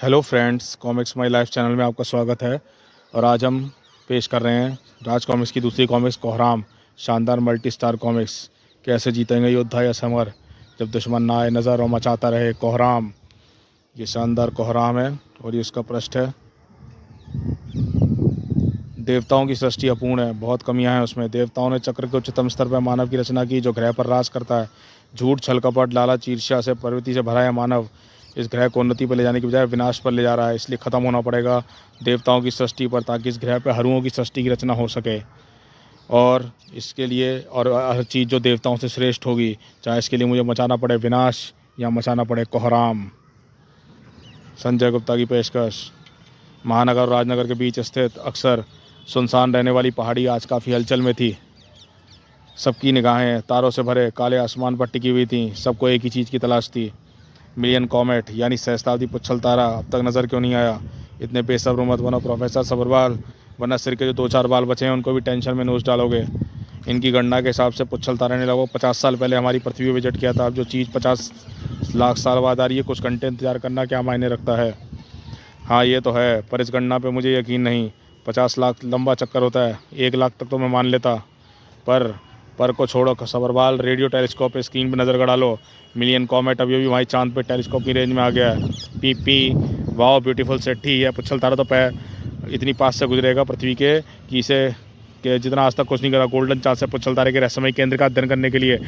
Hello friends, comics my life channel में आपका स्वागत है। और आज हम पेश कर रहे हैं राज कॉमिक्स की दूसरी कॉमिक्स कोहराम। शानदार मल्टी स्टार कॉमिक्स। कैसे जीतेंगे योद्धा या समर जब दुश्मन ना आए नज़र और मचाता रहे कोहराम। ये शानदार कोहराम है और ये इसका पृष्ठ है। देवताओं की सृष्टि अपूर्ण है, बहुत कमियां हैं उसमें। देवताओं ने चक्र के उच्चतम स्तर पर मानव की रचना की, जो ग्रह पर राज करता है। झूठ, छल कपट, लालच, ईर्ष्या से प्रवृत्ति से भरा है मानव इस ग्रह को उन्नति पर ले जाने की बजाय विनाश पर ले जा रहा है। इसलिए ख़त्म होना पड़ेगा देवताओं की सृष्टि पर, ताकि इस ग्रह पर हरुओं की सृष्टि की रचना हो सके। और इसके लिए और हर चीज़ जो देवताओं से श्रेष्ठ होगी, चाहे इसके लिए मुझे मचाना पड़े विनाश या मचाना पड़े कोहराम। संजय गुप्ता की पेशकश। महानगर और राजनगर के बीच स्थित अक्सर सुनसान रहने वाली पहाड़ी आज काफ़ी हलचल में थी। सबकी निगाहें तारों से भरे काले आसमान पर टिकी हुई थीं। सबको एक ही चीज़ की तलाश थी, मिलियन कॉमेट यानी सहस्त्राब्दी पुच्छल तारा। अब तक नज़र क्यों नहीं आया? इतने बेसब्र मत बनो प्रोफेसर सब्रवाल, वरना सिर के जो 2-4 बाल बचे हैं उनको भी टेंशन में नोच डालोगे। इनकी गणना के हिसाब से पुच्छल तारा ने लगभग 50 साल पहले हमारी पृथ्वी को विजिट किया था। अब जो चीज़ 50 लाख साल बाद आ रही है, कुछ घंटे इंतजार करना क्या मायने रखता है? हाँ ये तो है, पर इस गणना पे मुझे यकीन नहीं। 50 लाख लंबा चक्कर होता है, 1 लाख तक तो मैं मान लेता। पर को छोड़ो सबरवाल, रेडियो टेलीस्कोप पे स्क्रीन पे नज़र गड़ा लो। मिलियन कॉमेट अभी वहीं चांद पे टेलीस्कोप की रेंज में आ गया है। पी पी वाओ ब्यूटीफुल सेट्टी है। पुच्छल तारा तो इतनी पास से गुजरेगा पृथ्वी के कि इसे के जितना आज तक कुछ नहीं करा। गोल्डन चांद से पुच्छल तारे के रहस्यमय केंद्र का अध्ययन करने के लिए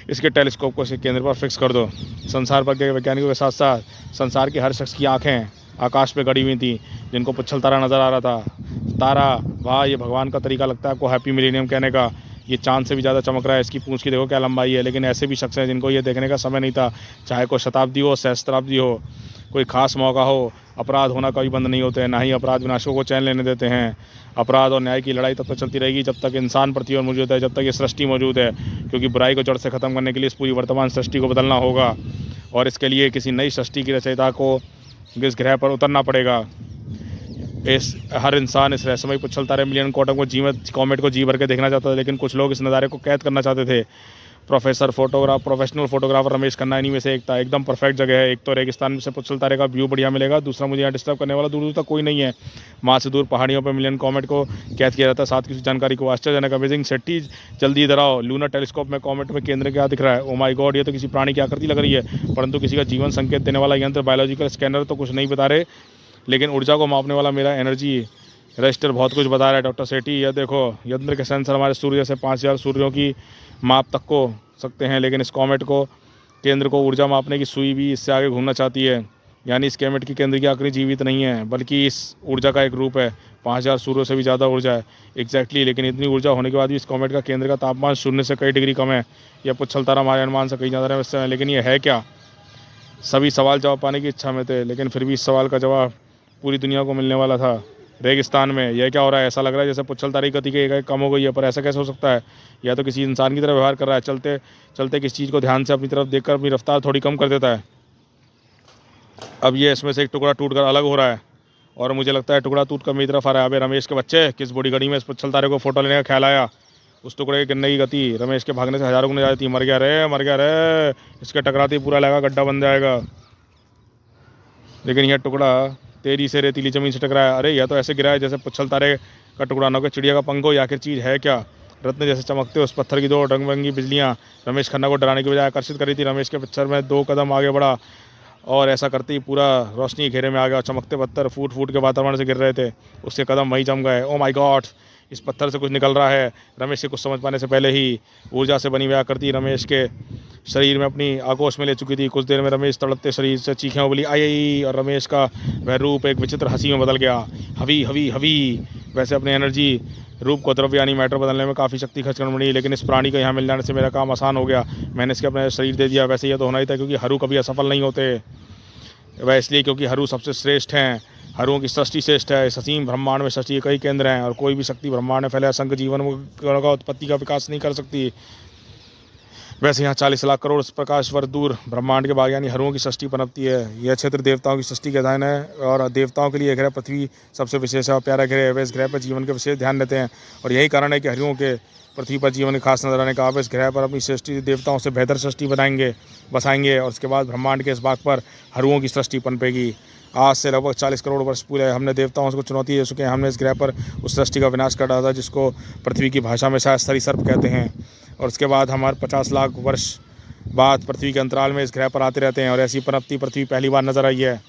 इसके टेलीस्कोप को इसके केंद्र पर फिक्स कर दो। संसार भर के वैज्ञानिकों के साथ साथ संसार के हर शख्स की आंखें आकाश पे गड़ी हुई थी, जिनको पुच्छल तारा नज़र आ रहा था। तारा, वाह ये भगवान का तरीका लगता है आपको हैप्पी मिलेनियम कहने का। ये चांद से भी ज़्यादा चमक रहा है, इसकी पूंछ की देखो क्या लंबाई है। लेकिन ऐसे भी शख्स हैं जिनको ये देखने का समय नहीं था, चाहे कोई शताब्दी हो, सहस्त्राब्दी हो, कोई खास मौका हो। अपराध होना कभी बंद नहीं होते हैं, ना ही अपराध विनाशों को चैन लेने देते हैं। अपराध और न्याय की लड़ाई तब तक चलती रहेगी जब तक इंसान पृथ्वी पर मौजूद है, जब तक ये सृष्टि मौजूद है। क्योंकि बुराई को जड़ से ख़त्म करने के लिए इस पूरी वर्तमान सृष्टि को बदलना होगा, और इसके लिए किसी नई सृष्टि की रचयिता को इस ग्रह पर उतरना पड़ेगा। इस हर इंसान इस रहस्यमय पुच्छल तारे मिलियन कॉमेट को जी भर के देखना चाहता था, लेकिन कुछ लोग इस नज़ारे को कैद करना चाहते थे। प्रोफेशनल फोटोग्राफर रमेश खन्ना इन्हीं में से एक था। एकदम परफेक्ट जगह है। एक तो रेगिस्तान में से पुच्छल तारे का व्यू बढ़िया मिलेगा, दूसरा मुझे यहाँ डिस्टर्ब करने वाला दूर दूर तक कोई नहीं है। वहाँ से दूर पहाड़ियों पर मिलियन कॉमेट को कैद किया जाता है। साथ किसी जानकारी को आश्चर्यजनक अमेजिंग सेट्टी, जल्दी इधर आओ। लूनर टेलीस्कोप में कॉमेट में केंद्र क्या दिख रहा है? ओ माय गॉड, ये तो किसी प्राणी की आकृति लग रही है, परंतु किसी का जीवन संकेत देने वाला यंत्र, बायोलॉजिकल स्कैनर तो कुछ नहीं बता रहे, लेकिन ऊर्जा को मापने वाला मेरा एनर्जी रजिस्टर बहुत कुछ बता रहा है। डॉक्टर सेठी, यह देखो, यंत्र के सेंसर हमारे सूर्य से 5000 सूर्यों की माप तक को सकते हैं, लेकिन इस कॉमेट को केंद्र को ऊर्जा मापने की सुई भी इससे आगे घूमना चाहती है। यानी इस कॉमेट की केंद्र की आकृति जीवित नहीं है, बल्कि इस ऊर्जा का एक रूप है। 5000 सूर्यों से भी ज़्यादा ऊर्जा है एग्जैक्टली। लेकिन इतनी ऊर्जा होने के बाद भी इस कॉमेट का केंद्र का तापमान 0 से कई डिग्री कम है। यह पुच्छल तारा हमारे अनुमान से कहीं ज़्यादा है, लेकिन यह है क्या? सभी सवाल जवाब पाने की इच्छा में थे, लेकिन फिर भी इस सवाल का जवाब पूरी दुनिया को मिलने वाला था। रेगिस्तान में यह क्या हो रहा है? ऐसा लग रहा है जैसे पुच्छल तारे की गति की कम हो गई है, पर ऐसा कैसे हो सकता है? या तो किसी इंसान की तरह व्यवहार कर रहा है। चलते चलते किसी चीज़ को ध्यान से अपनी तरफ देखकर अपनी रफ्तार थोड़ी कम कर देता है। अब ये इसमें से एक टुकड़ा टूट कर अलग हो रहा है, और मुझे लगता है टुकड़ा टूट कर मेरी तरफ आ रहा है। अबे रमेश के बच्चे, किस बूढ़ी घड़ी में इस पुच्छल तारे को फोटो लेने का ख्याल आया? उस टुकड़े के गिरने की गति रमेश के भागने से हज़ारों गुना ज़्यादा थी। मर गया रे, मर गया रे। इसके टकराते ही पूरा लगा गड्ढा बन जाएगा। लेकिन यह टुकड़ा तेजी से रेतीली ज़मीन से टकराया। अरे यह तो ऐसे गिरा है जैसे पुच्छल तारे का टुकड़ा न हो, चिड़िया का पंख हो। या आखिर चीज़ है क्या? रत्न जैसे चमकते उस पत्थर की 2 रंग बिरंगी बिजलियाँ रमेश खन्ना को डराने की बजाय आकर्षित कर रही थी। रमेश के पिक्चर में 2 कदम आगे बढ़ा, और ऐसा करते ही पूरा रोशनी घेरे में आ गया। चमकते पत्थर फूट फूट के वातावरण से गिर रहे थे, उसके कदम वहीं जम गए। ओ माय गॉड, इस पत्थर से कुछ निकल रहा है। रमेश से कुछ समझ पाने से पहले ही ऊर्जा से बनी हुई आकृति रमेश के शरीर में अपनी आगोश में ले चुकी थी। कुछ देर में रमेश तड़पते शरीर से चीखें उबली आई, और रमेश का वह रूप एक विचित्र हंसी में बदल गया। हवी हवी हवी। वैसे अपनी एनर्जी रूप को द्रव्य यानी मैटर बदलने में काफ़ी शक्ति खर्च करनी पड़ी, लेकिन इस प्राणी को यहाँ मिल जाने से मेरा काम आसान हो गया। मैंने इसके अपने शरीर दे दिया। वैसे यह तो होना ही था, क्योंकि हरू कभी असफल नहीं होते। वह इसलिए क्योंकि हरू सबसे श्रेष्ठ हैं। हरुओं की सृष्टि श्रेष्ठ है। इस असीम ब्रह्मांड में सृष्टि के कई केंद्र हैं, और कोई भी शक्ति ब्रह्मांड में फैले असंख्य जीवन का उत्पत्ति का विकास नहीं कर सकती। वैसे यहाँ 40 लाख करोड़ प्रकाश वर्ष दूर ब्रह्मांड के बाग यानी हरुओं की सृष्टि पनपती है। यह क्षेत्र देवताओं की सृष्टि के अध्ययन है, और देवताओं के लिए ग्रह पृथ्वी सबसे विशेष और प्यारा ग्रह है। वे इस ग्रह पर जीवन के विशेष ध्यान देते हैं, और यही कारण है कि हरुओं के पृथ्वी पर जीवन के खास नजराने का आप इस ग्रह पर अपनी सृष्टि देवताओं से बेहतर सृष्टि बसाएंगे और उसके बाद ब्रह्मांड के इस भाग पर हरुओं की सृष्टि पनपेगी। आज से लगभग 40 करोड़ वर्ष पूरे हमने देवताओं को चुनौती दे चुके हैं। हमने इस ग्रह पर उस सृष्टि का विनाश कर डाला था जिसको पृथ्वी की भाषा में शायद सरीसर्प कहते हैं। और उसके बाद हमारे 50 लाख वर्ष बाद पृथ्वी के अंतराल में इस ग्रह पर आते रहते हैं और ऐसी पनपती पृथ्वी पहली बार नजर आई है।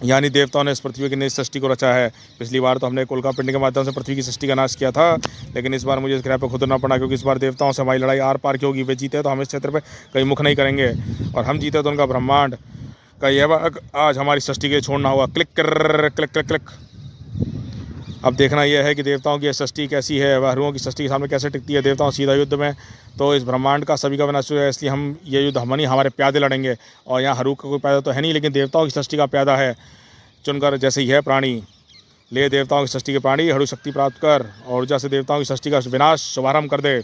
यानी देवताओं ने इस पृथ्वी की नई सृष्टि को रचा है। पिछली बार तो हमने उल्का पिंड के माध्यम से पृथ्वी की सृष्टि का नाश किया था, लेकिन इस बार मुझे इस ग्रह पर खुद ना पड़ा, क्योंकि इस बार देवताओं से हमारी लड़ाई आर पार की होगी। वे जीते तो हम इस क्षेत्र पर कहीं मुख नहीं करेंगे और हम जीते तो उनका ब्रह्मांड का यह भाग आज हमारी सृष्टि के लिए छोड़ना होगा। क्लिक कर क्लिक क्लिक क्लिक। अब देखना यह है कि देवताओं की सृष्टि कैसी है, वह हरुओं की सृष्टि के सामने कैसे टिकती है। देवताओं सीधा युद्ध में तो इस ब्रह्मांड का सभी का विनाश है, इसलिए हम ये युद्ध हमारे प्यादे लड़ेंगे। और यहाँ हरू का कोई प्यादा तो है नहीं, लेकिन देवताओं की सृष्टि का प्यादा है चुनकर, जैसे यह प्राणी ले देवताओं की सृष्टि के प्राणी हरु शक्ति प्राप्त कर और ऊर्जा से देवताओं की सृष्टि का विनाश शुभारंभ कर दे।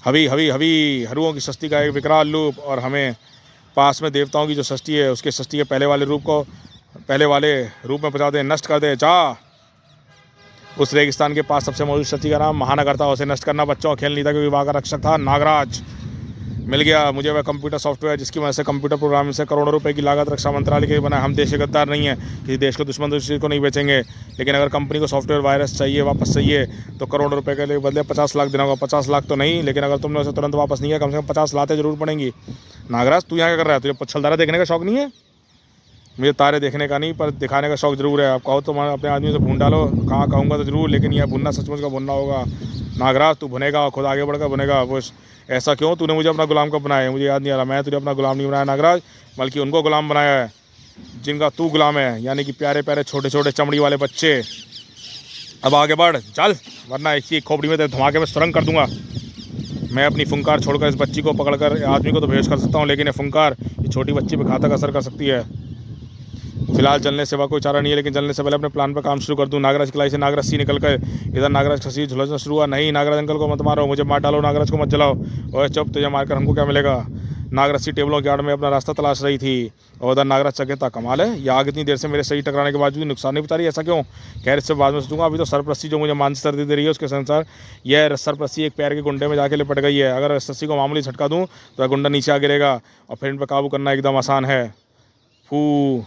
हवी हवी हवी हरुओं की सृष्टि का एक विकराल रूप और हमें पास में देवताओं की जो सृष्टि है उसके सृष्टि के पहले वाले रूप में पहुँचा दे, नष्ट कर दे। जा उस रेगिस्तान के पास सबसे मौजूद सृष्टि का नाम महानगर था, उसे नष्ट करना बच्चों का खेल नहीं था, क्योंकि वहाँ का रक्षक था नागराज। मिल गया मुझे वह कंप्यूटर सॉफ्टवेयर जिसकी वजह से कंप्यूटर प्रोग्रामिंग से करोड़ों रुपए की लागत रक्षा मंत्रालय के बना। हम देश के गद्दार नहीं है, किसी देश को दुश्मन दूसरे को नहीं बेचेंगे, लेकिन अगर कंपनी को सॉफ्टवेयर वायरस चाहिए वापस चाहिए तो करोड़ों रुपए के लिए बदले 50 लाख देना होगा। 50 लाख तो नहीं, लेकिन अगर तुमने उसे तुरंत वापस नहीं किया कम से कम 50 लाते जरूर पड़ेंगी। नागराज तू यहाँ क्या कर रहा है? तुझे पच्छलदारा देखने का शौक नहीं है? मुझे तारे देखने का नहीं पर दिखाने का शौक जरूर है। आप कहो तो मैं अपने आदमी से भून डालो, कहाँ कहूँगा तो जरूर, लेकिन यह भुनना सचमुच का भुनना होगा। नागराज तू भुनेगा और खुद आगे बढ़कर भुनेगा। वो ऐसा क्यों? तूने मुझे अपना गुलाम कब बनाया है? मुझे याद नहीं आ रहा। मैं तुझे अपना गुलाम नहीं बनाया नागराज, बल्कि उनको गुलाम बनाया है जिनका तू गुलाम है, यानी कि प्यारे प्यारे छोटे छोटे चमड़ी वाले बच्चे। अब आगे बढ़ चल, वरना इसी खोपड़ी में तेरे धमाके में सुरंग कर दूंगा। मैं अपनी फुंकार छोड़कर इस बच्ची को पकड़कर आदमी को तो बेहोश कर सकता हूँ, लेकिन ये फुंकार ये छोटी बच्ची पर घातक असर कर सकती है। फिलहाल जलने से कोई चारा नहीं है, लेकिन जलने से पहले अपने प्लान पर काम शुरू कर दूं। नागराज किलाई से नागराज सी निकलकर इधर नागराज खसी झुलसना शुरू हुआ। नहीं नागराज अंकल को मत मारो, मुझे मार डालो, नागराज को मत जलाओ। और चुप, तुझे मारकर हमको क्या मिलेगा? नागराज सी टेबलों के आड़ में अपना रास्ता तलाश रही थी और उधर नागराज चकेता। कमाल है, यह आग इतनी देर से मेरे सही टकराने के बावजूद नुकसान नहीं बता रही, ऐसा क्यों? खैर इससे बाद में सोचूंगा। अभी तो सरप्रस्ती जो मुझे मानसिक सर्दी दे रही है उसके संसार यह सरप्रस्ती एक पैर के गुंडे में जाके लिपट गई है। अगर रस्सी को मामूली झटका दूँ तो वह गुंडा नीचे आ गिरेगा और फिर इन पर काबू करना एकदम आसान है। फू,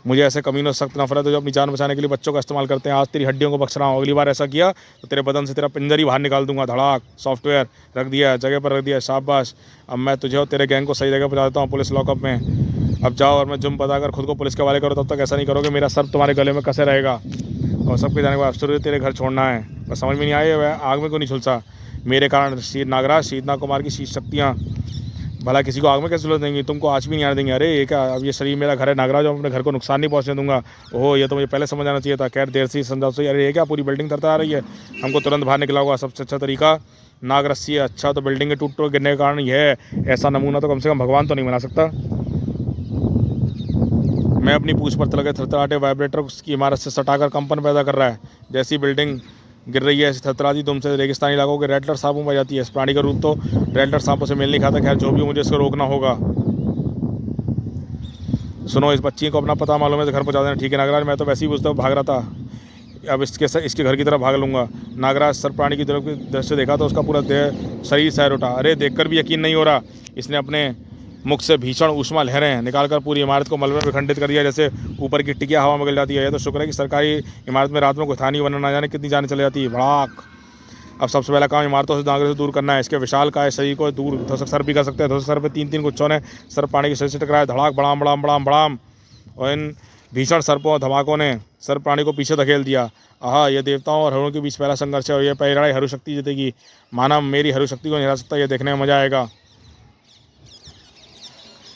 मुझे ऐसे कमीनों से सख्त नफरत है जो अपनी जान बचाने के लिए बच्चों का इस्तेमाल करते हैं। आज तेरी हड्डियों को बख्श रहा हूँ, अगली बार ऐसा किया तो तेरे बदन से तेरा पिंजर ही बाहर निकाल दूंगा। धड़ाक, सॉफ्टवेयर रख दिया, जगह पर रख दिया, शाबाश। अब मैं तुझे और तेरे गैंग को सही जगह पहुंचा देता हूँ, पुलिस लॉकअप में। अब जाओ और मैं जुर्म पता कर खुद को पुलिस के हवाले करो, तब तक ऐसा नहीं करोगे मेरा सर तुम्हारे गले में कसे रहेगा। और सबके जाने के बाद अफसर तेरे घर छोड़ना है, बस समझ में नहीं आए वह आग में क्यों नहीं झुलसा। मेरे कारण नागराज शीतना कुमार की शीत शक्तियाँ भला किसी को आग में कैसे झुलस देंगी? तुमको आज भी नहीं आने देंगे। अरे ये क्या, अब ये शरीर मेरा घर है नागराज, और अपने घर को नुकसान नहीं पहुंचने दूंगा। ओहो, ये तो मुझे पहले समझ आना चाहिए था। खैर देर से समझाओ सही। अरे ये क्या, पूरी बिल्डिंग तरता आ रही है, हमको तुरंत बाहर निकला होगा। सबसे अच्छा तरीका नाग रस्सी है। अच्छा तो बिल्डिंग के टूट गिरने के कारण यह है, ऐसा नमूना तो कम से कम भगवान तो नहीं बना सकता। मैं अपनी पूछ पर लगे थरथराटे वाइब्रेटर की इमारत से सटाकर कंपन पैदा कर रहा है। जैसी बिल्डिंग गिर रही है ऐसी थरथराती तुम से रेगिस्तानी इलाकों के रेडलर सांपों में जाती है। इस प्राणी का रूप तो रेडलर सांपों से मेल नहीं खाता। खैर जो भी, मुझे इसको रोकना होगा। सुनो, इस बच्ची को अपना पता मालूम है तो घर पहुंचा देना, ठीक है नागराज? मैं तो वैसे ही बुझता भाग रहा था, अब इसके घर की तरफ भाग लूँगा। नागराज सर प्राणी की तरफ दृश्य देखा तो उसका पूरा देह शरीर सैर उठा। अरे देखकर भी यकीन नहीं हो रहा। इसने अपने मुख से भीषण ऊष्मा लहरें निकालकर पूरी इमारत को मलबे में विखंडित कर दिया, जैसे ऊपर की टिकिया हवा में गल जाती है। यह तो शुक्र है कि सरकारी इमारत में रात में कोई था नहीं, वरना ना जाने कितनी जाने चली जाती है। भड़ाक। अब सबसे पहला काम इमारतों से नागरिक से दूर करना है। इसके विशाल काय शरीर को दूर धोसक सर भी कर सकते हैं। धोसक सर पर 3-3 गुच्छों ने सर प्राणी के शरीर से टकराया। धड़ाक, बड़ाम बड़ाम बड़ाम बड़ाम, और इन भीषण सर्पों और धमाकों ने सर प्राणी को पीछे धकेल दिया। आहा, यह देवताओं और हरुओं के बीच पहला संघर्ष है और यह पहली लड़ाई हरु शक्ति जीतेगी। मानव मेरी हरु शक्ति को नहीं हरा सकता, यह देखने में मजा आएगा।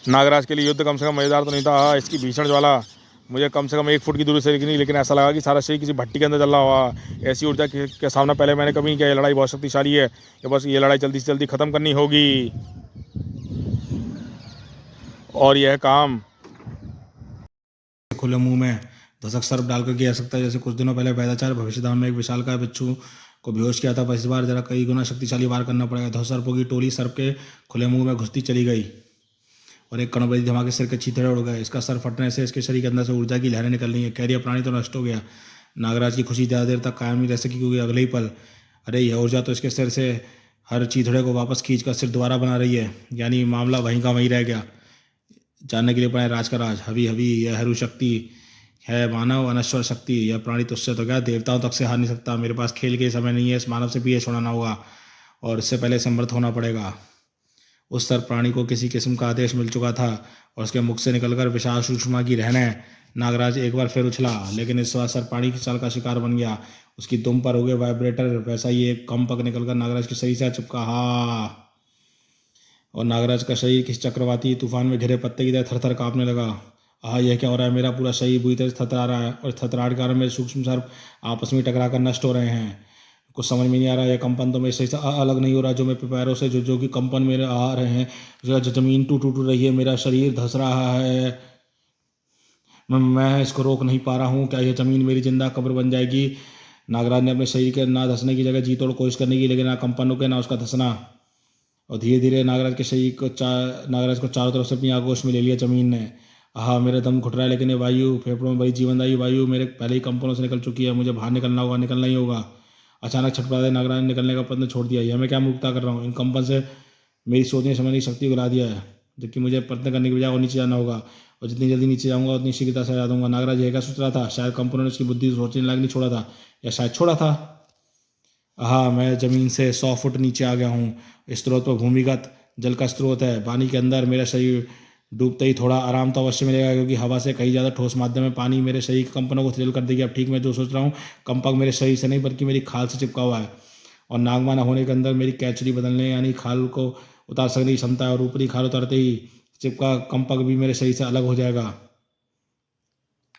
नागराज के लिए युद्ध कम से कम मज़ेदार तो नहीं था। हाँ, इसकी भीषण ज्वाला मुझे कम से कम 1 फुट की दूरी से दिखी, लेकिन ऐसा लगा कि सारा शरीर किसी भट्टी के अंदर जल रहा हुआ। ऐसी ऊर्जा के सामना पहले मैंने कभी नहीं किया। ये लड़ाई बहुत शक्तिशाली है, ये बस ये लड़ाई जल्दी से जल्दी ख़त्म करनी होगी। और यह काम खुले मुंह में धसक सर्प डालकर किया सकता है, जैसे कुछ दिनों पहले वैदाचार्य भविष्यदान में एक विशालकाय बिच्छू को बेहोश किया था। पर इस बार जरा कई गुना शक्तिशाली वार करना पड़ेगा। धस सर्पों की टोली सर्प के खुले मुंह में घुसती चली गई और एक कणबड़ी धमाके सिर के चीथड़े उड़ गए। इसका सर फटने से इसके शरीर के अंदर से ऊर्जा की लहरें निकल रही है। कैरियर प्राणी तो नष्ट हो गया। नागराज की खुशी ज़्यादा देर तक कायम नहीं रह सकी, क्योंकि अगले ही पल अरे यह ऊर्जा तो इसके सिर से हर चीथड़े को वापस खींचकर सिर दोबारा बना रही है। यानी मामला वहीं का वहीं रह गया। जानने के लिए पड़े राज का राज। हवी हवी यह हरू शक्ति है मानव अनश्वर शक्ति। यह प्राणी तुझसे तो क्या देवताओं तक से हार नहीं सकता। मेरे पास खेल के समय नहीं है, इस मानव से भी ये छुड़ाना होगा और इससे पहले समर्थ होना पड़ेगा। उस सर्प प्राणी को किसी किस्म का आदेश मिल चुका था और उसके मुख से निकलकर विशाल सूक्ष्मा की रहने नागराज एक बार फिर उछला, लेकिन इस बार सर्प प्राणी की चाल का शिकार बन गया। उसकी दुम पर हो गए वाइब्रेटर, वैसा ही एक कंपक निकलकर नागराज के शरीर से चिपका। हा और नागराज का शरीर किसी चक्रवाती तूफान में घिरे पत्ते की तरह थरथर कांपने लगा। यह क्या हो रहा है? मेरा पूरा शरीर बुरी तरह से थरथरा रहा है और थरथराहट के कारण मेरे सूक्ष्म सर्प आपस में टकराकर नष्ट हो रहे हैं। कुछ समझ में नहीं आ रहा। यह कंपन तो मेरे शरीर से अलग नहीं हो रहा, जो मेरे पैरों से जो कि कंपन मेरे आ रहे हैं। जो जमीन टूट टूट रही है, मेरा शरीर धस रहा है, मैं इसको रोक नहीं पा रहा हूँ। क्या यह जमीन मेरी जिंदा कब्र बन जाएगी? नागराज ने अपने शरीर के ना धसने की जगह जी तोड़ कोशिश करने की, लेकिन ना कंपन रुके ना उसका धसना। और धीरे धीरे नागराज के शरीर को नागराज को चारों तरफ से अपनी आगोश में ले लिया जमीन ने। मेरा दम घुट रहा है, लेकिन ये वायु फेफड़ों में बड़ी जीवनदायी वायु मेरे पहले ही कंपनों से निकल चुकी है। मुझे बाहर निकलना होगा, निकलना ही होगा। अचानक छटपटाते नागराज ने निकलने का प्रयत्न छोड़ दिया। यह मैं क्या मूर्खता कर रहा हूँ? इन कंपन से मेरी सोचने समझने की शक्ति को गिरा दिया है, जबकि मुझे प्रयत्न करने की बजाय और नीचे जाना होगा, और जितनी जल्दी नीचे जाऊंगा उतनी शीघ्रता से आ दूंगा। नागराज यह क्या सोच रहा था? शायद कंपनों ने उसकी बुद्धि सोचने लायक नहीं छोड़ा था, या शायद छोड़ा था। मैं जमीन से 100 फुट नीचे आ गया हूँ। स्रोत पर भूमिगत जल का स्रोत है। पानी के अंदर मेरा शरीर डूबते ही थोड़ा आराम तो अवश्य मिलेगा, क्योंकि हवा से कहीं ज़्यादा ठोस माध्यम में पानी मेरे शरीर के कंपनों को थ्रिल कर देगी। अब ठीक मैं जो सोच रहा हूँ, कंपक मेरे शरीर से नहीं बल्कि मेरी खाल से चिपका हुआ है, और नागमाना होने के अंदर मेरी कैचरी बदलने यानी खाल को उतार सकने की क्षमता है, और ऊपरी खाल उतारते ही चिपका कंपक भी मेरे शरीर से अलग हो जाएगा।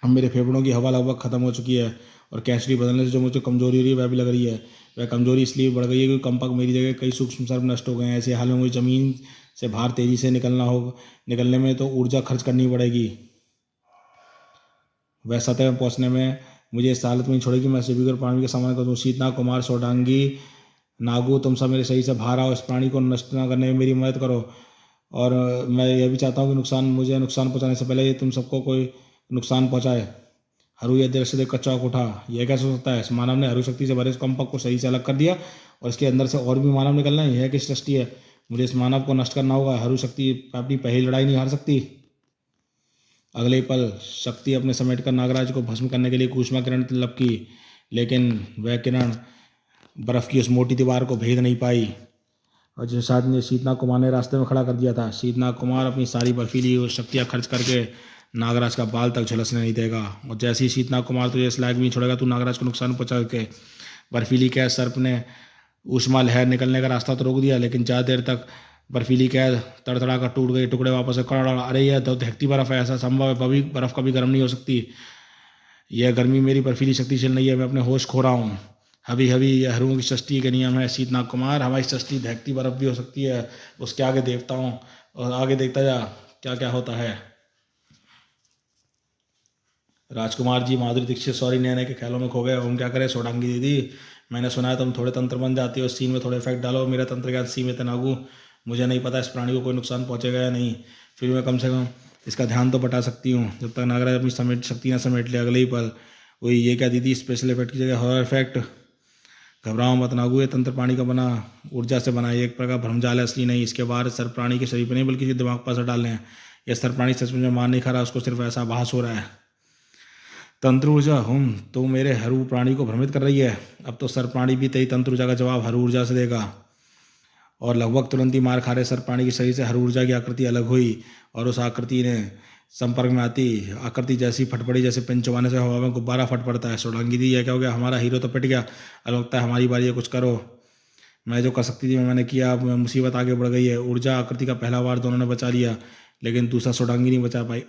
अब मेरे फेफड़ों की हवा लगभग खत्म हो चुकी है, और कैचरी बदलने से जो मुझे कमजोरी हो रही है वह भी लग रही है। वह कमजोरी इसलिए बढ़ गई है क्योंकि कंपक मेरी जगह कई सूक्ष्म सर्प नष्ट हो गए हैं। ऐसे हाल में मुझे जमीन से बाहर तेजी से निकलने में तो ऊर्जा खर्च करनी पड़ेगी। वह सतह में पहुंचने में मुझे इस हालत में नहीं छोड़ेगी। मैं सभी को प्राणी के सामना कर दूँ। शीतनाग कुमार सोडांगी नागू, तुम सब मेरे शरीर से बाहर आओ। इस प्राणी को नष्ट न करने में मेरी मदद करो, और मैं यह भी चाहता हूँ कि मुझे नुकसान पहुँचाने से पहले तुम सबको कोई नुकसान पहुँचाए। हरू यह दृश्य देख कर चौंक उठा। यह कैसे हो सकता है? इस मानव ने हरू शक्ति से भरे इस कंपक को सही से अलग कर दिया, और इसके अंदर से और भी मानव निकलना है। यह किस सृष्टि है? मुझे इस मानव को नष्ट करना होगा। हरू शक्ति अपनी पहली लड़ाई नहीं हार सकती। अगले पल शक्ति अपने समेट कर नागराज को भस्म करने के लिए ऊष्मा किरण लपकी, लेकिन वह किरण बर्फ की उस मोटी दीवार को भेद नहीं पाई, और जिस आदमी ने शीतनाग कुमार ने रास्ते में खड़ा कर दिया था। शीतनाग कुमार अपनी सारी बर्फीली और शक्तियाँ खर्च करके नागराज का बाल तक झुलसने नहीं देगा, और जैसे ही शीतनाग कुमार तुझे इस लायक भी नहीं छोड़ेगा तू नागराज को नुकसान पहुंचा के। बर्फीली कैद सर्प ने ऊष्मा लहर निकलने का रास्ता तो रोक दिया, लेकिन ज़्यादा देर तक बर्फीली कैद तड़तड़ा कर टूट गई। टुकड़े वापस से कड़ा। अरे यह तो दहकती बर्फ है, ऐसा संभव है? बर्फ कभी गर्म नहीं हो सकती। यह गर्मी मेरी बर्फीली शक्ति चल रही है, मैं अपने होश खो रहा हूँ। हवी हवी यह हरूओं की सृष्टि के नियम है शीतनाग कुमार। हमारी सृष्टि दहकती बर्फ भी हो सकती है, उसके आगे देवताओं, और आगे देखता जा क्या क्या होता है। राजकुमार जी माधुरी दीक्षित सॉरी नैने के ख्यालों में खो गए। हम क्या करें सोडांगी दीदी? मैंने सुना है तुम थोड़े तंत्र बन जाती हो, इस सीन में थोड़े इफेक्ट डालो। मेरा तंत्र ज्ञान सीमित है नागू, मुझे नहीं पता इस प्राणी को कोई नुकसान पहुंचेगा या नहीं, फिर मैं कम से कम इसका ध्यान तो बटा सकती हूँ जब तक नागराज अपनी शक्ति ना समेट ले। अगले ही पल वही ये क्या दीदी, स्पेशल इफेक्ट की जगह हॉरर इफेक्ट। घबराओ मत नागू, ये तंत्र प्राणी का बना ऊर्जा से बना एक प्रकार भ्रमजाल है, असली नहीं। इसके बाहर सर प्राणी के शरीर पर नहीं बल्कि दिमाग पर असर डालने हैं। यह सर प्राणी सच में मार नहीं खा रहा, उसको सिर्फ ऐसा आभास हो रहा है। तंत्र ऊर्जा तो मेरे हरू प्राणी को भ्रमित कर रही है। अब तो सर प्राणी भी तेरी तंत्र ऊर्जा का जवाब हरू ऊर्जा से देगा, और लगभग तुरंत ही मार खा रहे सर प्राणी के शरीर से हरू ऊर्जा की आकृति अलग हुई, और उस आकृति ने संपर्क में आती आकृति जैसी फटपड़ी, जैसे पिन चबाने से हवा में गुब्बारा फट पड़ता है। सोडांगी दी यह क्या हो गया? हमारा हीरो तो पिट गया, अब लगता है हमारी बारी है, कुछ करो। मैं जो कर सकती थी मैंने किया, अब मुसीबत आगे बढ़ गई है। ऊर्जा आकृति का पहला वार दोनों ने बचा लिया, लेकिन दूसरा सोडांगी नहीं बचा पाई।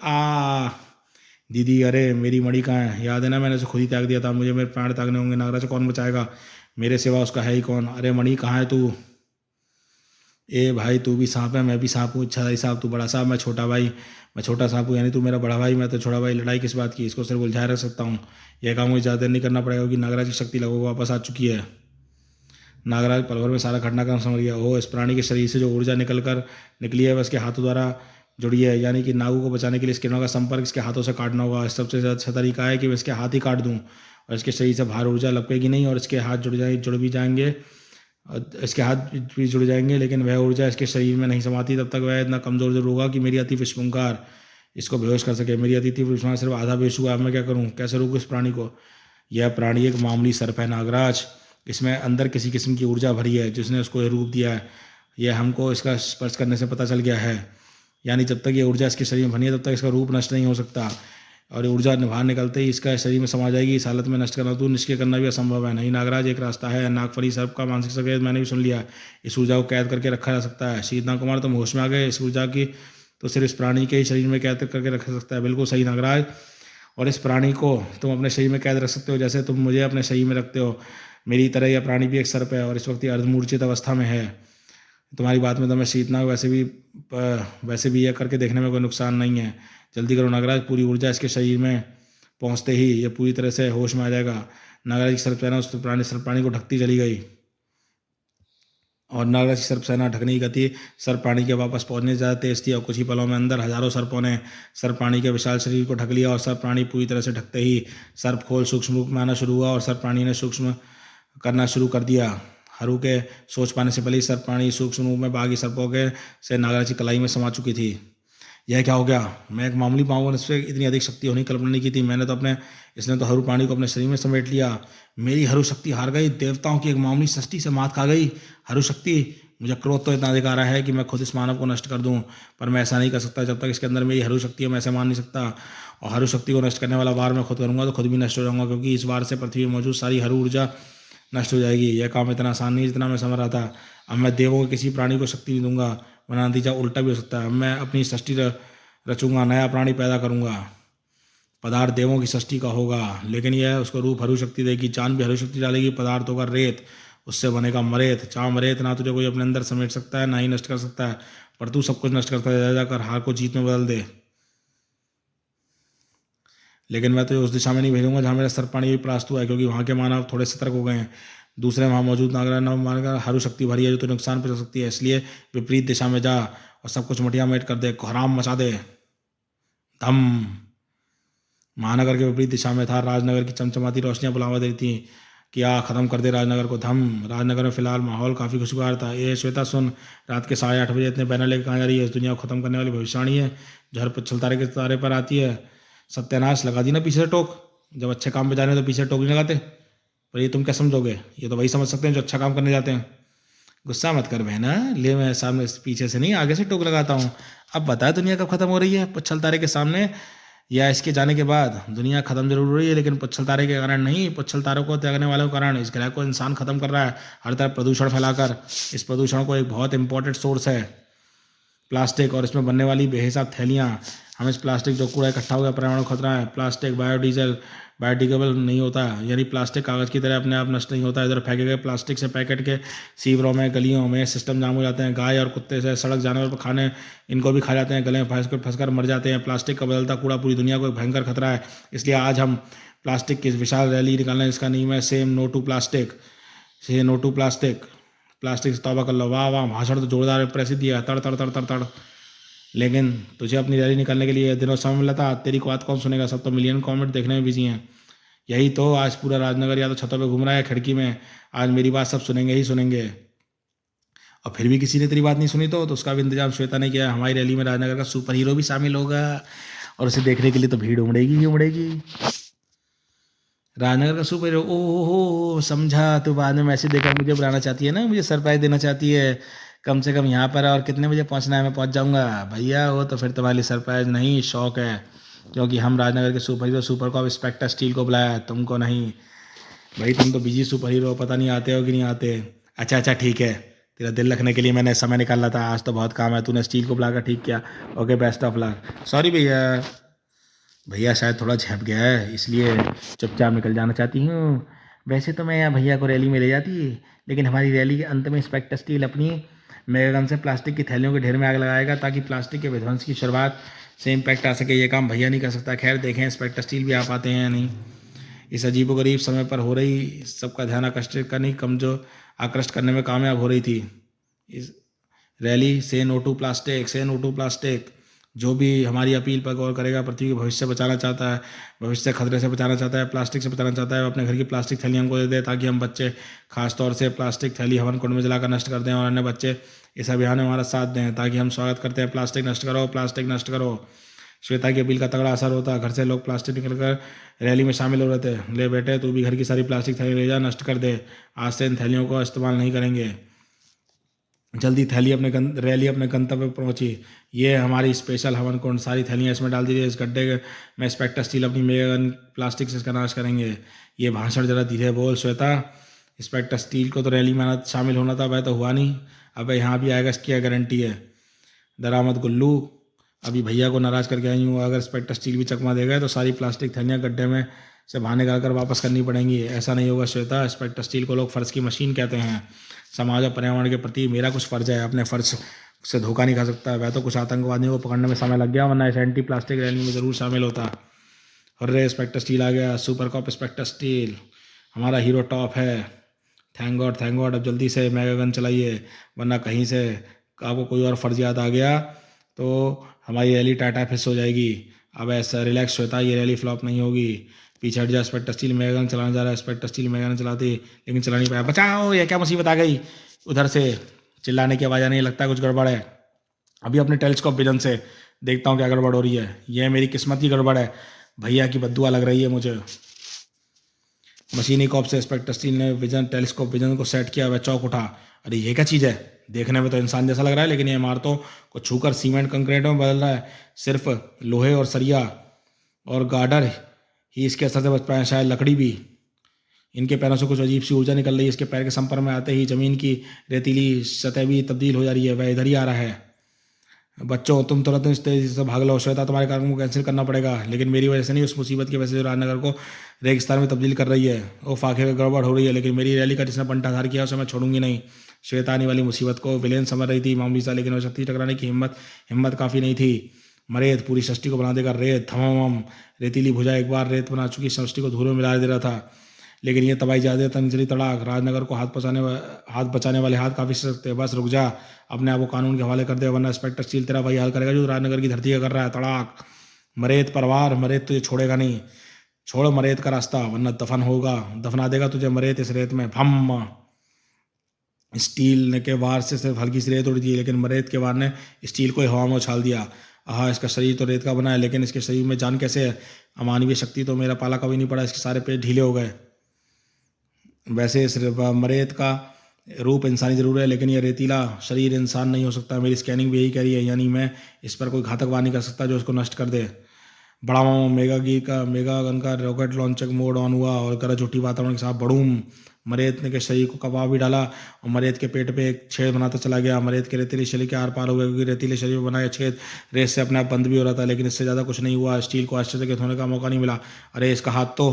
दीदी अरे मेरी मणि कहाँ है? याद है ना, मैंने उसे खुद ही त्याग दिया था, मुझे मेरे प्राण त्यागने होंगे। नागराज से कौन बचाएगा? मेरे सिवा उसका है ही कौन? अरे मणि कहाँ है तू? ए भाई तू भी सांप है, मैं भी सांप हूँ। इच्छाधारी सांप, तू बड़ा सांप, मैं छोटा भाई। मैं छोटा सांप हूँ, यानी तू मेरा बड़ा भाई, मैं तो छोटा भाई। लड़ाई किस बात की? इसको सिर्फ उलझाए रख सकता हूँ। यह काम मुझे ज़्यादा देर नहीं करना पड़ेगा, क्योंकि नागराज की शक्ति लगभग वापस आ चुकी है। नागराज पल भर में सारा घटनाक्रम समझ गया। ओह, इस प्राणी के शरीर से जो ऊर्जा निकली है वह इसके हाथों द्वारा जुड़ी है, यानी कि नागू को बचाने के लिए इस किरणों का संपर्क इसके हाथों से काटना होगा। सबसे अच्छा तरीका है कि मैं इसके हाथ ही काट दूं, और इसके शरीर से बाहर ऊर्जा लपकेगी नहीं और इसके हाथ जुड़ भी जाएंगे, इसके हाथ भी जुड़ जाएंगे, लेकिन वह ऊर्जा इसके शरीर में नहीं समाती। तब तक वह इतना कमज़ोर जरूर होगा कि मेरी अति विस्फुंकार इसको बेहोश कर सके। मेरी अति तीव्र विस्फुंकार सिर्फ आधा बेहोश हुआ, अब मैं क्या करूँ, कैसे रोकूँ इस प्राणी को। यह प्राणी एक मामूली सर्प है नागराज, इसमें अंदर किसी किस्म की ऊर्जा भरी है जिसने उसको ये रूप दिया है। यह हमको इसका स्पर्श करने से पता चल गया है। यानी जब तक ये ऊर्जा इसके शरीर में भरी है तब तक इसका रूप नष्ट नहीं हो सकता, और ऊर्जा बाहर निकलते ही इसका शरीर में समा जाएगी। इस हालत में नष्ट करना तो निष्क्रिय करना भी असंभव है। नहीं नागराज, एक रास्ता है। नागफली सर्प का मानसिक संकेत मैंने भी सुन लिया। इस ऊर्जा को कैद करके रखा जा सकता है। शीतनाग कुमार, तुम होश में आ गए। इस ऊर्जा की तो सिर्फ इस प्राणी के ही शरीर में कैद करके रख सकता है। बिल्कुल सही नागराज, और इस प्राणी को तुम अपने शरीर में कैद रख सकते हो जैसे तुम मुझे अपने शरीर में रखते हो। मेरी तरह यह प्राणी भी एक सर्प है और इस वक्त ये अर्धमूर्छित अवस्था में है। तुम्हारी बात में तो मैं शीतनाग, वैसे भी यह करके देखने में कोई नुकसान नहीं है। जल्दी करो नागराज, पूरी ऊर्जा इसके शरीर में पहुंचते ही यह पूरी तरह से होश में आ जाएगा। नागराज की सर्पसेना उस प्राणी को ढकती चली गई, और नागराज की सर्पसेना ढकने की गति सर्प प्राणी के वापस पहुंचने से ज़्यादा तेज थी, और कुछ ही पलों में अंदर हजारों सर्पों ने सर्प प्राणी के विशाल शरीर को ढक लिया। और सर्प प्राणी पूरी तरह से ढकते ही सर्प खोल सूक्ष्म रूप में आना शुरू हुआ, और सर्प प्राणी ने सूक्ष्म करना शुरू कर दिया। हरू के सोच पाने से पहले सर्प प्राणी सूक्ष्म रूप में बागी सर्पों के से नागराज की कलाई में समा चुकी थी। यह क्या हो गया, मैं एक मामूली पाऊँ, इससे इतनी अधिक शक्ति होने की कल्पना नहीं की थी मैंने तो इसने तो हरू प्राणी को अपने शरीर में समेट लिया। मेरी हरू शक्ति हार गई, देवताओं की एक मामूली सृष्टि से मात खा गई हरू शक्ति। मुझे क्रोध तो इतना अधिक आ रहा है कि मैं खुद इस मानव को नष्ट कर दूं, पर मैं ऐसा नहीं कर सकता जब तक इसके अंदर मेरी हरू शक्ति है। मैं ऐसे मान नहीं सकता, और हरू शक्ति को नष्ट करने वाला वार मैं खुद करूंगा तो खुद भी नष्ट हो जाऊंगा, क्योंकि इस वार से पृथ्वी में मौजूद सारी हरू ऊर्जा नष्ट हो जाएगी। यह काम इतना आसान नहीं जितना मैं समझ रहा था। अब मैं देवों के किसी प्राणी को शक्ति नहीं दूंगा, वरना नतीजा उल्टा भी हो सकता है। मैं अपनी सृष्टि रचूंगा, नया प्राणी पैदा करूंगा। पदार्थ देवों की सृष्टि का होगा, लेकिन यह उसको रूप हरू शक्ति देगी। चांद भी हरू शक्ति डालेगी। पदार्थ होगा रेत, उससे बनेगा मरेत। चाम रेत, ना तुझे कोई अपने अंदर समेट सकता है ना ही नष्ट कर सकता है, पर तू सब कुछ नष्ट करता जाकर हार को जीत में बदल दे। लेकिन मैं तो उस दिशा में नहीं भेजूंगा जहाँ मेरा सर्प प्राणी भी परास्त हुआ है, क्योंकि वहाँ के मानव थोड़े सतर्क हो गए हैं। दूसरे वहाँ मौजूद नागराज नव मानकर हरू शक्ति भरी है जो तो नुकसान पहुंचा सकती है, इसलिए विपरीत दिशा में जा और सब कुछ मटिया मेट कर दे, कोहराम मचा दे। धम। महानगर के विपरीत दिशा में था। राजनगर की चमचमाती रोशनियां बुलावा देती थी कि आ खत्म कर दे राजनगर को। धम। राजनगर में फिलहाल माहौल काफ़ी खुशगवार था। ये श्वेता सुन, रात के 8:30 इतने बैनर लेकर कहाँ जा रही है? इस दुनिया को खत्म करने वाली भविष्यवाणी है जो हर पच्छल तारे के तारे पर आती है। सत्यानाश, लगा दी ना पीछे से टोक। जब अच्छे काम पे जाने तो पीछे टोक नहीं लगाते, पर ये तुम क्या समझोगे? ये तो वही समझ सकते हैं जो अच्छा काम करने जाते हैं। गुस्सा मत कर बहना, ले मैं सामने पीछे से नहीं आगे से टोक लगाता हूँ। अब बता दुनिया कब खत्म हो रही है? पच्छल तारे के सामने या इसके जाने के बाद? दुनिया खत्म जरूर हो रही है, लेकिन पच्छल तारे के कारण नहीं, पच्छल तारों को त्यागने वालों के कारण। इस ग्रह को इंसान खत्म कर रहा है हर तरफ प्रदूषण फैलाकर। इस प्रदूषण को एक बहुत इंपॉर्टेंट सोर्स है प्लास्टिक और इसमें बनने वाली बेहिसाब थैलियाँ। हम इस प्लास्टिक जो कूड़ा इकट्ठा हो गया पर्यावरण खतरा है। प्लास्टिक बायोडिग्रेडेबल नहीं होता, यानी प्लास्टिक कागज़ की तरह अपने आप नष्ट नहीं होता। इधर फेंके गए प्लास्टिक से पैकेट के सीवरों में, गलियों में सिस्टम जाम हो जाते हैं। गाय और कुत्ते से सड़क जानवर पर खाने इनको भी खा जाते हैं, गले में फंसकर मर जाते हैं। प्लास्टिक का बदलता कूड़ा पूरी दुनिया को एक भयंकर खतरा है। इसलिए आज हम प्लास्टिक की विशाल रैली निकालना है। इसका नेम है सेम नो टू प्लास्टिक। से नो टू प्लास्टिक। प्लास्टिक से तौबा कर लो। वाह वाह, भाषण तो जोरदार प्रसिद्ध दिया, तड़ तड़ तड़ तड़ तड़। लेकिन तुझे अपनी रैली निकालने के लिए दिनों समय मिला था, तेरी बात कौन सुनेगा? सब तो मिलियन कमेंट देखने में बिजी हैं। यही तो आज पूरा राजनगर या तो छतों पे घूम रहा है खिड़की में। आज मेरी बात सब सुनेंगे ही सुनेंगे, और फिर भी किसी ने तेरी बात नहीं सुनी तो उसका भी इंतजाम श्वेता ने किया। हमारी रैली में राजनगर का सुपर हीरो भी शामिल होगा, और उसे देखने के लिए तो भीड़ उमड़ेगी ही उमड़ेगी। राजनगर का सुपर हीरो, ओहो समझा, तो बाद में मैसेज देकर मुझे बुलाना चाहती है ना, मुझे सरप्राइज देना चाहती है। कम से कम यहाँ पर और कितने बजे पहुँचना है? मैं पहुँच जाऊँगा भैया। वो तो फिर तुम्हारी सरप्राइज नहीं, शौक है, क्योंकि हम राजनगर के सुपर हीरो सुपर को इंस्पेक्टर स्टील को बुलाया है, तुमको नहीं। भाई तुम तो बिजी सुपर हीरो, पता नहीं आते हो कि नहीं आते। अच्छा अच्छा ठीक है, तेरा दिल रखने के लिए मैंने समय निकाला था। आज तो बहुत काम है, तूने स्टील को बुलाकर ठीक किया। Okay, best of luck. Sorry भैया, भैया शायद थोड़ा झप गया है, इसलिए चुपचाप निकल जाना चाहती हूँ। वैसे तो मैं यहाँ भैया को रैली में ले जाती, लेकिन हमारी रैली के अंत में इंस्पेक्टर स्टील अपनी मेगागन से प्लास्टिक की थैलियों के ढेर में आग लगाएगा, ताकि प्लास्टिक के विध्वंस की शुरुआत से इम्पैक्ट आ सके। ये काम भैया नहीं कर सकता। खैर देखें इंस्पेक्टर स्टील भी आ पाते हैं या नहीं। इस अजीबोगरीब समय पर हो रही सबका ध्यान आकर्षित करने आकृष्ट करने में कामयाब हो रही थी इस रैली। से नो टू प्लास्टिक, से नो टू प्लास्टिक। जो भी हमारी अपील पर गौर करेगा, पृथ्वी के भविष्य से बचाना चाहता है, भविष्य से खतरे से बचाना चाहता है, प्लास्टिक से बचाना चाहता है, वो अपने घर की प्लास्टिक थैली हमको दे दे, ताकि हम बच्चे खास तौर से प्लास्टिक थैली हवन कुंड में जलाकर नष्ट कर दें और अन्य बच्चे इस अभियान में हमारा साथ दें, ताकि हम स्वागत करते हैं प्लास्टिक नष्ट करो, प्लास्टिक नष्ट करो। श्वेता की अपील का तगड़ा असर होता। घर से लोग प्लास्टिक निकल कर रैली में शामिल हो रहे थे। ले बेटे, तू भी घर की सारी प्लास्टिक थैली ले जा, नष्ट कर दे। आज से इन थैलियों को इस्तेमाल नहीं करेंगे। जल्दी थैली रैली अपने गंतव्य पर पहुंची। ये हमारी स्पेशल हवन कुंड, सारी थैलियाँ इसमें डाल दीजिए। इस गड्ढे में स्पेक्टर स्टील अपनी मेगा प्लास्टिक से इसका नाश करेंगे। ये भाषण जरा धीरे बोल श्वेता। स्पेक्टर स्टील को तो रैली में शामिल होना था, वह तो हुआ नहीं। अब यहाँ भी आएगा, इसकी गारंटी है। दरामद गुल्लू, अभी भैया को नाराज़ करके आई हूँ। अगर स्पेक्टर स्टील भी चकमा देगा तो सारी प्लास्टिक थैलियाँ गड्ढे में से बाहर निकाल कर वापस करनी पड़ेंगी। ऐसा नहीं होगा श्वेता। स्पेक्टर स्टील को लोग फर्श की मशीन कहते हैं। समाज और पर्यावरण के प्रति मेरा कुछ फ़र्ज है। अपने फ़र्ज से धोखा नहीं खा सकता। वह तो कुछ आतंकवादियों को पकड़ने में समय लग गया, वरना इस एंटी प्लास्टिक रैली में ज़रूर शामिल होता। अरे स्पेक्टर स्टील आ गया। सुपर कॉप स्पेक्टर स्टील हमारा हीरो टॉप है। Thank God, thank God. अब जल्दी से मेगा गन चलाइए, वरना कहीं से आपको कोई और फर्ज याद आ गया तो हमारी रैली टाटा फिस हो जाएगी। अब ऐसा रिलैक्स होता है, ये रैली फ्लॉप नहीं होगी। पीछे हट जा। स्पेक्टर स्टील मेगा गन चलाने जा रहा है। स्पेक्टर स्टील मेगा गन चलाती लेकिन चला नहीं पाया। बचाओ, ये क्या मुसीबत आ गई। उधर से चिल्लाने की आवाज़ आने लगता है कुछ गड़बड़ है। अभी अपने टेलीस्कोप विजन से देखता हूँ क्या गड़बड़ हो रही है। यह मेरी किस्मत की गड़बड़ है। भैया की बद्दुआ लग रही है मुझे। मशीनी कॉप से स्पेक्टर स्टील ने टेलीस्कोप विजन को सेट किया। वह चौंक उठा। अरे ये क्या चीज़ है। देखने में तो इंसान जैसा लग रहा है, लेकिन ये इमारतों को छूकर सीमेंट कंक्रीट में बदल रहा है। सिर्फ लोहे और सरिया और गार्डर ही इसके असर से बच पाए, शायद लकड़ी भी। इनके पैरों से कुछ अजीब सी ऊर्जा निकल रही है। इसके पैर के संपर्क में आते ही जमीन की रेतीली सतह भी तब्दील हो जा रही है। वह इधर ही आ रहा है। बच्चों, तुम तुरंत इस तेजी से भाग लो। श्वेता, तुम्हारे कार्यक्रम को कैंसिल करना पड़ेगा, लेकिन मेरी वजह से नहीं, उस मुसीबत की वजह से जो राजनगर को रेगिस्तान में तब्दील कर रही है। वो फाके में गड़बड़ हो रही है, लेकिन मेरी रैली का जिसने पंटाधार किया उसे मैं छोड़ूंगी नहीं। श्वेता आने वाली मुसीबत को विलेन समझ रही थी, मामूली सा, लेकिन वह शक्ति टकराने की हिम्मत काफ़ी नहीं थी। मरेत पूरी सृष्टि को बना देगा रेत। धमम रेतीली भुजा एक बार रेत बना चुकी सृष्टि को धूल में मिला दे रहा था, लेकिन ये तबाही ज़्यादा तंजरी तड़ाक। राजनगर को हाथ बचाने वाले हाथ काफ़ी सख्त है। बस रुक जा, अपने आप को कानून के हवाले कर दे, वरना स्पेक्टर स्टील तेरा वही हाल करेगा जो राजनगर की धरती का कर रहा है। तड़ाक। मरेत परवार, मरेत तुझे छोड़ेगा नहीं। छोड़ मरेत का रास्ता, वरना दफन होगा। दफना देगा तुझे मरेत इस रेत में। भम। स्टील के वार से सिर्फ हल्की सी रेत उड़ दी, लेकिन मरेत के वार ने स्टील को हवा में उछाल दिया। आहा, इसका शरीर तो रेत का बना है, लेकिन इसके शरीर में जान कैसे है। अमानवीय शक्ति तो मेरा पाला कभी नहीं पड़ा। इसके सारे पेट ढीले हो गए। वैसे इस मरेत का रूप इंसानी जरूर है, लेकिन यह रेतीला शरीर इंसान नहीं हो सकता। मेरी स्कैनिंग भी यही कह रही है, यानी मैं इस पर कोई घातक वार नहीं कर सकता जो इसको नष्ट कर दे। बड़ा मेगा गन का रॉकेट लॉन्चर मोड ऑन हुआ और गरज उठी वातावरण के साथ। बड़ूम। मरेत ने के शरीर को कबाब भी डाला और मरेत के पेट पे एक छेद बनाता चला गया। मरेत के रेतीले शरीर के आर पार हो गया, क्योंकि रेतीले शरीर में बनाया छेद रेत से अपने आप बंद भी हो रहा था, लेकिन इससे ज़्यादा कुछ नहीं हुआ। स्टील को आश्चर्यचकित होने का मौका नहीं मिला। अरे इसका हाथ तो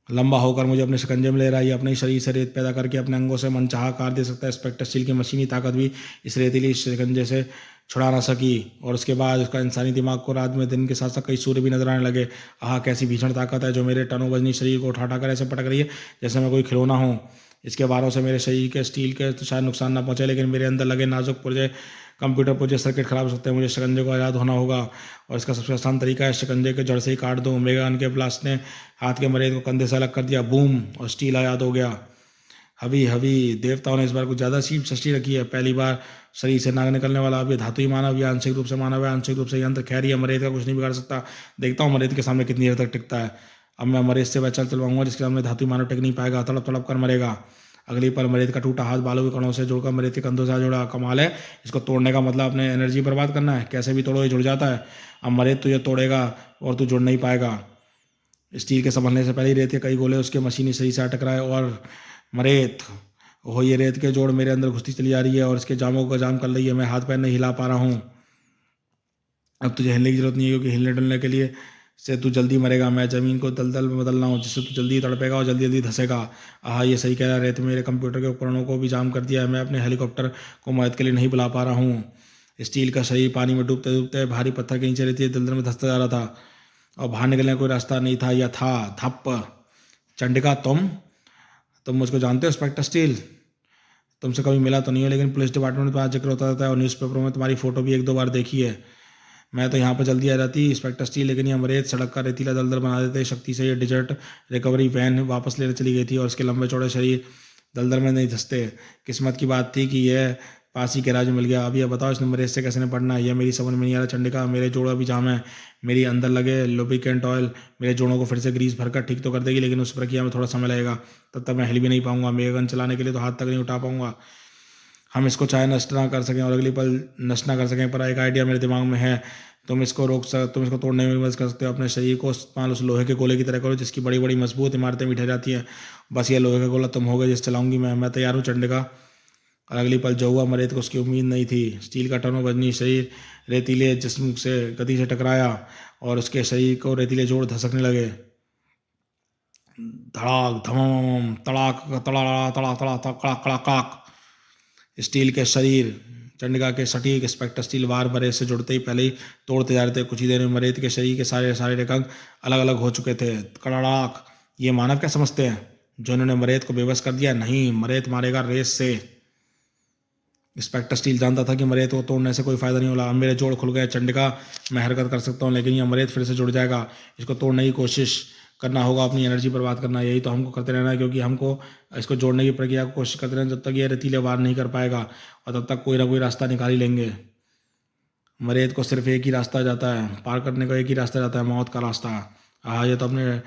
लंबा होकर मुझे अपने शिकंजे में ले रहा है। ये अपने ही शरीर से रेत पैदा करके अपने अंगों से मनचाहा आकार दे सकता है। स्पेक्टर स्टील की मशीनी ताकत भी इस रेतीली शिकंजे से छुड़ा ना सकी, और उसके बाद उसका इंसानी दिमाग को रात में दिन के साथ साथ कई सूर्य भी नजर आने लगे। आह, कैसी भीषण ताकत है जो मेरे टनों वजनी शरीर को उठा कर ऐसे पटक रही है जैसे मैं कोई खिलौना हूँ। इसके वारों से मेरे शरीर के स्टील के तो शायद नुकसान ना पहुंचे, लेकिन मेरे अंदर लगे नाजुक पुर्जे कंप्यूटर पुर्जे सर्किट खराब हो सकते हैं। मुझे शिकंजे को आज़ाद होना होगा, और इसका सबसे आसान तरीका है शिकंजे के जड़ से ही काट दूँ। मेगान के ब्लास्ट ने हाथ के मरेज को कंधे से अलग कर दिया। बूम, और स्टील आज़ाद हो गया। हवी हवी, देवताओं ने इस बार कुछ ज़्यादा सी सृष्टि रखी है। पहली बार शरीर से नाग निकलने वाला। अब ये धातुई मानव या आंशिक रूप से मानव है, आंशिक रूप से यंत्र। खैर, ये मरेज का कुछ नहीं बिगाड़ सकता। देखता हूँ मरेज के सामने कितनी देर तक टिकता है। अब मैं मरेज से वह चलवाऊंगा जिसके सामने धातुई मानव टिक नहीं पाएगा। तड़प तड़प कर मरेगा। अगली पल मरेज का टूटा हाथ बालों के कणों से जुड़कर मरेज के कंधों से जुड़ा। कमाल है, इसको तोड़ने का मतलब अपने एनर्जी बर्बाद करना है। कैसे भी तोड़ो ये जुड़ जाता है। अब मरेज तुझे तोड़ेगा और तू जुड़ नहीं पाएगा। स्टील के संभलने से पहले ही रेत के कई गोले उसके मशीनी शरीर से टकराए और मरेत हो, ये रेत के जोड़ मेरे अंदर घुसती चली जा रही है और इसके जामों को जाम कर रही है। मैं हाथ पैर नहीं हिला पा रहा हूँ। अब तुझे हिलने की जरूरत नहीं है, क्योंकि हिलने डुलने के लिए से तू जल्दी मरेगा। मैं ज़मीन को दलदल में बदल रहा हूँ, जिससे तू जल्दी तड़पेगा और जल्दी जल्दी धंसेगा। आह, ये सही कह रहा है। रेत मेरे कंप्यूटर के उपकरणों को भी जाम कर दिया है। मैं अपने हेलीकॉप्टर को मदद के लिए नहीं बुला पा रहा हूँ। स्टील का शरीर पानी में डूबते डूबते भारी पत्थर के नीचे रहती दलदल में धंसता जा रहा था, और बाहर निकलने का कोई रास्ता नहीं था। या था। थप्प। चंडिका, तुम मुझको जानते हो स्पेक्टर स्टील? तुमसे कभी मिला तो नहीं हो, लेकिन पुलिस डिपार्टमेंट में तुम्हारा जिक्र होता रहता है और न्यूज़पेपरों में तुम्हारी फ़ोटो भी एक दो बार देखी है। मैं तो यहाँ पर जल्दी आ जाती इंस्पेक्टर स्टील, लेकिन ये मरेत सड़क का रेतीला दलदल बना देते शक्ति से। ये डिजर्ट रिकवरी वैन वापस लेने चली गई थी और उसके लंबे चौड़े शरीर दलदल में नहीं धंसते। किस्मत की बात थी कि यह पास ही गैराज में मिल गया। अब ये बताओ इस नंबर से कैसे निपटना है, यह मेरी समझ में नहीं आ रहा चंडिका। मेरे जोड़ों अभी जाम है, मेरी अंदर लगे लुब्रिकेंट ऑयल मेरे जोड़ों को फिर से ग्रीस भरकर ठीक तो कर देगी, लेकिन उस प्रक्रिया में थोड़ा समय लगेगा। तब तक मैं हिल भी नहीं पाऊंगा, मेरे गन चलाने के लिए तो हाथ तक नहीं उठा पाऊंगा। हम इसको चाहे नष्ट ना कर सकें और अगली पल नष्ट ना कर सकें, पर एक आइडिया मेरे दिमाग में है। तुम इसको तोड़ने में मदद कर सकते हो। अपने शरीर को मान उस लोहे के गोले की तरह करो जिसकी बड़ी बड़ी मजबूत इमारतें भी ढह जाती हैं। बस ये लोहे का गोला तुम होगे जिस चलाऊंगी मैं तैयार हूँ चंडिका। और अगली पल जो हुआ मरेत को उसकी उम्मीद नहीं थी। स्टील का टर्नो वजनी शरीर रेतीले जिस्म से गति से टकराया और उसके शरीर को रेतीले जोड़ धसकने लगे। धड़ाक धम तड़ाक तड़ा तड़ा तड़ा कड़ाक कड़ाक कड़ाक। स्टील के शरीर चंडिका के सटीक इंस्पेक्टर स्टील वार बरे से जुड़ते ही पहले ही तोड़ते जा रहे थे। कुछ ही देर में मरेत के शरीर के सारे शारीरिक अंग अलग अलग हो चुके थे। कड़ाक। ये मानव क्या समझते हैं जो इन्होंने मरेत को बेबस कर दिया? नहीं, मरेत मारेगा रेस से। इंस्पेक्टर स्टील जानता था कि मरेत को तोड़ने से कोई फायदा नहीं होला। अब मेरे जोड़ खुल गए चंडिका, मैं हरकत कर सकता हूँ, लेकिन यह मरेत फिर से जुड़ जाएगा। इसको तोड़ने की कोशिश करना होगा, अपनी एनर्जी बर्बाद करना, यही तो हमको करते रहना है, क्योंकि हमको इसको जोड़ने की प्रक्रिया को कोशिश करते रहना जब तक ये रेतीले वार नहीं कर पाएगा, और तब तक कोई ना कोई रास्ता निकाल ही लेंगे। मरेत को सिर्फ एक ही रास्ता जाता है, पार करने का एक ही रास्ता जाता है, मौत का रास्ता। हाँ, ये तो अपने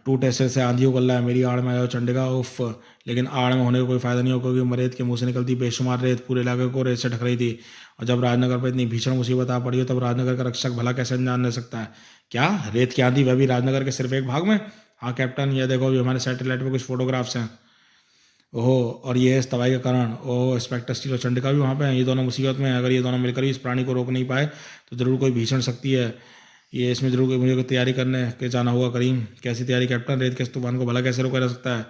टूटे सिर से आंधी उगल रहा है। मेरी आड़ में आया चंडिका, उफ। लेकिन आड़ में होने का कोई फायदा नहीं हो, क्योंकि मरेत के मुंह से निकलती बेशुमार रेत पूरे इलाके को रेत से ढक रही थी। और जब राजनगर पर इतनी भीषण मुसीबत आ पड़ी हो, तब राजनगर का रक्षक भला कैसे अनजान रह सकता है? क्या रेत की आंधी, वह भी राजनगर के सिर्फ एक भाग में? हाँ कैप्टन, ये देखो, अभी हमारे सैटेलाइट पर कुछ फोटोग्राफ्स हैं। ओहो, और ये इस तबाही का कारण। ओह, इंस्पेक्टर स्टील और चंडिका भी वहाँ पे हैं। ये दोनों मुसीबत में हैं। अगर ये दोनों मिलकर भी इस प्राणी को रोक नहीं पाए तो जरूर कोई भीषण शक्ति है। ये इसमें जरूर मुझे कोई तैयारी करने के जाना होगा। करीम, कैसी तैयारी कैप्टन? रेत के इस तूफान को भला कैसे रोका जा सकता है?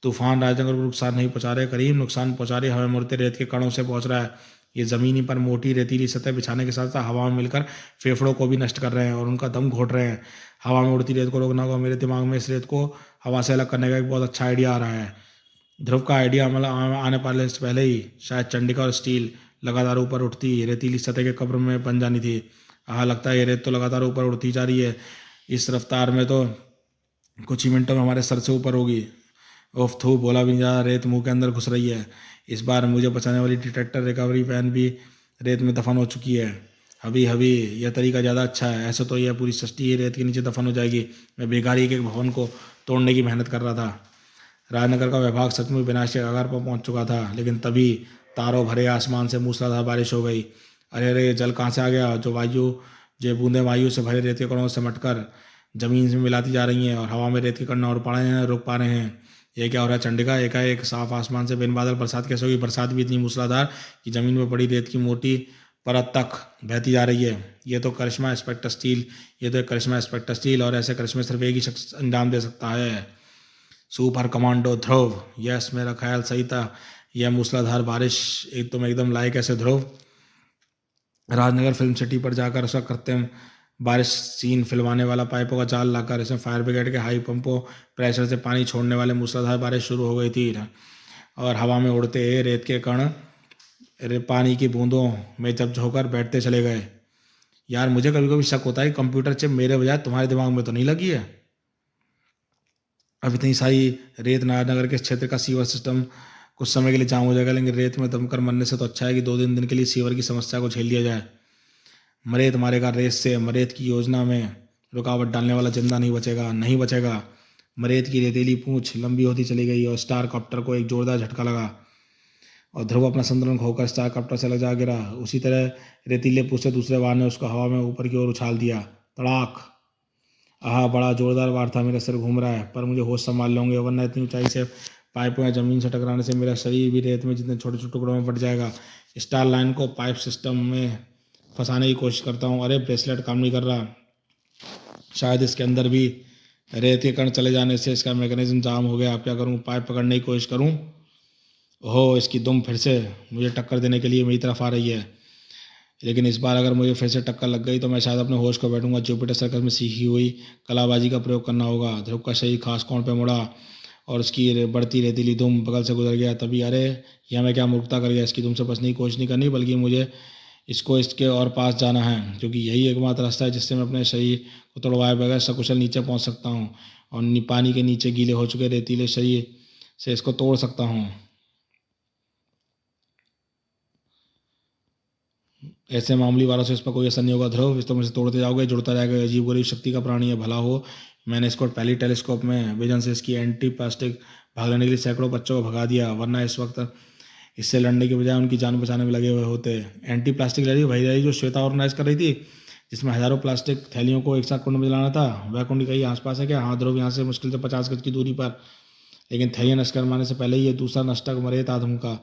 तूफान राजनगर को नुकसान नहीं पहुंचा रहे करीम, नुकसान पहुंचा रही हवा में उड़ते रेत के कणों से पहुंच रहा है। ये जमीनी पर मोटी रेतीली सतह बिछाने के साथ साथ हवा में मिलकर फेफड़ों को भी नष्ट कर रहे हैं और उनका दम घोट रहे हैं। हवा में उड़ती रेत को रोकना होगा। मेरे दिमाग में इस रेत को हवा से अलग करने का एक बहुत अच्छा आइडिया आ रहा है। ध्रुव का आइडिया अमल आने वाले से पहले ही शायद चंडिका और स्टील लगातार ऊपर उठती रेतीली सतह के कब्र में बन जानी थी। हाँ, लगता है ये रेत तो लगातार ऊपर उड़ती जा रही है। इस रफ्तार में तो कुछ ही मिनटों में हमारे सर से ऊपर होगी। ओफ थू, बोला भी नहीं जा रहा, रेत मुंह के अंदर घुस रही है। इस बार मुझे बचाने वाली डिटेक्टर रिकवरी वैन भी रेत में दफन हो चुकी है। अभी अभी यह तरीका ज़्यादा अच्छा है। ऐसे तो यह पूरी सृष्टि ही रेत के नीचे दफन हो जाएगी। मैं बेकारी के भवन को तोड़ने की मेहनत कर रहा था। राजनगर का विभाग सचमुच विनाश के कगार पर पहुंच चुका था, लेकिन तभी तारों भरे आसमान से मूसलाधार बारिश हो गई। अरे अरे, जल कहाँ से आ गया? जो बूंदें वायु से भरे रेत के कणों से मटकर जमीन से मिलाती जा रही हैं और हवा में रेत के कण और पड़े हैं, रुक पा रहे हैं। ये क्या हो रहा है चंडिका? एकाएक साफ आसमान से बिन बादल बरसात कैसे होगी? बरसात भी इतनी मूसलाधार कि जमीन में पड़ी रेत की मोटी परत तक बहती जा रही है। ये तो करिश्मा इंस्पेक्टर स्टील, ये तो एक करिश्मा इंस्पेक्टर स्टील, और ऐसे करिश्मे सिर्फ एक ही शख्स अंजाम दे सकता है। सुपर कमांडो ध्रुव। यस, मेरा ख्याल सही था। यह मूसलाधार बारिश एकदम लायक ऐसे ध्रुव। राजनगर फिल्म सिटी पर जाकर उसका कृत्रिम बारिश सीन फिल्माने वाला पाइपों का जाल लाकर इसमें फायर ब्रिगेड के हाई पंपों प्रेशर से पानी छोड़ने वाले मूसलाधार बारिश शुरू हो गई थी। और हवा में उड़ते रेत के कण पानी की बूंदों में जब झोंकर बैठते चले गए। यार, मुझे कभी कभी शक होता है कि कंप्यूटर चिप मेरे बजाय तुम्हारे दिमाग में तो नहीं लगी है। अब इतनी सारी रेत राजनगर के क्षेत्र का सीवर सिस्टम कुछ समय के लिए जाम हो जाएगा, लेकिन रेत में दमकर मरने से तो अच्छा है कि 2 दिन के लिए सीवर की समस्या को झेल लिया जाए। मरेत मारेगा रेस से। मरेत की योजना में रुकावट डालने वाला जिंदा नहीं बचेगा, नहीं बचेगा। मरेत की रेतीली पूंछ लंबी होती चली गई और स्टार कॉप्टर को एक जोरदार झटका लगा और ध्रुव अपना संतुलन खोकर स्टार कॉप्टर से लग जा गिरा। उसी तरह रेतीले पूंछ से दूसरे वार ने उसको हवा में ऊपर की ओर उछाल दिया। तड़ाक। आहा, बड़ा जोरदार वार था। मेरा सिर घूम रहा है, पर मुझे होश संभाल लूंगे, वरना इतनी ऊंचाई से पाइपों या जमीन से टकराने से मेरा शरीर भी रेत में जितने छोटे छोटे टुकड़ों में बट जाएगा। स्टार लाइन को पाइप सिस्टम में फंसाने की कोशिश करता हूँ। अरे, ब्रेसलेट काम नहीं कर रहा। शायद इसके अंदर भी रेत के कण चले जाने से इसका मैकेनिज्म जाम हो गया। अब क्या करूँ? पाइप पकड़ने की कोशिश करूँ? ओहो, इसकी दुम फिर से मुझे टक्कर देने के लिए मेरी तरफ आ रही है। लेकिन इस बार अगर मुझे फिर से टक्कर लग गई तो मैं शायद अपने होश को बैठूंगा। जुपिटर सर्कस में सीखी हुई कलाबाजी का प्रयोग करना होगा। ध्रुव का शरीर खास कोण पे मुड़ा और उसकी बढ़ती रेतीली दुम बगल से गुजर गया। तभी अरे, यह मैं क्या मूर्खता कर गया। इसकी दुम से बचने की कोशिश नहीं करनी, बल्कि मुझे इसको इसके और पास जाना है, क्योंकि यही एकमात्र रास्ता है जिससे मैं अपने शरीर को तोड़वाए बगैर सकुशल नीचे पहुंच सकता हूं और पानी के नीचे गीले हो चुके रेतीले शरीर से इसको तोड़ सकता हूं। ऐसे मामूली वारों से इस पर कोई असर नहीं होगा ध्रुव, इस तो मुझे तोड़ते जाओगे, जुड़ता जाएगा। अजीब गरीब शक्ति का प्राणी है, भला हो मैंने इसको पहली टेलीस्कोप में विजन से इसकी एंटी प्लास्टिक भाग लेने के लिए सैकड़ों बच्चों को भगा दिया, वरना इस वक्त इससे लड़ने के बजाय उनकी जान बचाने में लगे हुए होते। एंटी प्लास्टिक लड़ी वही रही जो श्वेता ऑर्गेनाइज कर रही थी, जिसमें हजारों प्लास्टिक थैलियों को एक साथ कुंड में जलाना था। वह कुंड कहीं आसपास है क्या? हाँ ध्रुव, यहाँ से मुश्किल से 50 गज की दूरी पर। लेकिन थैलियाँ नष्ट करवाने से पहले ही ये दूसरा नष्टक मरेत आधम का।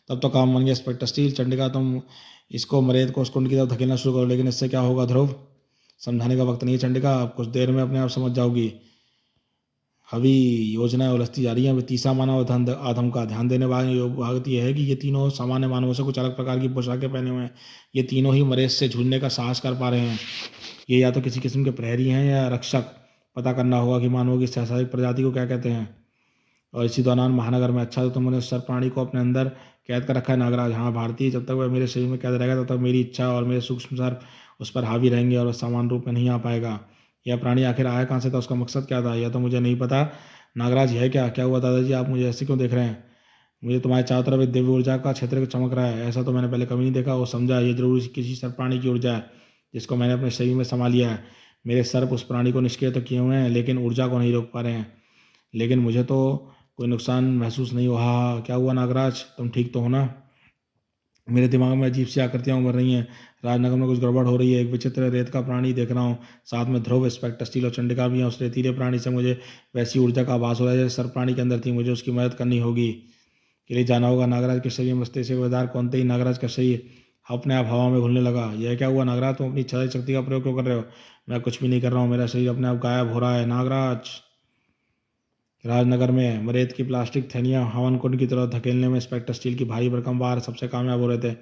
तब तो काम बन गया इंस्पेक्टर स्टील। चंडिका, तुम इसको मरेत को उस कुंड की तरफ धकेलना शुरू करो। लेकिन इससे क्या होगा ध्रुव? समझाने का वक्त नहीं है चंडिका, अब कुछ देर में अपने आप समझ जाओगी। अभी योजनाएं उलझती जा रही हैं। अभी तीसरा मानव आधम का ध्यान देने वाली बात यह है कि ये तीनों सामान्य मानवों से कुछ अलग प्रकार की पोशाकें पहने हुए हैं। ये तीनों ही मरेज से झूलने का साहस कर पा रहे हैं। ये या तो किसी किस्म के प्रहरी हैं या रक्षक। पता करना होगा कि मानवों की सहसाधिक प्रजाति को क्या कहते हैं। और इसी दौरान महानगर में, अच्छा तो तुमने उस सर प्राणी को अपने अंदर कैद कर रखा है नागराज। हाँ भारतीय, जब तक वह मेरे शरीर में कैद रहेगा तब तक मेरी इच्छा और मेरे सूक्ष्म सर उस पर हावी रहेंगे और वह समान रूप में नहीं आ पाएगा। यह प्राणी आखिर आया कहाँ से था? उसका मकसद क्या था? यह तो मुझे नहीं पता नागराज। है क्या हुआ दादाजी? आप मुझे ऐसे क्यों देख रहे हैं? मुझे तुम्हारे चारों तरफ एक दिव्य ऊर्जा का क्षेत्र चमक रहा है। ऐसा तो मैंने पहले कभी नहीं देखा। वो समझा, ये जरूर किसी सर प्राणी की ऊर्जा है जिसको मैंने अपने शरीर में समा लिया है। मेरे सर्प उस प्राणी को निष्क्रिय तो किए हुए हैं लेकिन ऊर्जा को नहीं रोक पा रहे हैं। लेकिन मुझे तो कोई नुकसान महसूस नहीं हुआ। हाँ क्या हुआ नागराज, तुम ठीक तो हो ना? मेरे दिमाग में अजीब सी आकृतियां उभर रही हैं। राजनगर में कुछ गड़बड़ हो रही है। एक विचित्र रेत का प्राणी देख रहा हूँ, साथ में ध्रुव, इंस्पेक्टर स्टील और चंडिका भी हैं। उस रेतीले प्राणी से मुझे वैसी ऊर्जा का आभास हो रहा है जैसे सर प्राणी के अंदर थी। मुझे उसकी मदद करनी होगी। के लिए जाना होगा। नागराज के शरीर मस्तिष्क के आधार कौनते ही नागराज का शरीर अपने आप हवा में घुलने लगा। यह क्या हुआ नागराज? तुम अपनी इच्छा शक्ति का प्रयोग क्यों कर रहे हो? मैं कुछ भी नहीं कर रहा हूँ, मेरा शरीर अपने आप गायब हो रहा है नागराज। राजनगर में मरेत की प्लास्टिक थैलियां हवन कुंड की तरफ धकेलने में इंस्पेक्टर स्टील की भारी भरकम वार सबसे कामयाब हो रहे थे।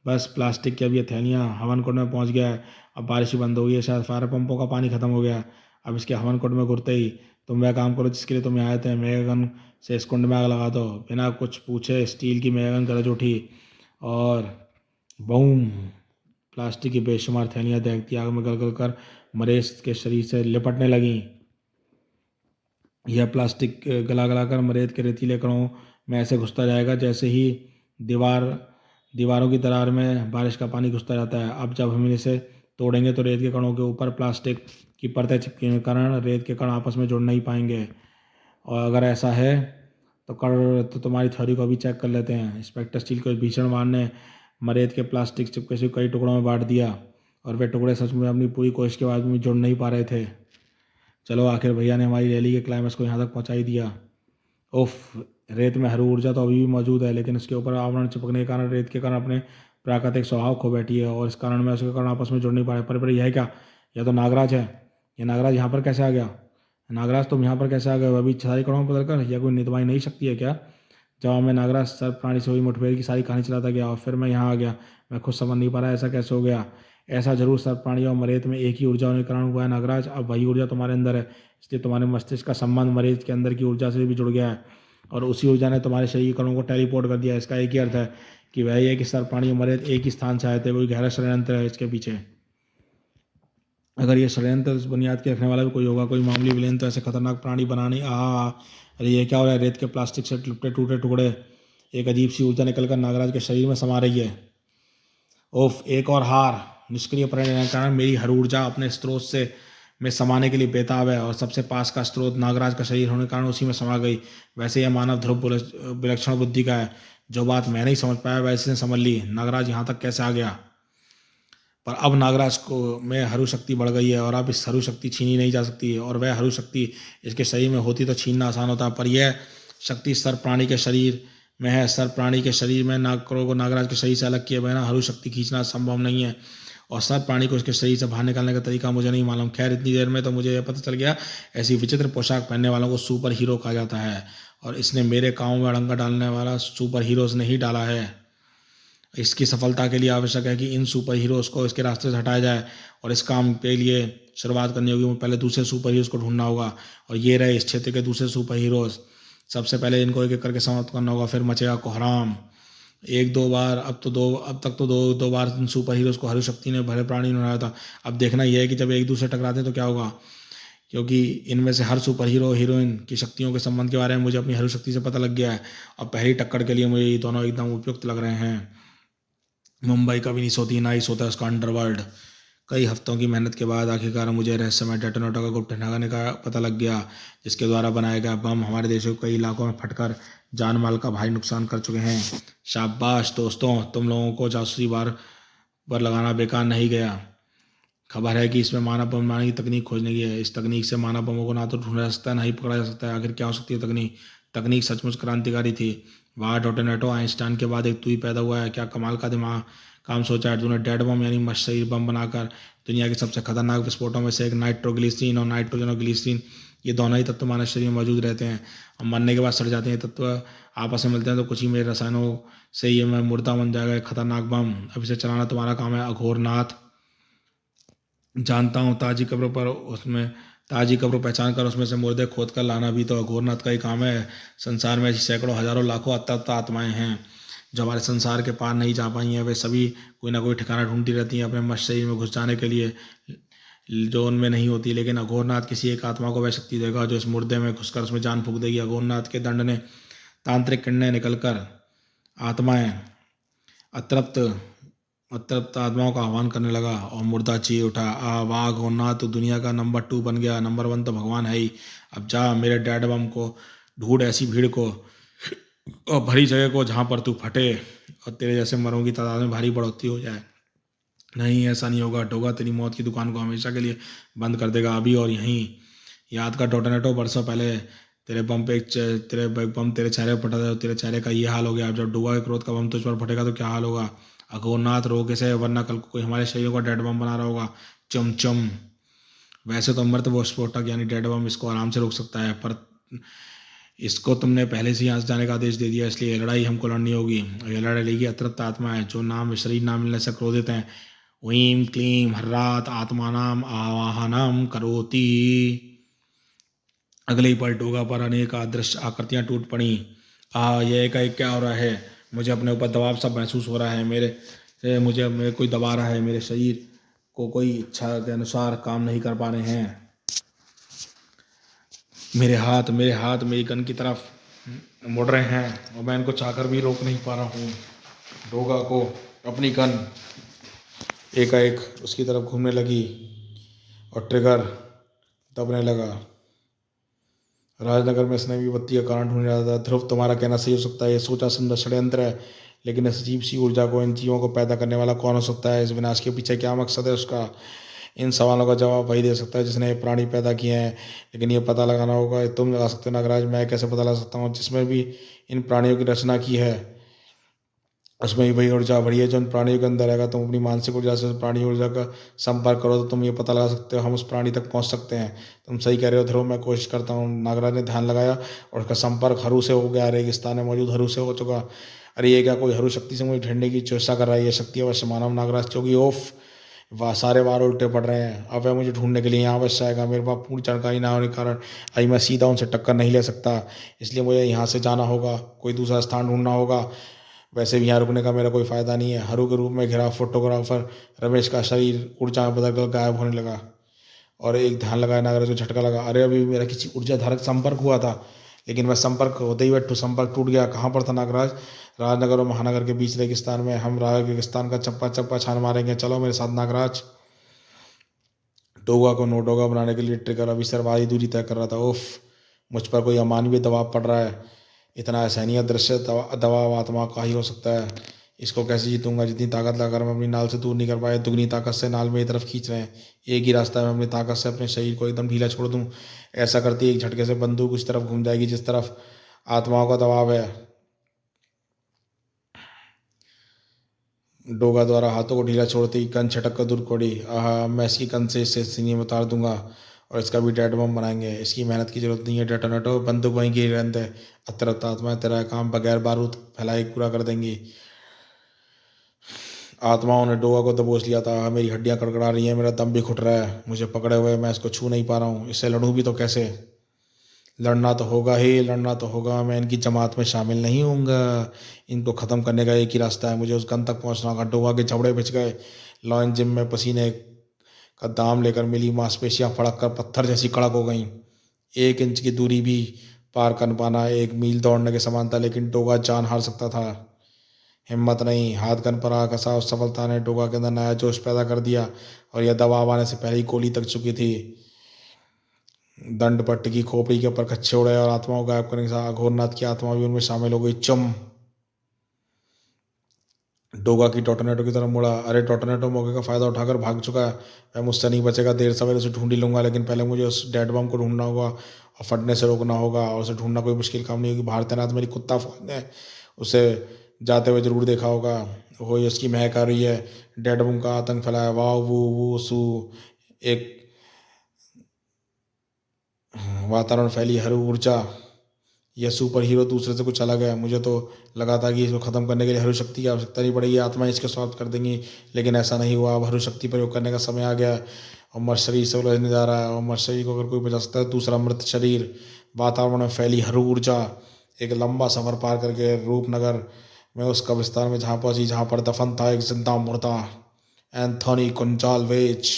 बस प्लास्टिक की अब ये थैलियां हवन कुंड में पहुंच गया है। अब बारिश ही बंद हो गई है, शायद फायर पंपों का पानी खत्म हो गया। अब इसके हवन कुंड में घुरते ही तुम वह काम करो जिसके लिए तुम यहाँ आए थे। मेगागन से इस कुंड में आग लगा दो। बिना कुछ पूछे स्टील की मेगागन गरज उठी और बूम, प्लास्टिक की बेशुमार थैलियां दहकती आग में गल कर मरेश के शरीर से लिपटने लगीं। यह प्लास्टिक गला गला कर मरेत के रेतीले कणों में ऐसे घुसता जाएगा जैसे ही दीवारों की दरार में बारिश का पानी घुसता जाता है। अब जब हम इसे तोड़ेंगे तो रेत के कणों के ऊपर प्लास्टिक की परतें चिपकने के कारण रेत के कण आपस में जुड़ नहीं पाएंगे। और अगर ऐसा है तो तुम्हारी थ्योरी को भी चेक कर लेते हैं। इंस्पेक्टर स्टील को भीषण वार ने मरेत के प्लास्टिक चिपके से कई टुकड़ों में बांट दिया और वे टुकड़े सच में अपनी पूरी कोशिश के बाद भी जुड़ नहीं पा रहे थे। चलो आखिर भैया ने हमारी रैली के क्लाइमेक्स को यहाँ तक पहुँचा ही दिया। उफ, रेत में हर ऊर्जा तो अभी भी मौजूद है, लेकिन इसके ऊपर आवरण चिपकने के कारण रेत के कारण अपने प्राकृतिक स्वभाव खो बैठी है और इस कारण में उसके कारण आपस में जुड़ नहीं पा रहे। पर यह क्या? यह तो नागराज है। ये नागराज यहाँ पर कैसे आ गया? नागराज तुम यहाँ पर कैसे आ गए? वह भी सारी कणों में बदल कर? यह कोई नितवाई नहीं शक्ति है क्या? जवाब में नागराज सर प्राणी से हुई मुठभेड़ की सारी कहानी चलाता गया और फिर मैं यहाँ आ गया। मैं खुद समझ नहीं पा रहा ऐसा कैसे हो गया। ऐसा जरूर सर्प प्राणी और मरेत में एक ही ऊर्जा होने के कारण हुआ है नागराज। अब वही ऊर्जा तुम्हारे अंदर है, इसलिए तुम्हारे मस्तिष्क का संबंध मरेत के अंदर की ऊर्जा से भी जुड़ गया है और उसी ऊर्जा ने तुम्हारे शरीर कणों को टेलीपोर्ट कर दिया। इसका एक ही अर्थ है कि वह ये कि सर्प प्राणी और मरेत एक ही स्थान से आए थे। कोई गहरा षड्यंत्र है इसके पीछे। अगर ये षड्यंत्र इस बुनियाद के रखने वाला भी कोई होगा, कोई मामूली विलेन तो ऐसे खतरनाक प्राणी बनाने अरे ये क्या हो रहा है? रेत के प्लास्टिक से लिपटे टूटे टुकड़े एक अजीब सी ऊर्जा निकलकर नागराज के शरीर में समा रही है। ओफ, एक और हार। निष्क्रिय परिणय के कारण मेरी हर ऊर्जा अपने स्रोत से में समाने के लिए बेताब है और सबसे पास का स्रोत नागराज का शरीर होने के कारण उसी में समा गई। वैसे यह मानव ध्रुव विलक्षण बुद्धि का है। जो बात मैं नहीं समझ पाया वैसे ने समझ ली। नागराज यहाँ तक कैसे आ गया? पर अब नागराज को में हरु शक्ति बढ़ गई है और अब इस हरु शक्ति छीनी नहीं जा सकती है और वह हरु शक्ति इसके शरीर में होती तो छीनना आसान होता, पर यह शक्ति सर्प प्राणी के शरीर में है। सर्प प्राणी के शरीर में नागकरों को नागराज के शरीर से अलग किए बिना हरु शक्ति खींचना संभव नहीं है और सर्प प्राणी को इसके शरीर से बाहर निकालने का तरीका मुझे नहीं मालूम। खैर इतनी देर में तो मुझे यह पता चल गया, ऐसी विचित्र पोशाक पहनने वालों को सुपर हीरो कहा जाता है और इसने मेरे काम में अड़ंगा डालने वाला सुपर हीरोज ने ही डाला है। इसकी सफलता के लिए आवश्यक है कि इन सुपर हीरोज़ को इसके रास्ते से हटाया जाए और इस काम के लिए शुरुआत करनी होगी। मुझे पहले दूसरे सुपर हीरोज़ को ढूंढना होगा और ये रहे इस क्षेत्र के दूसरे सुपर हीरोज़। सबसे पहले इनको एक एक करके समाप्त करना होगा, फिर मचेगा कोहराम। एक दो बार, अब तक तो दो बार सुपर हीरोज को हरी शक्ति ने भले प्राणी ने बनाया था। अब देखना यह है कि जब एक दूसरे टकराते हैं तो क्या होगा, क्योंकि इनमें से हर सुपर हीरो हीरोइन की शक्तियों के संबंध के बारे में मुझे अपनी हरी शक्ति से पता लग गया है। और पहली टक्कर के लिए मुझे ये दोनों एकदम उपयुक्त लग रहे हैं। मुंबई कभी नहीं सोती, ना ही सोता उसका अंडरवर्ल्ड। कई हफ्तों की मेहनत के बाद आखिरकार मुझे रहस्यमय डेटोनेटर का गुप्त ठिकाने का पता लग गया, जिसके द्वारा बनाया गया बम हमारे देश के कई इलाकों में फटकर जान माल का भारी नुकसान कर चुके हैं। शाबाश दोस्तों, तुम लोगों को जासूसी बार पर लगाना बेकार नहीं गया। खबर है कि इसमें मानव बम बनाने की तकनीक खोजने की है। इस तकनीक से मानव बमों को ना तो ढूंढा जा सकता है, ना ही पकड़ा जा सकता है। आखिर क्या हो सकती है तकनीक? तकनीक सचमुच क्रांतिकारी थी। वाह डोटेनेटो, आइंस्टाइन के बाद एक तू ही पैदा हुआ है। क्या कमाल का दिमाग काम सोचा है तूने। डेड बम यानी मशहूर बम बनाकर दुनिया के सबसे खतरनाक विस्फोटों में से एक नाइट्रोग्लिसरीन और नाइट्रोजनोग्लिसरीन, ये दोनों ही तत्व मानव शरीर में मौजूद रहते हैं और मरने के बाद सड़ जाते हैं। तत्व आपस में मिलते हैं तो कुछ ही मेरे रसायनों से ये मैं मुर्दा बन जाएगा, एक खतरनाक बम। अब इसे चलाना तुम्हारा काम है अघोरनाथ। जानता हूँ, ताजी कब्र पहचान कर उसमें से मुर्दे खोद कर लाना भी तो अघोरनाथ का ही काम है। संसार में ऐसी सैकड़ों हजारों लाखों अतृप्त आत्माएं हैं जो हमारे संसार के पार नहीं जा पाई हैं। वे सभी कोई ना कोई ठिकाना ढूंढती रहती हैं अपने मस्त शरीर में घुस जाने के लिए जो उनमें नहीं होती। लेकिन अघोरनाथ किसी एक आत्मा को वह शक्ति देगा जो इस मुर्दे में घुसकर उसमें जान फूंक देगी। अघोरनाथ के दंड ने तांत्रिक किरणें निकलकर आत्माएं अतृप्त अतृप्त आत्माओं का आह्वान करने लगा और मुर्दा चीख उठा। वाह घोरनाथ तो दुनिया का नंबर 2 बन गया, नंबर 1 तो भगवान है ही। अब जा मेरे डैड बम को ढूंढ, ऐसी भीड़ को और भरी जगह को जहाँ पर तू फटे और तेरे जैसे मरों की तादाद में भारी बढ़ोतरी हो जाए। नहीं, ऐसा नहीं होगा। डोगा तेरी मौत की दुकान को हमेशा के लिए बंद कर देगा, अभी और यहीं। याद कर डोटानेटो, बरसों पहले तेरे बम तेरे चेहरे पर फटा था, तेरे चेहरे का ये हाल हो गया। अब जब डोगा के क्रोध का बम तुझ पर फटेगा तो क्या हाल होगा। अघोरनाथ रो कैसे, वरना कल को कोई हमारे शरीरों का डेड बम बना रहा होगा। चम चम। वैसे तो मर्द वो विस्फोटक यानी डेड बम इसको आराम से रोक सकता है, पर इसको तुमने पहले से ही यहाँ से जाने का आदेश दे दिया, इसलिए ये लड़ाई हमको लड़नी होगी। और ये लड़ाई लेगी अतृप्त आत्मा है जो नाम शरीर नाम मिलने से क्रोधित हैं। वीम क्लीम हर्रात आत्मानाम आवाहनम करोति। अगले ही पल डोगा पर अनेक अदृश्य आकृतियां टूट पड़ी। यह एकाएक क्या हो रहा है। मुझे अपने ऊपर दबाव सब महसूस हो रहा है। मेरे कोई दबा रहा है। मेरे शरीर को कोई इच्छा के अनुसार काम नहीं कर पा रहे हैं। मेरे हाथ मेरी गन की तरफ मुड़ रहे हैं और मैं इनको चाहकर भी रोक नहीं पा रहा हूँ। डोगा को अपनी गन एकाएक उसकी तरफ घूमने लगी और ट्रिगर दबने लगा। राजनगर में स्नेही बत्ती का कारण ढूंढ रहा था। ध्रुव, तुम्हारा कहना सही हो सकता है, ये सोचा समझा षड्यंत्र है, लेकिन इस अजीब सी ऊर्जा को, इन जीवों को पैदा करने वाला कौन हो सकता है। इस विनाश के पीछे क्या मकसद है उसका। इन सवालों का जवाब वही दे सकता है जिसने ये प्राणी पैदा किए हैं, लेकिन ये पता लगाना होगा। तुम लगा सकते हो नागराज, मैं कैसे पता लगा सकता हूँ। जिसमें भी इन प्राणियों की रचना की है उसमें ही वही ऊर्जा भरी है जो उन प्राणियों के अंदर रहेगा। तुम अपनी मानसिक ऊर्जा से उस प्राणी ऊर्जा का संपर्क करो तो तुम ये पता लगा सकते हो, हम उस प्राणी तक पहुंच सकते हैं। तुम सही कह रहे हो ध्रुव, मैं कोशिश करता हूँ। नागराज ने ध्यान लगाया और उसका संपर्क हरू से हो गया। रेगिस्तान में मौजूद हरू से हो चुका। अरे ये क्या, कोई हरू शक्ति से मुझे ढूंढने की चेष्टा कर रहा है। ये शक्ति अवश्य मानव नागराज चौकी ओफ। सारे वार उल्टे पड़ रहे हैं। अब वह मुझे ढूंढने के लिए यहाँ अवश्य आएगा। मेरे पास पूरी जानकारी ना होने के कारण अभी मैं सीधा उनसे टक्कर नहीं ले सकता, इसलिए मुझे यहाँ से जाना होगा, कोई दूसरा स्थान ढूंढना होगा। वैसे भी यहाँ रुकने का मेरा कोई फ़ायदा नहीं है। हरू के रूप में घिरा फोटोग्राफर रमेश का शरीर ऊर्जा में बदलकर गायब होने लगा और एक ध्यान लगाया नागराज को झटका लगा। अरे अभी मेरा किसी ऊर्जा धारक संपर्क हुआ था, लेकिन वह संपर्क होते ही वह संपर्क टूट गया। कहाँ पर था नागराज। राजनगर और महानगर के बीच रेगिस्तान में। हम रेगिस्तान का चप्पा चप्पा छान मारेंगे, चलो मेरे साथ नागराज। डोगा को नोडोगा बनाने के लिए ट्रिगर अभी सर्वाधिक दूरी तय कर रहा था। उफ, मुझ पर कोई अमानवीय दबाव पड़ रहा है। इतना असहनीय दृश्य दबाव आत्मा का ही हो सकता है। इसको कैसे जीतूंगा। जितनी ताकत लगाकर मैं अपनी नाल से दूर नहीं कर पाया, दुगनी ताकत से नाल मेरी तरफ खींच रहे हैं। एक ही रास्ता है, मैं अपनी ताकत से अपने शरीर को एकदम ढीला छोड़ दूं। ऐसा करते ही एक झटके से बंदूक उस तरफ घूम जाएगी जिस तरफ आत्माओं का दबाव है। डोगा द्वारा हाथों को ढीला छोड़ते ही गन छटक कर दूर पड़ी। मैं इसकी गन से इसे सीने में उतार दूंगा और इसका भी डेड बम बनाएंगे। इसकी मेहनत की जरूरत नहीं है। डेटोनेटो, बंदूक वहीं गिरी रहने दे। अतरप्त आत्माएं तेरा काम बगैर बारूद फैलाए पूरा कर देंगी। आत्माओं ने डोगा को दबोच लिया था। मेरी हड्डियां कड़कड़ा रही हैं, मेरा दम भी घुट रहा है। मुझे पकड़े हुए मैं इसको छू नहीं पा रहा हूँ। इससे लड़ूं भी तो कैसे। लड़ना तो होगा ही, लड़ना तो होगा। मैं इनकी जमात में शामिल नहीं होऊंगा। इनको ख़त्म करने का एक ही रास्ता है, मुझे उस गन तक पहुंचना होगा। डोगा के जबड़े बिछ गए। लॉइन जिम में पसीने का दाम लेकर मिली मांसपेशियां फड़क कर पत्थर जैसी कड़क हो गईं। 1 इंच की दूरी भी पार कर पाना 1 मील दौड़ने के समान था, लेकिन डोगा जान हार सकता था। हिम्मत नहीं, हाथ गन पर आ कसा। उस सफलता ने डोगा के अंदर नया जोश पैदा कर दिया, और यह दबाव आने से पहले ही गोली तक चुकी थी। दंड पट्टी की खोपड़ी के ऊपर कच्छे उड़े और आत्मा को गायब करने के साथ अघोरनाथ की आत्मा भी उनमें शामिल हो गई। चुम। डोगा की टोटोनेटो की तरफ मुड़ा। अरे टोटोनेटो मौके का फायदा उठाकर भाग चुका है। वह मुझसे नहीं बचेगा। देर सवेरे उसे ढूंढ ही लूंगा, लेकिन पहले मुझे उस डेड बम को ढूंढना होगा और फटने से रोकना होगा। और उसे ढूंढना कोई मुश्किल काम नहीं होगी। भारतीयनाथ मेरी कुत्ता फौज ने उसे जाते हुए जरूर देखा होगा। वो ही उसकी महक आ रही है। डेड बम का आतंक फैलाया। वाह वो सू। एक वातावरण फैली हर ऊर्जा। यह सुपर हीरो दूसरे से कुछ अलग है। मुझे तो लगा था कि इसको खत्म करने के लिए हरु शक्ति की आवश्यकता नहीं पड़ेगी, आत्मा इसके समाप्त कर देंगी, लेकिन ऐसा नहीं हुआ। अब हरु शक्ति प्रयोग करने का समय आ गया है और मर शरीर से उलझने जा रहा है। और मर शरीर को अगर कोई बचा सकता है, दूसरा मृत शरीर। वातावरण में फैली हर ऊर्जा। एक लंबा सफर पार करके रूपनगर में उस कब्रिस्तान में जहाँ पहुंची, जहाँ पर दफन था एक जिंदा मुर्दा, एंथोनी गोंजाल्वेज।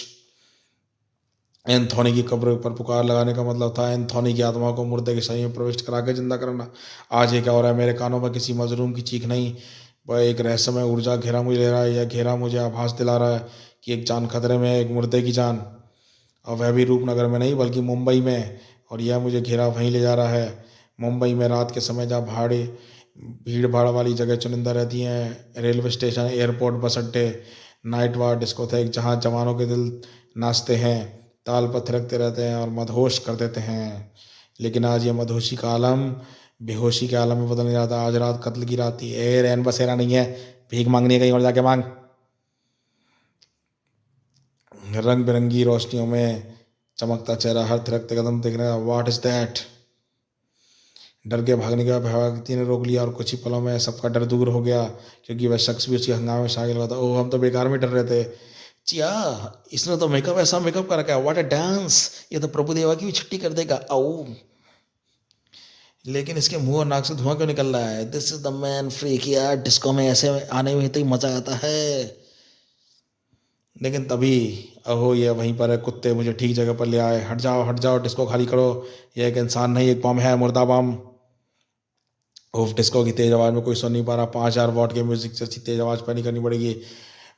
एंथोनी की कब्र पर पुकार लगाने का मतलब था एंथोनी की आत्मा को मुर्दे के शरीर में प्रविष्ट करा के जिंदा करना। आज ये क्या हो रहा है? मेरे कानों में किसी मजलूम की चीख नहीं, वह एक रहस्यमय ऊर्जा घेरा मुझे ले रहा है। यह घेरा मुझे आभास दिला रहा है कि एक जान खतरे में है, एक मुर्दे की जान। और वह भी रूपनगर में नहीं बल्कि मुंबई में। और यह मुझे घेरा वहीं ले जा रहा है। मुंबई में रात के समय जहाँ भीड़ भाड़ वाली जगह चुनिंदा रहती हैं, रेलवे स्टेशन, एयरपोर्ट, बस अड्डे, नाइट वार, डिस्कोथेक, जहाँ जवानों के दिल नाचते हैं, ताल पर थिरकते रहते हैं और मदहोश कर देते हैं। लेकिन आज ये मदहोशी का आलम बेहोशी के आलम में बदलने जाता। आज रात कत्ल की रात थी। रैन बसेरा नहीं है, भीख मांगनी है, कहीं और जाके मांग। रंग बिरंगी रोशनियों में चमकता चेहरा, हर थिरकते कदम देखने का। What is that? डर के भागने के बाद भयभक्ति ने रोक लिया और कुछ ही पलों में सबका डर दूर हो गया, क्योंकि वह शख्स भी उसके हंगामे में शामिल हुआ था। ओह, हम तो बेकार में डर रहे थे। चिया, इसने तो मेकअप ऐसा मेकअप कर रखा है। What a dance! ये तो प्रभु देवा की भी छुट्टी कर देगा। आओ, लेकिन इसके मुंह और नाक से धुआं क्यों निकल रहा है? This is the man freak यार। डिस्को में ऐसे आने में तो ही मजा आता है। लेकिन तभी अहो, ये वहीं पर है। कुत्ते मुझे ठीक जगह पर ले आए। हट जाओ, डिस्को खाली करो। यह एक इंसान नहीं, एक बम है, मुर्दा बम। उफ, डिस्को की तेज आवाज में कोई सुन नहीं पा रहा। 5,000 वॉट के म्यूजिक से अच्छी तेज आवाज पैनी करनी पड़ेगी।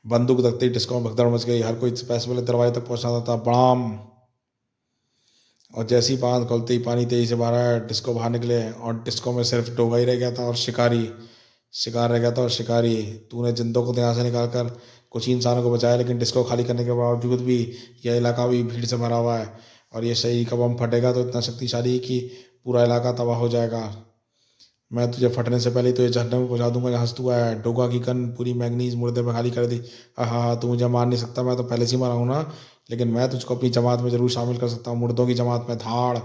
बंदूक तकते ही डिस्को में भगदड़ मच गई। हर कोई पैसे वाले दरवाजे तक पहुंचना था। बड़ाम! और जैसी बांध खुलते ही पानी तेजी से बाहर आया। डिस्को बाहर निकले और डिस्को में सिर्फ डोगा ही रह गया था और शिकारी। शिकार रह गया था और शिकारी। तूने जिंदों को यहाँ से निकाल कर कुछ ही इंसानों को बचाया, लेकिन डिस्को खाली करने के बावजूद भी यह इलाका भी भीड़ से भरा हुआ है। और ये शरीर का बम फटेगा तो इतना शक्तिशाली कि पूरा इलाका तबाह हो जाएगा। मैं तुझे फटने से पहले तो ये जहन्नम में पहुंचा दूंगा जहाँ से तू आया है। डोगा की गन पूरी मैगनीज मुर्दे पर खाली कर दी। हाँ हाँ हाँ, तू मुझे मार नहीं सकता, मैं तो पहले से ही मारा हूँ ना। लेकिन मैं तुझको अपनी जमात में जरूर शामिल कर सकता हूँ, मुर्दों की जमात में। धाड़!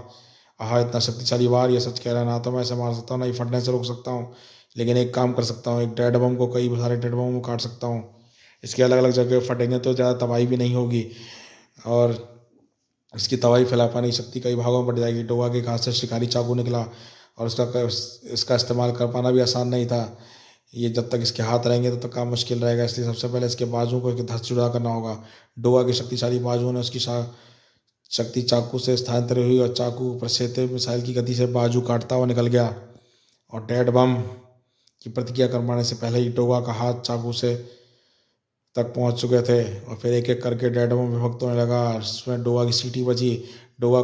आहा, इतना शक्तिशाली वार! ये सच कह रहा है ना। तो मैं इसे मार सकता हूँ ना ही फटने से रोक सकता हूँ, लेकिन एक काम कर सकता हूँ। एक डेड बम को कई सारे डेड बम में काट सकता हूँ। इसके अलग अलग जगह फटेंगे तो ज़्यादा तबाही भी नहीं होगी, और इसकी तबाही फैला पाने की शक्ति कई भागों में बढ़ जाएगी। डोगा के घास से शिकारी चाकू निकला, और इसका इस्तेमाल कर पाना भी आसान नहीं था। ये जब तक इसके हाथ रहेंगे तब तक काम मुश्किल रहेगा, इसलिए सबसे पहले इसके बाजुओं को इसके धस जुदा करना होगा। डोगा के शक्तिशाली बाजुओं ने उसकी शक्ति चाकू से स्थानांतरित हुई, और चाकू प्रक्षेपी मिसाइल की गति से बाजू काटता हुआ निकल गया। और डेड बम की प्रतिक्रिया कर पाने से पहले ही डोगा का हाथ चाकू से तक पहुंच चुके थे। और फिर एक एक करके डेड बम विभक्त होने लगा। उसमें डोगा की सीटी बजी। डोगा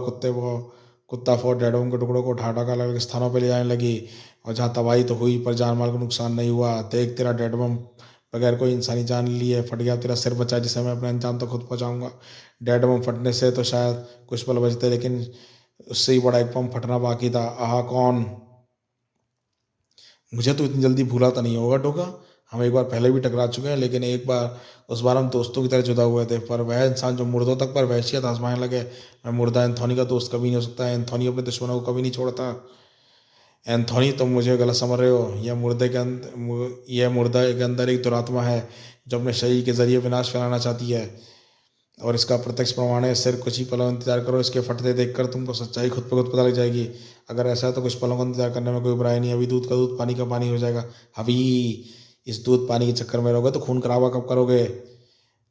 कुत्ता फौर डेड बम के टुकड़ों को उठा उठा कर अलग अलग स्थानों पर ले जाने लगी। और जहाँ तबाही तो हुई पर जान माल को नुकसान नहीं हुआ। देख, तेरा डेड बम बगैर कोई इंसानी जान लिए फट गया। तेरा सिर बचा जिसे मैं अपने अंजाम तक खुद पहुँचाऊंगा। डेड बम फटने से तो शायद कुछ पल बचते, लेकिन उससे ही बड़ा एक बम फटना बाकी था। आहा, कौन? मुझे तो इतनी जल्दी भूला तो नहीं होगा डोगा। हम एक बार पहले भी टकरा चुके हैं, लेकिन एक बार उस बार हम दोस्तों की तरह जुदा हुए थे। पर वह इंसान जो मुर्दों तक पर वहशियत आजमाने लगे, मैं मुर्दा एंथोनी का दोस्त कभी नहीं हो सकता। एंथोनी अपने दुश्मनों को कभी नहीं छोड़ता। एंथोनी, तुम मुझे गलत समझ रहे हो। यह मुर्दा के अंदर एक दुरात्मा है जो अपने शरीर के जरिए विनाश फैलाना चाहती है। और इसका प्रत्यक्ष प्रमाण है। सिर्फ कुछ ही पलों इंतजार करो, इसके फटते देखकर तुमको सच्चाई खुद ब खुद पता लग जाएगी। अगर ऐसा है तो कुछ पलों का इंतजार करने में कोई बुराई नहीं। अभी दूध का दूध, पानी का पानी हो जाएगा। अभी इस दूध पानी के चक्कर में रहोगे तो खून खराबा कब करोगे?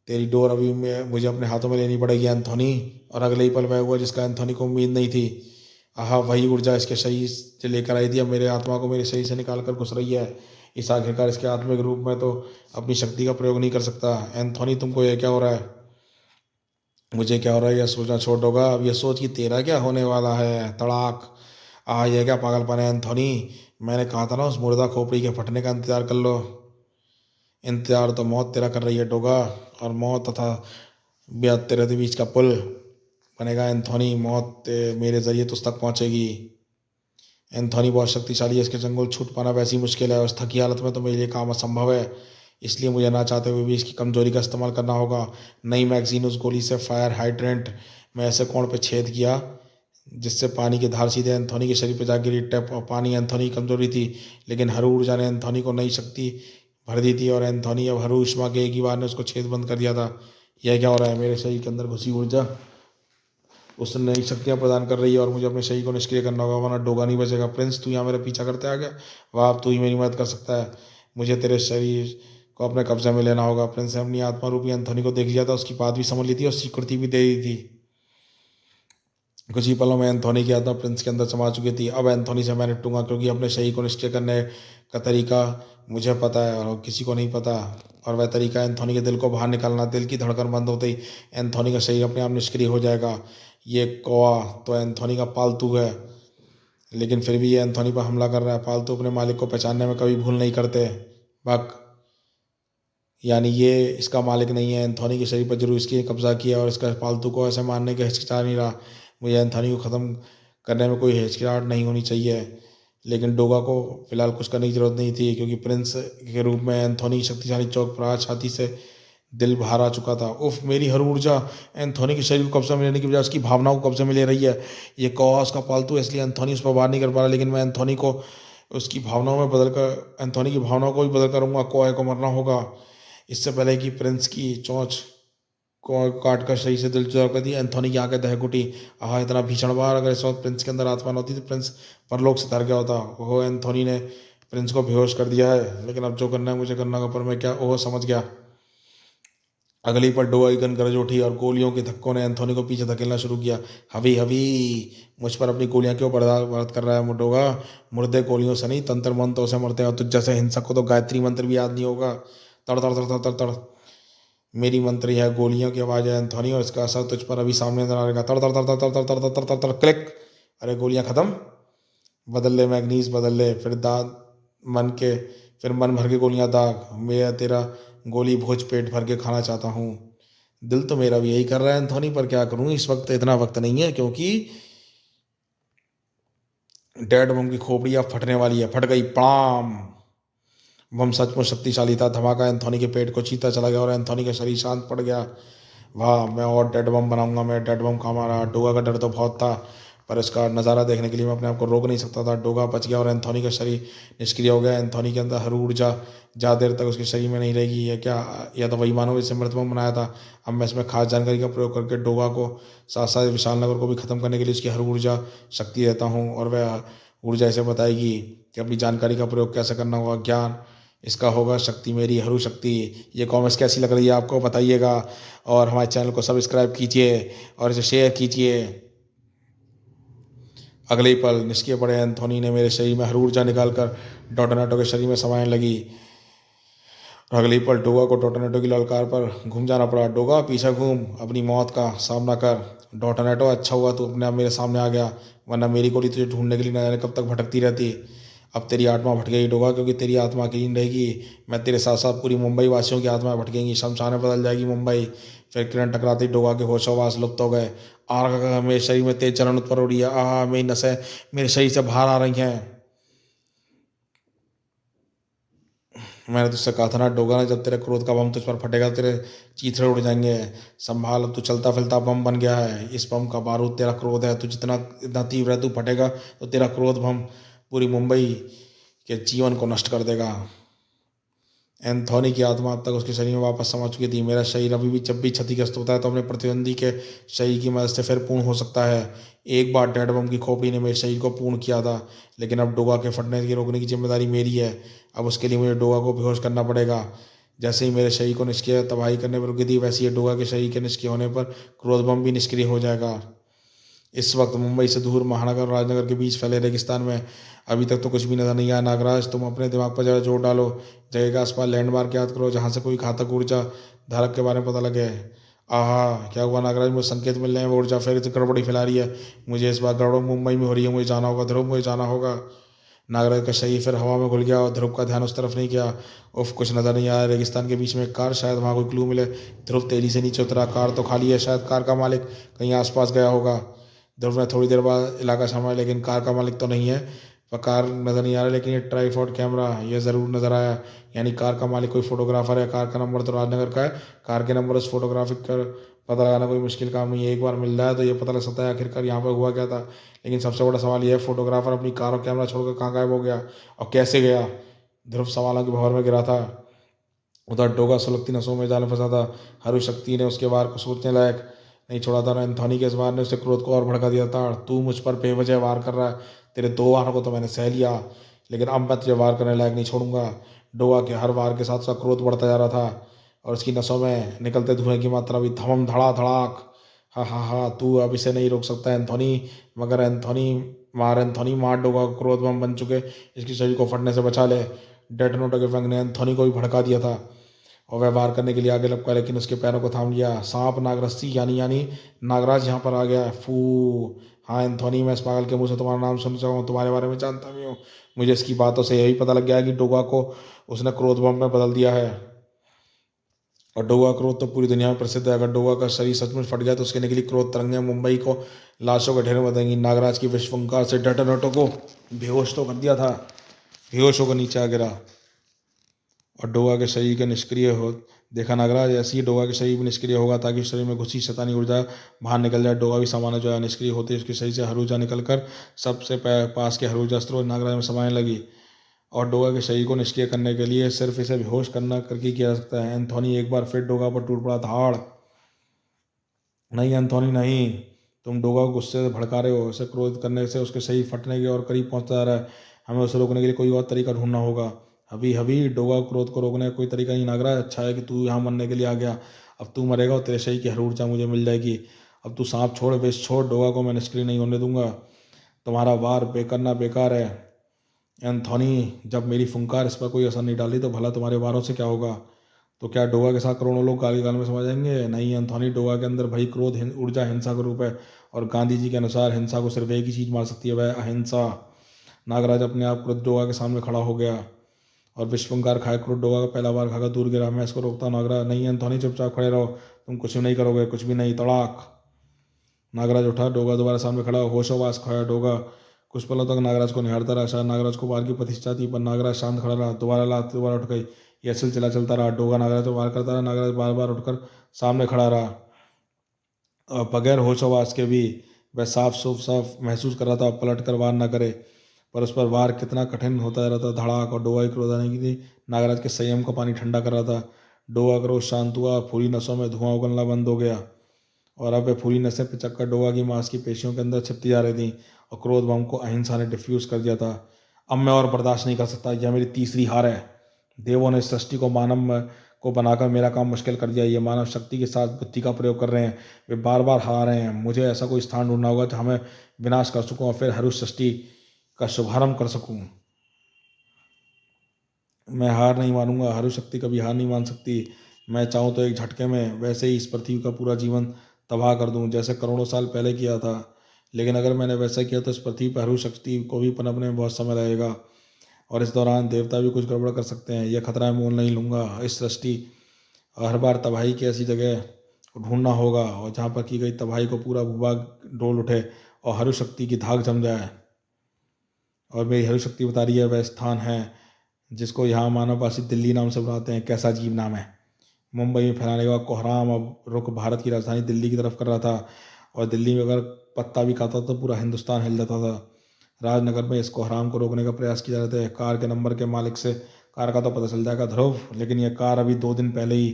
तेरी डोर अभी मुझे अपने हाथों में लेनी पड़ेगी एंथोनी। और अगले ही पल वह हुआ जिसका एंथोनी को उम्मीद नहीं थी। आहा, वही ऊर्जा इसके शरीर से लेकर आई थी, अब मेरे आत्मा को मेरे शरीर से निकाल कर घुस रही है। इस आखिरकार इसके आत्मिक रूप में तो अपनी शक्ति का प्रयोग नहीं कर सकता। एंथोनी, तुमको यह क्या हो रहा है? मुझे क्या हो रहा है यह सोचना छोड़ दोगा? अब यह सोच कि तेरा क्या होने वाला है। तड़ाक! यह क्या पागलपन है एंथोनी? मैंने कहा था ना, उस मुर्दा खोपड़ी के फटने का इंतजार कर लो। इंतजार तो मौत तेरा कर रही है डोगा। और मौत तथा बेहद तेरे के बीच का पुल बनेगा एंथोनी। मौत मेरे जरिए तुझ तक पहुंचेगी। एंथोनी बहुत शक्तिशाली है, इसके चंगुल छूट पाना वैसी मुश्किल है। उस थकी हालत में तो मेरे लिए काम असंभव है। इसलिए मुझे ना चाहते हुए भी इसकी कमजोरी का इस्तेमाल करना होगा। नई मैगजीन उस गोली से फायर हाइड्रेंट में ऐसे कोण पे छेद किया जिससे पानी की धार सीधे एंथोनी के शरीर पर जा गिरी। टैप और पानी एंथोनी की कमजोरी थी, लेकिन हरू ऊर्जा ने एंथोनी को नई शक्ति भर दी थी। और एंथोनी अब हरू ऊष्मा के एक ही बार ने उसको छेद बंद कर दिया था। यह क्या हो रहा है? मेरे शरीर के अंदर घुसी ऊर्जा उस नई शक्तियाँ प्रदान कर रही है और मुझे अपने शरीर को निष्क्रिय करना होगा, वरना डोगा नहीं बचेगा। प्रिंस, तू यहाँ मेरा पीछा करते आ गया? वाह, अब तू ही मेरी मदद कर सकता है। मुझे तेरे शरीर को अपने कब्जे में लेना होगा। प्रिंस ने अपनी आत्मा रूपी एंथोनी को देख लिया था, उसकी बात भी समझ ली थी और स्वीकृति भी दे दी थी। कुछ ही पलों में एंथोनी की आत्मा प्रिंस के अंदर समा चुकी थी। अब एंथोनी से मैं निपटूंगा, क्योंकि अपने शरीर को निष्क्रिय करने का तरीका मुझे पता है और किसी को नहीं पता। और वह तरीका एंथोनी के दिल को बाहर निकालना। दिल की धड़कन बंद होते ही एंथोनी का शरीर अपने आप निष्क्रिय हो जाएगा। ये कौवा तो एंथोनी का पालतू है, लेकिन फिर भी ये एंथोनी पर हमला कर रहा है। पालतू अपने मालिक को पहचानने में कभी भूल नहीं करते। बक, यानी ये इसका मालिक नहीं है। एंथोनी के शरीर पर जरूर इसकी कब्जा किया और इसका पालतू को ऐसे मारने के हिचकिचा नहीं रहा। मुझे एंथोनी को ख़त्म करने में कोई हिचकिचाहट नहीं होनी चाहिए, लेकिन डोगा को फिलहाल कुछ करने की जरूरत नहीं थी, क्योंकि प्रिंस के रूप में एंथोनी शक्तिशाली चौक पर छाती से दिल बाहर आ चुका था। उफ, मेरी हर ऊर्जा एंथोनी के शरीर को कब्जा में लेने की बजाय उसकी भावनाओं को कब्जे में ले रही है। ये कौवा उसका पालतू है, इसलिए एंथोनी उस पर वार नहीं कर पा रहा, लेकिन मैं एंथोनी को उसकी भावनाओं में बदल कर एंथोनी की भावनाओं को भी बदल करूँगा। कौवे को मरना होगा इससे पहले कि प्रिंस की चोंच को काट कर सही से दिल जुदा कर दी। एंथोनी की आंखें दह उठी। इतना भीषण वार! अगर इस वक्त प्रिंस के अंदर आत्मा न होती तो प्रिंस परलोक से तर गया होता। ओह, एंथोनी ने प्रिंस को बेहोश कर दिया है, लेकिन अब जो करना है मुझे करना होगा। पर मैं क्या? ओह, समझ गया। अगली पल डोगा की गन गरज उठी और गोलियों के धक्कों ने एंथोनी को पीछे धकेलना शुरू किया। हवी हवी, मुझ पर अपनी गोलियां क्यों बर्दाश्त कर रहा है डोगा? मुर्दे गोलियों से नहीं, तंत्र मंत्रों से मरते हैं, और तुझ जैसे हिंसक को तो गायत्री मंत्र भी याद नहीं होगा। तड़ तड़ तड़ तड़ तड़ तड़, मेरी मंत्री है गोलियों की आवाज़ है एंथोनी, और इसका असर तुझ पर अभी सामने नजर आएगा। तड़ तड़ तड़ तड़ तड़ तड़ तड़ तड़ तड़, क्लिक! अरे गोलियां खत्म। बदल ले मैग्नीज, बदल ले। मन के फिर मन भर के गोलियां दाग। मैं तेरा गोली भोज पेट भर के खाना चाहता हूँ। दिल तो मेरा भी यही कर रहा है एंथोनी, पर क्या करूँ, इस वक्त इतना वक्त नहीं है, क्योंकि डेड बम की खोपड़ी अब फटने वाली है। फट गई, पड़ाम! बम सचमुच शक्तिशाली था। धमाका एंथोनी के पेट को चीरता चला गया और एंथोनी का शरीर शांत पड़ गया। वाह, मैं और डेड बम बनाऊंगा। मैं डेड बम कहाँ मारा? डोगा का डर तो बहुत था, पर इसका नज़ारा देखने के लिए मैं अपने आप को रोक नहीं सकता था। डोगा बच गया और एंथोनी का शरीर निष्क्रिय हो गया। एंथोनी के अंदर हर ऊर्जा ज़्यादा देर तक उसके शरीर में नहीं रहेगी। यह क्या? यह तो वही मानव जिससे मृत बम बनाया था। अब मैं इसमें खास जानकारी का प्रयोग करके डोगा को साथ साथ विशाल नगर को भी ख़त्म करने के लिए उसकी हर ऊर्जा शक्ति देता हूँ, और वह ऊर्जा इसे बताएगी कि अपनी जानकारी का प्रयोग कैसे करना होगा। ज्ञान इसका होगा शक्ति मेरी, हरू शक्ति। ये कॉमेंट्स कैसी लग रही है आपको, बताइएगा। और हमारे चैनल को सब्सक्राइब कीजिए और इसे शेयर कीजिए। अगले ही पल निष्क्रिय पड़े एंथोनी ने मेरे शरीर में हर ऊर्जा निकालकर डोटोनाटो के शरीर में समाने लगी। अगले ही पल डोगा को डोटोनाटो की ललकार पर घूम जाना पड़ा। डोगा, पीछे घूम, अपनी मौत का सामना कर। डोटोनाटो, अच्छा हुआ तू अपने आप मेरे सामने आ गया, वरना मेरी गोली तुझे ढूंढने के लिए न जाने कब तक भटकती रहती। अब तेरी आत्मा भटक गई डोगा, क्योंकि तेरी आत्मा अकेली नहीं रहेगी। मैं तेरे साथ साथ पूरी मुंबई वासियों की आत्मा भटकेंगी। शमशान में बदल जाएगी मुंबई। फिर किरण टकराते ही डोगा के होशोवास लुप्त हो गए। आग, मेरे शरीर में तेज जलन उत्पन्न हो रही है। मेरी नसें मेरे शरीर से बाहर आ रही हैं। मैंने तुझसे कहा था ना डोगा ने, जब तेरे क्रोध का बम तुझ पर फटेगा तेरे चीथड़े उड़ जाएंगे। संभाल, अब तू चलता फिरता बम बन गया है। इस बम का बारूद तेरा क्रोध है। तू जितना इतना तीव्र है, तू फटेगा तो तेरा क्रोध बम पूरी मुंबई के जीवन को नष्ट कर देगा। एंथोनी की आत्मा अब तक उसके शरीर में वापस समा चुकी थी। मेरा शरीर अभी भी जब भी क्षतिग्रस्त होता है तो अपने प्रतिद्वंदी के शरीर की मदद से फिर पूर्ण हो सकता है। एक बार डेड बम की खोपड़ी ने मेरे शरीर को पूर्ण किया था, लेकिन अब डोगा के फटने की रोकने की जिम्मेदारी मेरी है। अब उसके लिए मुझे डोगा को बेहोश करना पड़ेगा। जैसे ही मेरे शरीर को निष्क्रिय तबाही करने पर रुकी थी, वैसे ही डोगा के शरीर के निष्क्रिय होने पर क्रोध बम भी निष्क्रिय हो जाएगा। इस वक्त मुंबई से दूर महानगर और राजनगर के बीच फैले रेगिस्तान में अभी तक तो कुछ भी नजर नहीं आया। नागराज, तुम अपने दिमाग पर जरा जोर डालो, जगह के आसपास लैंडमार्क याद करो जहाँ से कोई घातक ऊर्जा धारक के बारे में पता लगे। आहा, क्या हुआ नागराज? मुझे संकेत मिल रहे हैं, वो ऊर्जा फिर से गड़बड़ी फैला रही है। मुझे इस बार गड़बड़ मुंबई में हो रही है, मुझे जाना होगा ध्रुव, मुझे जाना होगा। नागराज का शरीर फिर हवा में घुल गया और ध्रुव का ध्यान उस तरफ नहीं गया। उफ, कुछ नजर नहीं आया। रेगिस्तान के बीच में एक कार, शायद वहाँ कोई क्लू मिले। ध्रुव तेजी से नीचे उतरा। कार तो खाली है, शायद कार का मालिक कहीं आसपास गया होगा। ध्रुव ने थोड़ी देर बाद इलाका संभाला, लेकिन कार का मालिक तो नहीं है। वह कार नज़र नहीं आ रहा, लेकिन ये ट्राईपॉड कैमरा ये ज़रूर नज़र आया। यानी कार का मालिक कोई फोटोग्राफर है। कार का नंबर तो राजनगर का है। कार के नंबर उस फोटोग्राफिक का पता लगाना कोई मुश्किल काम नहीं है। एक बार मिल रहा है तो ये पता लग सकता है आखिरकार यहाँ पर हुआ क्या था। लेकिन सबसे बड़ा सवाल यह है, फोटोग्राफर अपनी कार और कैमरा छोड़कर कहाँ गायब हो गया और कैसे गया? ध्रुव सवालों की भंवर में गिरा था। उधर डोगा सुलगती नसों में जाल फंसा था। हरु शक्ति ने उसके वार को सोचने लायक नहीं छोड़ा था। एंथोनी के इस वार ने उसे क्रोध को और भड़का दिया था। तू मुझ पर बेवजह वार कर रहा है। तेरे दो वारों को तो मैंने सह लिया, लेकिन अब मैं तुझे वार करने लायक नहीं छोड़ूंगा। डोगा के हर वार के साथ उसका क्रोध बढ़ता जा रहा था और उसकी नसों में निकलते धुएं की मात्रा भी धमम धड़ा धड़ाक। हा हा हा, तू अब इसे नहीं रोक सकता एंथोनी। मगर एंथोनी मार, डोगा को क्रोध बम बन चुके इसके शरीर को फटने से बचा ले। डेटोनेटर के फंग ने एंथोनी को भी भड़का दिया था और वह वार करने के लिए आगे लपका, लेकिन उसके पैरों को थाम लिया। सांप नागरस्सी यानी नागराज यहाँ पर आ गया। फू, हाँ एंथोनी, मैं इस पागल के मुंह से तुम्हारा नाम सुन चुका हूँ, तुम्हारे बारे में जानता भी हूँ। मुझे इसकी बातों से यही पता लग गया है कि डोगा को उसने क्रोध बम में बदल दिया है। और डोगा क्रोध तो पूरी दुनिया में प्रसिद्ध है। अगर डोगा का शरीर सचमुच फट गया तो उसके निकली क्रोध तरंगें मुंबई को लाशों के ढेर में देंगी। नागराज की विश्वंकार से डेटोनेटर को बेहोश तो कर दिया था, बेहोश होकर नीचे आ गिरा और डोगा के शरीर के निष्क्रिय हो देखा। नागराज, ऐसे ही डोगा के शरीर भी निष्क्रिय होगा ताकि शरीर में घुसी शैतानी ऊर्जा बाहर निकल जाए। डोगा भी सामान्य जो है निष्क्रिय होते उसके शरीर से हर ऊर्जा निकलकर सबसे पास के हर ऊर्जा स्त्रोत नागराज में समाने लगी। और डोगा के शरीर को निष्क्रिय करने के लिए सिर्फ इसे बेहोश करना करके किया जा सकता है। एंथोनी एक बार फिर डोगा पर टूट पड़ा। धाड़, नहीं एंथोनी नहीं, तुम डोगा को गुस्से से भड़का रहे हो। इसे क्रोध करने से उसके शरीर फटने के और करीब पहुंचता जा रहा है। हमें उसे रोकने के लिए कोई और तरीका ढूंढना होगा। अभी अभी डोगा क्रोध को रोकने का कोई तरीका नहीं लग रहा है। अच्छा है कि तू यहाँ मरने के लिए आ गया। अब तू मरेगा और तेरे शरीर की हर ऊर्जा मुझे मिल जाएगी। अब तू सांप छोड़, विष छोड़, डोगा को मैं निष्क्रिय नहीं होने दूंगा। तुम्हारा वार करना बेकार है एंथोनी। जब मेरी फुंकार इस पर कोई असर नहीं डाली तो भला तुम्हारे वारों से क्या होगा? तो क्या डोगा के साथ करोड़ों लोग गाली गाल में समा जाएंगे? नहीं एंथोनी, डोगा के अंदर भई क्रोध ऊर्जा हिंसा का रूप है और गांधी जी के अनुसार हिंसा को सिर्फ एक ही चीज मार सकती है, वह अहिंसा। नागराज अपने आप क्रोध डोगा के सामने खड़ा हो गया और विश्वंकार खाए क्रोध डोगा का पहला बार खाकर दूर गिरा। मैं इसको रोकता हूँ नागराज। नहीं एंथोनी, चुपचाप खड़े रहो, तुम कुछ भी नहीं करोगे, कुछ भी नहीं। तड़ाक, नागराज उठा। डोगा दोबारा सामने खड़ा, होशोवास खोया। डोगा कुछ पलों तक नागराज को निहारता रहा। शायद नागराज को वार की प्रतिष्ठा थी, पर नागराज शांत खड़ा रहा। दोबारा लात, दोबारा उठ गई। यह सिलसिला चलता रहा। डोगा नागराज को वार करता रहा। नागराज बार बार उठकर सामने खड़ा रहा और बगैर होशोवास के भी वह साफ महसूस कर रहा था पलट कर वार न करे, पर उस पर वार कितना कठिन होता जा रहा था। धड़ाक, और डोगा की क्रोध आने की थी नागराज के संयम का पानी ठंडा कर रहा था। डोगा क्रोध शांत हुआ, फूली नसों में धुआं उगलना बंद हो गया और अब वे फूली नसें पिचककर डोगा की मांस की पेशियों के अंदर छिपती जा रही थी और क्रोध बम को अहिंसा ने डिफ्यूज कर दिया था। अब मैं और बर्दाश्त नहीं कर सकता, यह मेरी तीसरी हार है। देवों ने इस सृष्टि को मानव को बनाकर मेरा काम मुश्किल कर दिया। ये मानव शक्ति के साथ बुद्धि का प्रयोग कर रहे हैं, वे बार बार हार रहे हैं। मुझे ऐसा कोई स्थान ढूंढना होगा जहाँ मैं विनाश कर सकूं और फिर हर उस सृष्टि का शुभारंभ कर सकूं। मैं हार नहीं मानूंगा। हरु शक्ति कभी हार नहीं मान सकती। मैं चाहूँ तो एक झटके में वैसे ही इस पृथ्वी का पूरा जीवन तबाह कर दूं, जैसे करोड़ों साल पहले किया था। लेकिन अगर मैंने वैसा किया तो इस पृथ्वी पर हरु शक्ति को भी पनपने में बहुत समय लगेगा और इस दौरान देवता भी कुछ गड़बड़ कर सकते हैं। यह खतरा मैं मोल नहीं लूंगा। इस सृष्टि हर बार तबाही की ऐसी जगह को ढूंढना होगा और जहाँ पर की गई तबाही को पूरा भूभाग डोल उठे और हरु शक्ति की धाक जम जाए। और मेरी हरु शक्ति बता रही है वह स्थान है जिसको यहाँ मानववासी दिल्ली नाम से बुलाते हैं। कैसा अजीब नाम है। मुंबई में फैलाने के बाद कोहराम अब रुख भारत की राजधानी दिल्ली की तरफ कर रहा था और दिल्ली में अगर पत्ता भी खाता तो पूरा हिंदुस्तान हिल जाता था। राजनगर में इस कोहराम को रोकने का प्रयास किया जाता है। कार के नंबर के मालिक से कार का तो पता चल जाएगा ध्रुव, लेकिन ये कार अभी 2 दिन पहले ही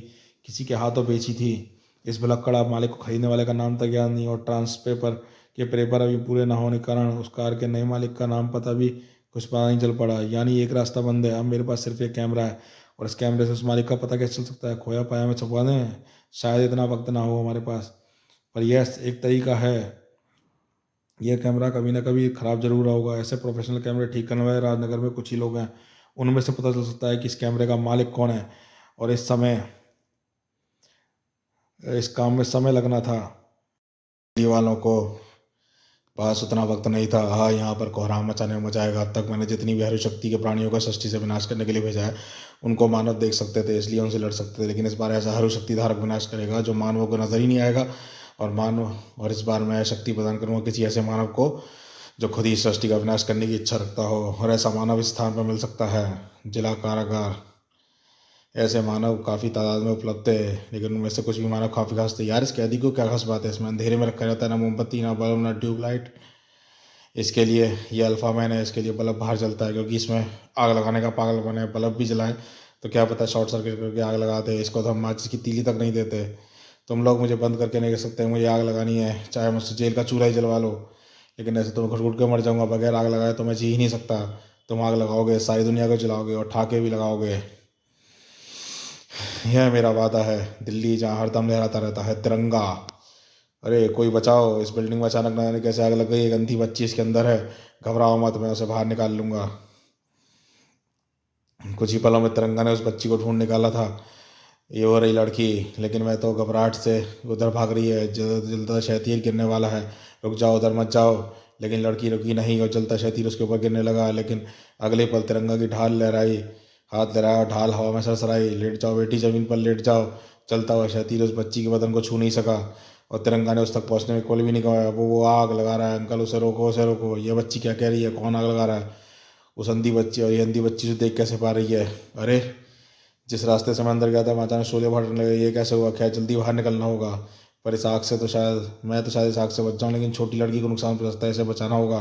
किसी के हाथों बेची थी। इस भुलक्कड़ मालिक को खरीदने वाले का नाम तक याद नहीं, और ट्रांसपेपर के पेपर अभी पूरे न होने के कारण उस कार के नए मालिक का नाम पता भी कुछ पता नहीं चल पड़ा। यानी एक रास्ता बंद है। अब मेरे पास सिर्फ एक कैमरा है, और इस कैमरे से उस मालिक का पता कैसे चल सकता है? खोया पाया में छुपा दें? शायद इतना वक्त ना हो हमारे पास, पर यह एक तरीका है। यह कैमरा कभी ना कभी ख़राब जरूर होगा। ऐसे प्रोफेशनल कैमरे ठीक करने वाले राजनगर में कुछ ही लोग हैं। उनमें से पता चल सकता है कि इस कैमरे का मालिक कौन है। और इस काम में समय लगना था। दिल्ली वालों को पास उतना वक्त नहीं था। हाँ, यहाँ पर कोहराम मचाने मचाएगा। अब तक मैंने जितनी भी हरी शक्ति के प्राणियों का सृष्टि से विनाश करने के लिए भेजा है, उनको मानव देख सकते थे, इसलिए उनसे लड़ सकते थे। लेकिन इस बार ऐसा हरु शक्ति धारक विनाश करेगा जो मानवों को नजर ही नहीं आएगा। और इस बार मैं शक्ति प्रदान करूंगा किसी ऐसे मानव को जो खुद ही सृष्टि का विनाश करने की इच्छा रखता हो। और ऐसा मानव इस स्थान पर मिल सकता है, जिला कारागार। ऐसे मानव काफ़ी तादाद में उपलब्ध है, लेकिन उनमें से कुछ भी मानव काफ़ी खास थे। यार, इस कैदी को क्या खास बात है? इसमें अंधेरे में रखा जाता है, ना मोमबत्ती, ना बल्ब, ना ट्यूबलाइट। इसके लिए ये अल्फ़ा मैन है, इसके लिए बल्ब बाहर जलता है, क्योंकि इसमें आग लगाने का पागलपन है। बल्ब भी जलाएं तो क्या पता शॉर्ट सर्किट करके आग लगा दे। इसको तो हम माचिस की तीली तक नहीं देते। तुम लोग मुझे बंद करके नहीं रख सकते। मुझे आग लगानी है, चाहे मुझसे जेल का चूल्हा ही जलवा लो, लेकिन ऐसे तो मैं घुट घुट के मर जाऊंगा। बगैर आग लगाए तो मैं जी ही नहीं सकता। तुम आग लगाओगे, सारी दुनिया को जलाओगे और ठाके भी लगाओगे। यह मेरा वादा है। दिल्ली जहाँ हरदम लहराता रहता है तिरंगा। अरे कोई बचाओ, इस बिल्डिंग में अचानक न जाने कैसे आग लग गई। एक अंधी बच्ची इसके अंदर है। घबराओ मत, मैं उसे बाहर निकाल लूंगा। कुछ ही पलों में तिरंगा ने उस बच्ची को ढूंढ निकाला था। ये हो रही लड़की, लेकिन मैं तो घबराहट से उधर भाग रही है। जलता शहतीर गिरने वाला है, रुक जाओ, उधर मत जाओ। लेकिन लड़की रुकी नहीं और जलता शहतीर उसके ऊपर गिरने लगा। लेकिन अगले पल तिरंगा की ढाल लहराई, हाथ लहराया, ढाल हवा में सरसराई। लेट जाओ बेटी, जमीन पर लेट जाओ। जलता हुआ शहतीर उस बच्ची के बदन को छू नहीं सका, और तिरंगा ने उस तक पहुंचने में कोल भी नहीं गवाया। वो आग लगा रहा है। अंकल, उसे रोको, उसे रोको। ये बच्ची क्या कह रही है? कौन आग लगा रहा है? उस अंधी बच्ची। और ये अंधी बच्ची से देख कैसे पा रही है? अरे, जिस रास्ते से मैं अंदर गया था वहाँ अचानक शोले भरने लगे। ये कैसे हुआ? खैर, जल्दी बाहर निकलना होगा। पर इस आग से तो शायद इस आग से बच जाऊँ, लेकिन छोटी लड़की को नुकसान पहुंचता है, इसे बचाना होगा।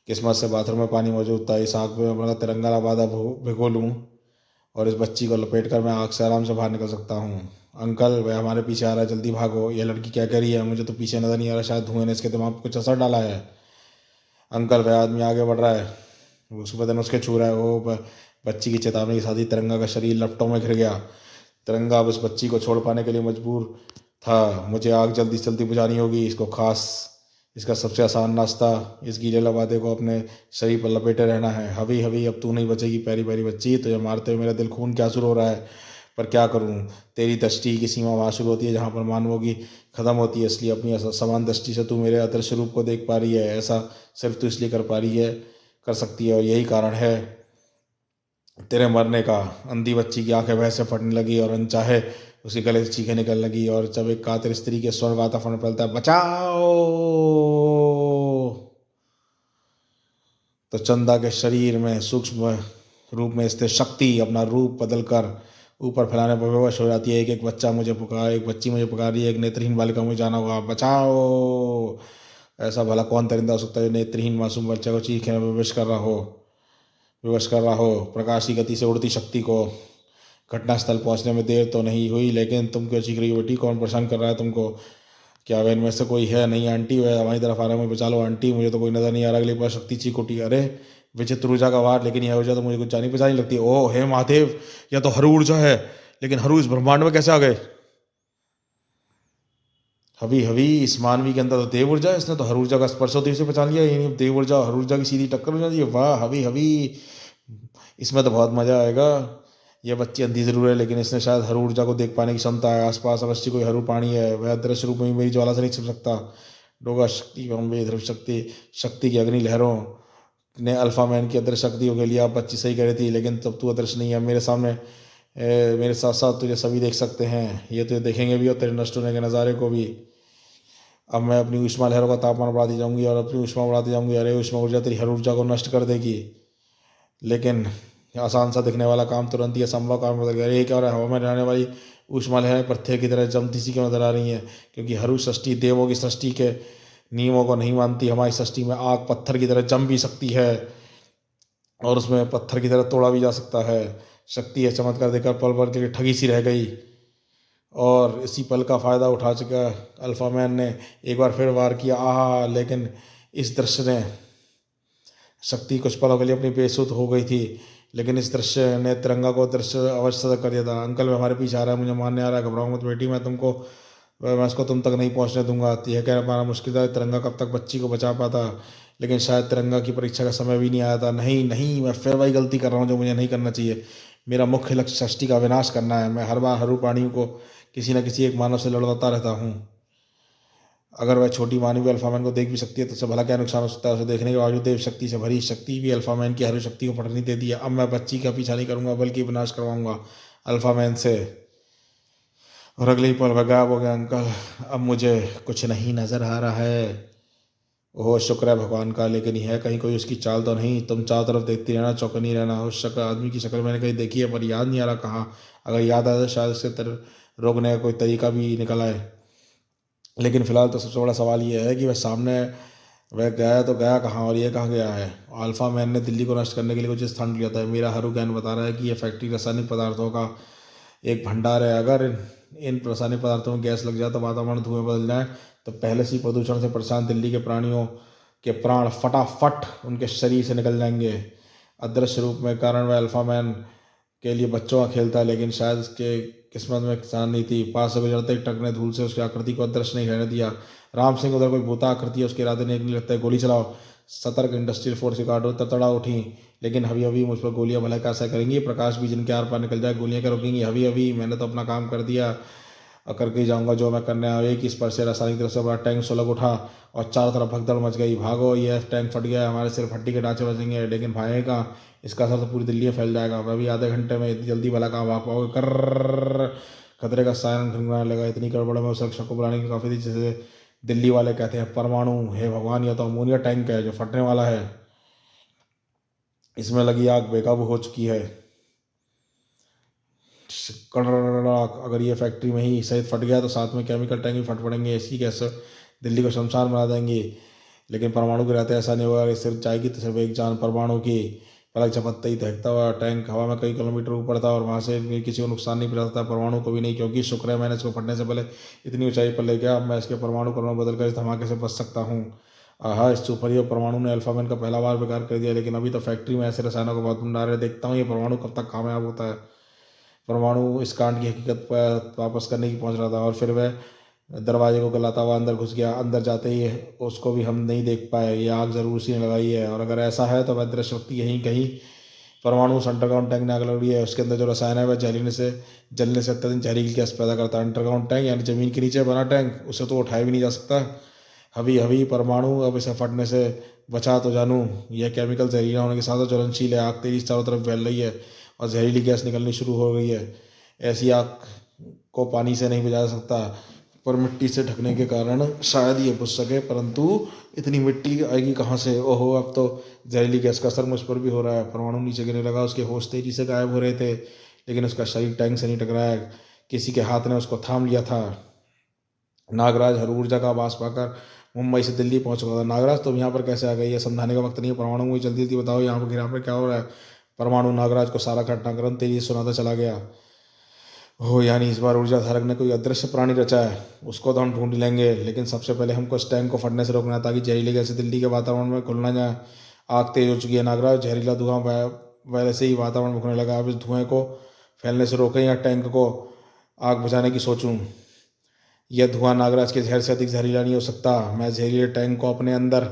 किस्मत से बाथरूम में पानी मौजूद था। इस आग में अपना तिरंगा बादा भिगो लूँ, और इस बच्ची को लपेट कर मैं आग से आराम से बाहर निकल सकता हूँ। अंकल, वह हमारे पीछे आ रहा है, जल्दी भागो। यह लड़की क्या कह रही है? मुझे तो पीछे नजर नहीं आ रहा। शायद धुएं ने इसके दिमाग पर कुछ असर डाला है। अंकल, वह आदमी आगे बढ़ रहा है, उसके बदन उसके छू रहा है। बच्ची की चेतावनी के साथ ही तिरंगा का शरीर लपटों में घिर गया। तिरंगा अब उस बच्ची को छोड़ पाने के लिए मजबूर था। मुझे आग जल्दी से जल्दी बुझानी होगी। इसका सबसे आसान रास्ता इस गीले लबादे को अपने शरीर पर लपेटे रहना है। हवी हवी, अब तू नहीं बचेगी प्यारी प्यारी बच्ची। तुझे मारते हुए मेरा दिल खून क्या शुरू हो रहा है, पर क्या करूं? तेरी दृष्टि की सीमा वहाँ शुरू होती है जहाँ पर मानवों की खत्म होती है। इसलिए अपनी समान दृष्टि से तू मेरे अदृश्य रूप को देख पा रही है। ऐसा सिर्फ तू इसलिए कर सकती है, और यही कारण है तेरे मरने का। अंधी बच्ची की आंखें वैसे फटने लगी और अनचाहे उसके गले से चीखें निकलने लगी। और जब एक कातिल स्त्री के स्वर गाता फन फैलता है, बचाओ, तो चंदा के शरीर में सूक्ष्म रूप में स्थित शक्ति अपना रूप बदलकर ऊपर फैलाने पर विवश हो जाती है। एक बच्ची मुझे पुकार रही है। एक नेत्रहीन बालिका मुझे जाना होगा, बचाओ। ऐसा भला कौन दरिंदा हो सकता है जो नेत्रहीन मासूम बच्चे को चीखने में विवश कर रहा हो? प्रकाश की गति से उड़ती शक्ति को घटनास्थल पहुंचने में देर तो नहीं हुई, लेकिन तुम क्यों चीख रही हो बेटी? कौन परेशान कर रहा है तुमको? क्या वह इनमें से कोई है? नहीं आंटी, वह हमारी तरफ आ रहा है, मुझे बचा लो आंटी, मुझे तो कोई नजर नहीं आ रहा। अगली बार शक्ति चीख उठी, अरे विचित्र ऊर्जा का वार, लेकिन यह ऊर्जा तो मुझे कुछ जानी पहचानी लगती है। ओह हे महादेव, यह तो हरु ऊर्जा है। लेकिन हरु इस ब्रह्मांड में कैसे आ गए? हवी हवी, इस मानवी के अंदर तो देव ऊर्जा है। इसने तो हर ऊर्जा का स्पर्श होते उसे पहचान लिया। यानी देव ऊर्जा और हर ऊर्जा की सीधी टक्कर हो जाती है। वाह हवी हवी, इसमें तो बहुत मजा आएगा। यह बच्ची अंधी जरूर है, लेकिन इसने शायद हर ऊर्जा को देख पाने की क्षमता है। आसपास अवश्य कोई हरु प्राणी है। वह दृश्य रूप में मेरी ज्वाला से नहीं छिप सकता। डोगा शक्ति बम्बे ध्रुव शक्ति की अग्नि लहरों ने अल्फा मैन की अदृश्य शक्तियों के लिए। आप बच्ची सही कह रही थी, लेकिन तब तू अदृश्य नहीं है। मेरे सामने मेरे साथ साथ तुझे सभी देख सकते हैं। ये तुझे देखेंगे भी और तेरे नष्ट होने के नज़ारे को भी। अब मैं अपनी ऊष्मा लहरों का तापमान बढ़ाती जाऊंगी और अपनी ऊष्मा बढ़ाती जाऊंगी। अरे ऊष्मा ऊर्जा तेरी हर ऊर्जा को नष्ट कर देगी। लेकिन आसान सा दिखने वाला काम तुरंत ही असंभव काम बदल गया। ये क्या हो रहा है? हवा में रहने वाली ऊष्मा लहरें पत्थर की तरह जमती सी क्यों नजर आ रही हैं? क्योंकि हरु सृष्टि देवों की सृष्टि के नियमों को नहीं मानती। हमारी सृष्टि में आग पत्थर की तरह जम भी सकती है। और उसमें पत्थर की तरह तोड़ा भी जा सकता है। शक्ति है चमत्कार देखकर पल भर के लिए ठगी सी रह गई और इसी पल का फ़ायदा उठा चुका अल्फ़ा मैन ने एक बार फिर वार किया। आहा, लेकिन इस दृश्य ने शक्ति कुछ पलों के लिए अपनी बेसुध हो गई थी, लेकिन इस दृश्य ने तिरंगा को दृश्य अवश्य सजग कर दिया था। अंकल वो हमारे पीछे आ रहा है, मुझे मारने आ रहा है, घबराओ मत बेटी, मैं उसको तुम तक नहीं पहुंचने दूंगा। यह कहना पाना मुश्किल था, तिरंगा कब तक बच्ची को बचा पाता, लेकिन शायद तिरंगा की परीक्षा का समय भी नहीं आया था। नहीं नहीं, मैं फिर वही गलती कर रहा हूँ जो मुझे नहीं करना चाहिए। मेरा मुख्य लक्ष्य सृष्टि का विनाश करना है। मैं हर बार हर प्राणियों को किसी न किसी एक मानव से लड़वाता रहता हूँ। अगर वह छोटी मानवी अल्फामैन को देख भी सकती है तो उसे भला क्या नुकसान हो सकता है। उसे देखने के बावजूद देव शक्ति से भरी शक्ति भी अल्फामैन की हर शक्ति को पटकनी देती है। अब मैं बच्ची का पीछा नहीं करूंगा बल्कि विनाश करवाऊंगा अल्फामैन से। और अगले ही पल वह गायब हो गया। अंकल, अब मुझे कुछ नहीं नजर आ रहा है। ओह शुक्र है भगवान का, लेकिन यह कहीं कोई उसकी चाल तो नहीं। तुम चारों तरफ देखती रहना, चौकन्नी रहना। उस शक्ल आदमी की शक्ल मैंने कहीं देखी है पर याद नहीं आ रहा कहाँ। अगर याद आए तो शायद उससे रोकने का कोई तरीका भी निकल आए। लेकिन फिलहाल तो सबसे बड़ा सवाल ये है कि वह गया तो गया कहाँ और ये कहाँ गया है। अल्फा मैन ने दिल्ली को नष्ट करने के लिए कुछ स्थान लिया था। मेरा हरु ज्ञान बता रहा है कि यह फैक्ट्री रासायनिक पदार्थों का एक भंडार है। अगर इन रासायनिक पदार्थों में गैस लग जाए तो वातावरण धुएं बदल जाए तो पहले से ही प्रदूषण से परेशान दिल्ली के प्राणियों के प्राण फटाफट उनके शरीर से निकल जाएंगे। अदृश्य रूप में कारण वह अल्फा मैन के लिए बच्चों का खेल था, लेकिन शायद उसके किस्मत में किसान नहीं थी। पास से गुजरते ही ट्रक ने धूल से उसकी आकृति को अदृश्य नहीं रहने दिया। राम सिंह, उधर कोई भूता आकृति है, उसके इरादे नहीं लगता है, गोली चलाओ। सतर्क इंडस्ट्रियल फोर्स की गार्ड तड़तड़ा उठी। लेकिन हवी हवी मुझ पर गोलियां भला कैसा करेंगी। प्रकाश भी जिनके आर पार निकल जाए गोलियां क्या रोकेंगी। हवी हवी मैंने तो अपना काम कर दिया और करके ही जाऊंगा जो मैं करने आया। एक ही स्पर्श से रासायनिक तरफ से बड़ा टैंक सुलग उठा और चारों तरफ भगदड़ मच गई। भागो, ये टैंक फट गया, हमारे सिर्फ हड्डी के ढांचे बचेंगे। लेकिन भागेगा, इसका असर तो पूरी दिल्ली में फैल जाएगा। मैं भी आधे घंटे में इतनी जल्दी भला कहाँ भाग पाओगे। कर खतरे का सायरन खनखनाने लगा। इतनी गड़बड़ में उस रक्षक को बुलाने की काफी थी जैसे दिल्ली वाले कहते हैं परमाणु। हे भगवान, यह तो अमोनिया टैंक है जो फटने वाला है। इसमें लगी आग बेकाबू हो चुकी है। अगर ये फैक्ट्री में ही सहित फट गया तो साथ में केमिकल टैंक भी फट पड़ेंगे। ऐसी कैसे दिल्ली को शमशान बना देंगे। लेकिन परमाणु के रहते ऐसा नहीं होगा। अगर सिर्फ जाएगी तो सिर्फ एक जान। परमाणु की पलक झपकते ही दहकता हुआ टैंक हवा में कई किलोमीटर ऊपर था और वहां से भी किसी को नुकसान नहीं पहुंचा सकता, परमाणु को भी नहीं, क्योंकि शुक्र है मैंने इसको फटने से पहले इतनी ऊंचाई पर ले गया। अब मैं इसके परमाणु क्रम बदल कर इस धमाके से बच सकता हूँ। हाँ, इस सुपरहीरो परमाणु ने अल्फामैन का पहला बार बेकार कर दिया, लेकिन अभी तो फैक्ट्री में ऐसे रसायनों का बहुत भंडार है। देखता हूँ ये परमाणु कब तक कामयाब होता है। परमाणु इस कांड की हकीकत पर वापस करने की पहुंच रहा था और फिर वह दरवाजे को गलाता हुआ अंदर घुस गया। अंदर जाते ही उसको भी हम नहीं देख पाए। ये आग जरूर उसी ने लगाई है, और अगर ऐसा है तो वह दृश्य शक्ति यहीं कहीं परमाणु अंडरग्राउंड टैंक ने आग लगी है। उसके अंदर जो रसायन है वह जलने से अत्यधिक जहरीली गैस पैदा करता है। अंडरग्राउंड टैंक यानी जमीन के नीचे बना टैंक, उसे तो उठाया भी नहीं जा सकता। हवी हवी परमाणु, अब इसे फटने से बचा तो जानूं। यह केमिकल जहरीला होने के साथ ज्वलनशील है। आग तेजी से चारों तरफ फैल रही है और जहरीली गैस निकलनी शुरू हो गई है। ऐसी आग को पानी से नहीं बुझा सकता, पर मिट्टी से ढकने के कारण शायद ये बुझ सके, परंतु इतनी मिट्टी आएगी कहाँ से। ओहो, अब तो जहरीली गैस का असर मुझ पर भी हो रहा है। परमाणु नीचे गिरने लगा। उसके होश तेजी से गायब हो रहे थे, लेकिन उसका शरीर टैंक से नहीं टकराया। किसी के हाथ ने उसको थाम लिया था। नागराज हर ऊर्जा का आभास पाकर मुंबई से दिल्ली पहुंच गया था। नागराज, तुम यहाँ पर कैसे आ गई? ये समझाने का वक्त नहीं है। परमाणु मुझे जल्दी जल्दी बताओ यहाँ पर क्या हो रहा है। परमाणु नागराज को सारा घटनाक्रम तेजी से सुनाता चला गया। हो, यानी इस बार ऊर्जा धारक ने कोई अदृश्य प्राणी रचा है। उसको तो हम ढूंढ लेंगे, लेकिन सबसे पहले हमको इस टैंक को फटने से रोकना है ताकि जहरीली गैस दिल्ली के वातावरण में खुल ना जाए। आग तेज हो चुकी है नागराज। जहरीला धुआं पहले से ही वातावरण में उखड़ने लगा। अब इस धुएं को फैलने से रोकें या टैंक को आग बुझाने की सोचूं। यह धुआं नागराज के जहर से अधिक जहरीला नहीं हो सकता। मैं जहरीले टैंक को अपने अंदर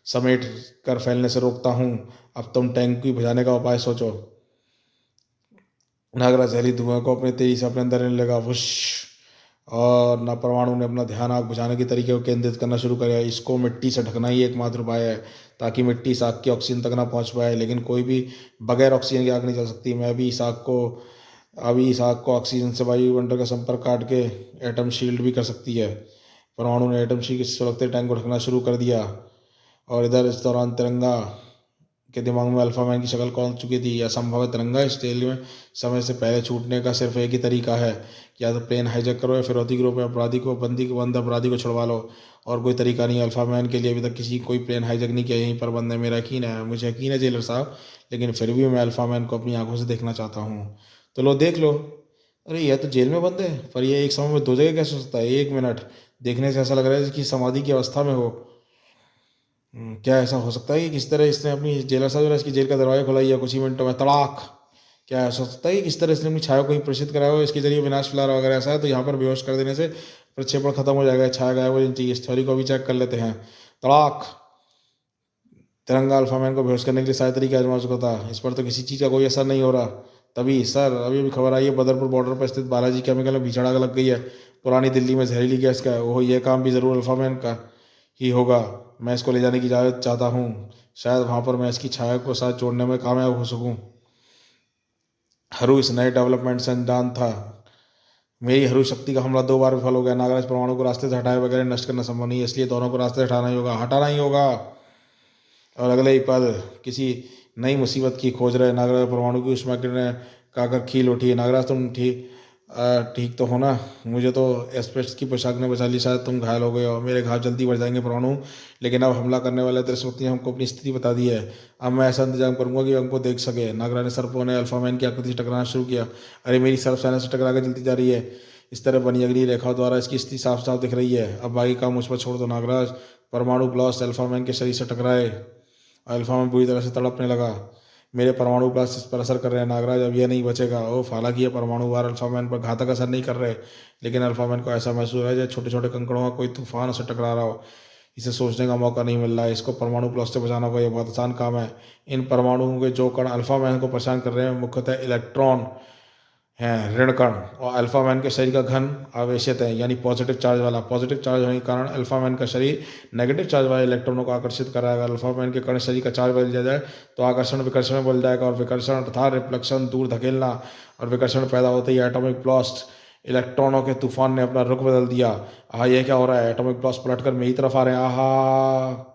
समेट कर फैलने से रोकता हूँ। अब तुम टैंक को बुझाने का उपाय सोचो। नागराज जहरी धुआं को अपने तेजी से अपने अंदर लेने लगा। वुश, और न परमाणु ने अपना ध्यान आग बुझाने के तरीके को केंद्रित करना शुरू किया। इसको मिट्टी से ढकना ही एकमात्र उपाय है ताकि मिट्टी इस आग की ऑक्सीजन तक ना पहुंच पाए। लेकिन कोई भी बगैर ऑक्सीजन की आग नहीं चल सकती। मैं अभी इस आग को ऑक्सीजन से वायुमंडल का संपर्क काट के एटम शील्ड भी कर सकती है। परमाणु ने एटम शील्ड के सुलगते टैंक को ढकना शुरू कर दिया और इधर इस दौरान तिरंगा के दिमाग में अल्फा मैन की शक्ल कौन चुकी थी? यह संभव है तिरंगा इस जेल में समय से पहले छूटने का सिर्फ एक ही तरीका है, या तो प्लेन हाईजैक करो या फिरौती गिरोह में बंद अपराधी को छुड़वा लो। और कोई तरीका नहीं। अल्फा मैन के लिए अभी तक किसी कोई प्लेन हाईजैक नहीं किया, यहीं पर बंद है। मेरा यकीन है, मुझे यकीन है जेलर साहब, लेकिन फिर भी मैं अल्फा मैन को अपनी आंखों से देखना चाहता हूँ। तो लो देख लो। अरे यह तो जेल में बंद है, पर यह एक समय में दो जगह कैसे हो सकता है? एक मिनट, देखने से ऐसा लग रहा है कि समाधि की अवस्था में हो। क्या ऐसा हो सकता है कि किस तरह इसने अपनी जेलर साहब इसकी जेल का दरवाजा खोला या कुछ ही मिनटों में तड़ाक? क्या ऐसा हो सकता है कि किस तरह इसने अपनी छाया को ही प्रेषित कराया हो, इसके जरिए विनाश फैला रहा? अगर ऐसा है तो यहाँ पर बेहोश कर देने से प्रक्षेपण खत्म हो जाएगा, छाया गायब हो जानी चाहिए। इस थ्योरी को भी चेक कर लेते हैं। तड़ाक! तिरंगा अल्फा मैन को बेहोश करने के लिए सारे तरीके आजमा चुका था, इस पर तो किसी चीज़ का कोई असर नहीं हो रहा। तभी सर, अभी अभी खबर आई है बदरपुर बॉर्डर पर स्थित बालाजी केमिकल में भीषण आग लग गई है। पुरानी दिल्ली में जहरीली गैस का वो, ये काम भी ज़रूर अल्फा मैन का ही होगा। मैं इसको ले जाने की इजाज़त चाहता हूँ, शायद वहाँ पर मैं इसकी छाया को साथ जोड़ने में कामयाब हो सकूँ। हरू इस नए डेवलपमेंट से अनजान था। मेरी हरू शक्ति का हमला 2 बार विफल हो गया। नागराज परमाणु को रास्ते से हटाए बगैर नष्ट करना संभव नहीं है, इसलिए दोनों को रास्ते से हटाना ही होगा। और अगले ही पल किसी नई मुसीबत की खोज रहे नागराज परमाणु की ऊष्मा किरणें काकर खील उठी। नागराज तुम ठीक तो हो ना? मुझे तो एस्पेक्ट्स की पोशाक ने बचा ली, शायद तुम घायल हो गए हो। मेरे घाव जल्दी बढ़ जाएंगे परमाणु, लेकिन अब हमला करने वाले त्रिशक्ति ने हमको अपनी स्थिति बता दी है। अब मैं ऐसा इंतजाम करूंगा कि हमको देख सके। नागराज ने सर्पों ने अल्फा मैन की आकृति से टकराना शुरू किया। अरे मेरी सर्प सेना से टकरा कर जलती जा रही है। इस तरह बनी अग्नि रेखाओं द्वारा इसकी स्थिति साफ साफ दिख रही है। अब बाकी काम मुझ पर छोड़ दो नागराज। परमाणु ब्लास्ट अल्फा मैन के शरीर से टकराए। अल्फा मैन बुरी तरह से तड़पने लगा। मेरे परमाणु ब्लास्ट इस पर असर कर रहे हैं नागराज, अब यह नहीं बचेगा। ओह, हालांकि ये परमाणु वार अल्फा मैन पर घातक असर नहीं कर रहे, लेकिन अल्फा मैन को ऐसा महसूस हो रहा है जैसे छोटे छोटे कंकड़ों का कोई तूफान उसे टकरा रहा हो। इसे सोचने का मौका नहीं मिल रहा है। इसको परमाणु ब्लास्ट से बचाना होगा, यह बहुत आसान काम है। इन परमाणुओं के जो कण अल्फा मैन को परेशान कर रहे हैं मुख्यतः इलेक्ट्रॉन हैं, ऋण कण। और अल्फा मैन के शरीर का घन आवेशित है, यानी पॉजिटिव चार्ज वाला। पॉजिटिव चार्ज होने के कारण अल्फा मैन का शरीर नेगेटिव चार्ज वाले इलेक्ट्रॉनों को आकर्षित कर रहा है। अगर अल्फा मैन के कण शरीर का चार्ज बदल दिया जाए तो आकर्षण विकर्षण में बदल जाएगा, और विकर्षण अर्थात रिफ्लेक्शन, दूर धकेलना, और विकर्षण पैदा होते ही एटॉमिक ब्लास्ट, इलेक्ट्रॉनों के तूफान ने अपना रुख बदल दिया। ये क्या हो रहा है? एटॉमिक ब्लास्ट पलटकर मेरी तरफ आ रहे हैं। आहा!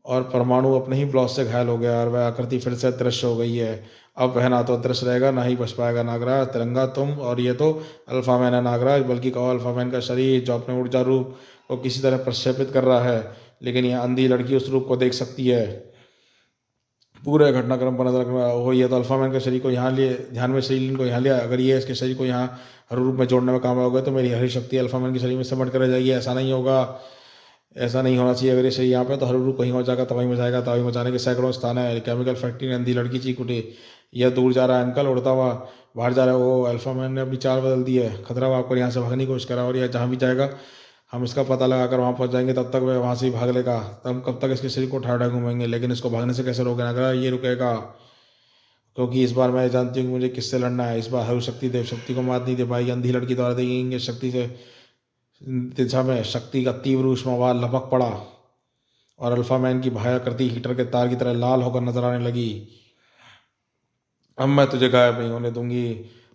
और परमाणु अपने ही ब्लास्ट से घायल हो गया, और वह आकृति फिर से अदृश्य हो गई है। अब वह ना तो अदृश्य रहेगा, ना ही बच पाएगा। नागराज, तिरंगा तुम और ये तो अल्फा मैन है नागराज, बल्कि कहो अल्फा मैन का शरीर जो अपने ऊर्जा रूप को किसी तरह प्रक्षेपित कर रहा है। लेकिन यह अंधी लड़की उस रूप को देख सकती है। पूरे घटनाक्रम पर नजर रखना हो, ये तो अल्फा मैन के शरीर को यहाँ लिए, ध्यान में शरीर को यहाँ लिया। अगर ये इसके शरीर को यहाँ हर रूप में जोड़ने में कामयाब हो गए तो मेरी हरी शक्ति अल्फा मैन के शरीर में सिमट कर रह जाएगी। ऐसा नहीं होगा, ऐसा नहीं होना चाहिए। अगर ये शरीर यहाँ पे तो हर रूप कहीं हो जाएगा, तबाही मचाएगा। तबाही मचाने के सैकड़ों स्थान है। केमिकल फैक्ट्री ने अंधी लड़की चीख उठी। यह दूर जा रहा है अंकल, उड़ता हुआ बाहर जा रहा है। वो अल्फा मैन ने अपनी चाल बदल दी है। खतरा आपको यहाँ से भागने की कोशिश करा, और यह जहाँ भी जाएगा हम इसका पता लगाकर वहाँ पहुँच जाएंगे। तब तक वह वहाँ से ही भाग लेगा। तब हम कब तक इसके शरीर को उठा उठा घूमेंगे, लेकिन इसको भागने से कैसे रोकेगा? अगर ये रुकेगा, क्योंकि इस बार मैं जानती हूँ कि मुझे किससे लड़ना है। इस बार हर शक्ति देव शक्ति को मात नहीं दे पाएगी। अंधी लड़की द्वारा देंगे शक्ति से दिशा में शक्ति का तीव्र ऊष्मावार लपक पड़ा, और अल्फा मैन की भायाकृति हीटर के तार की तरह लाल होकर नजर आने लगी। अब मैं तुझे गायब नहीं होने दूंगी।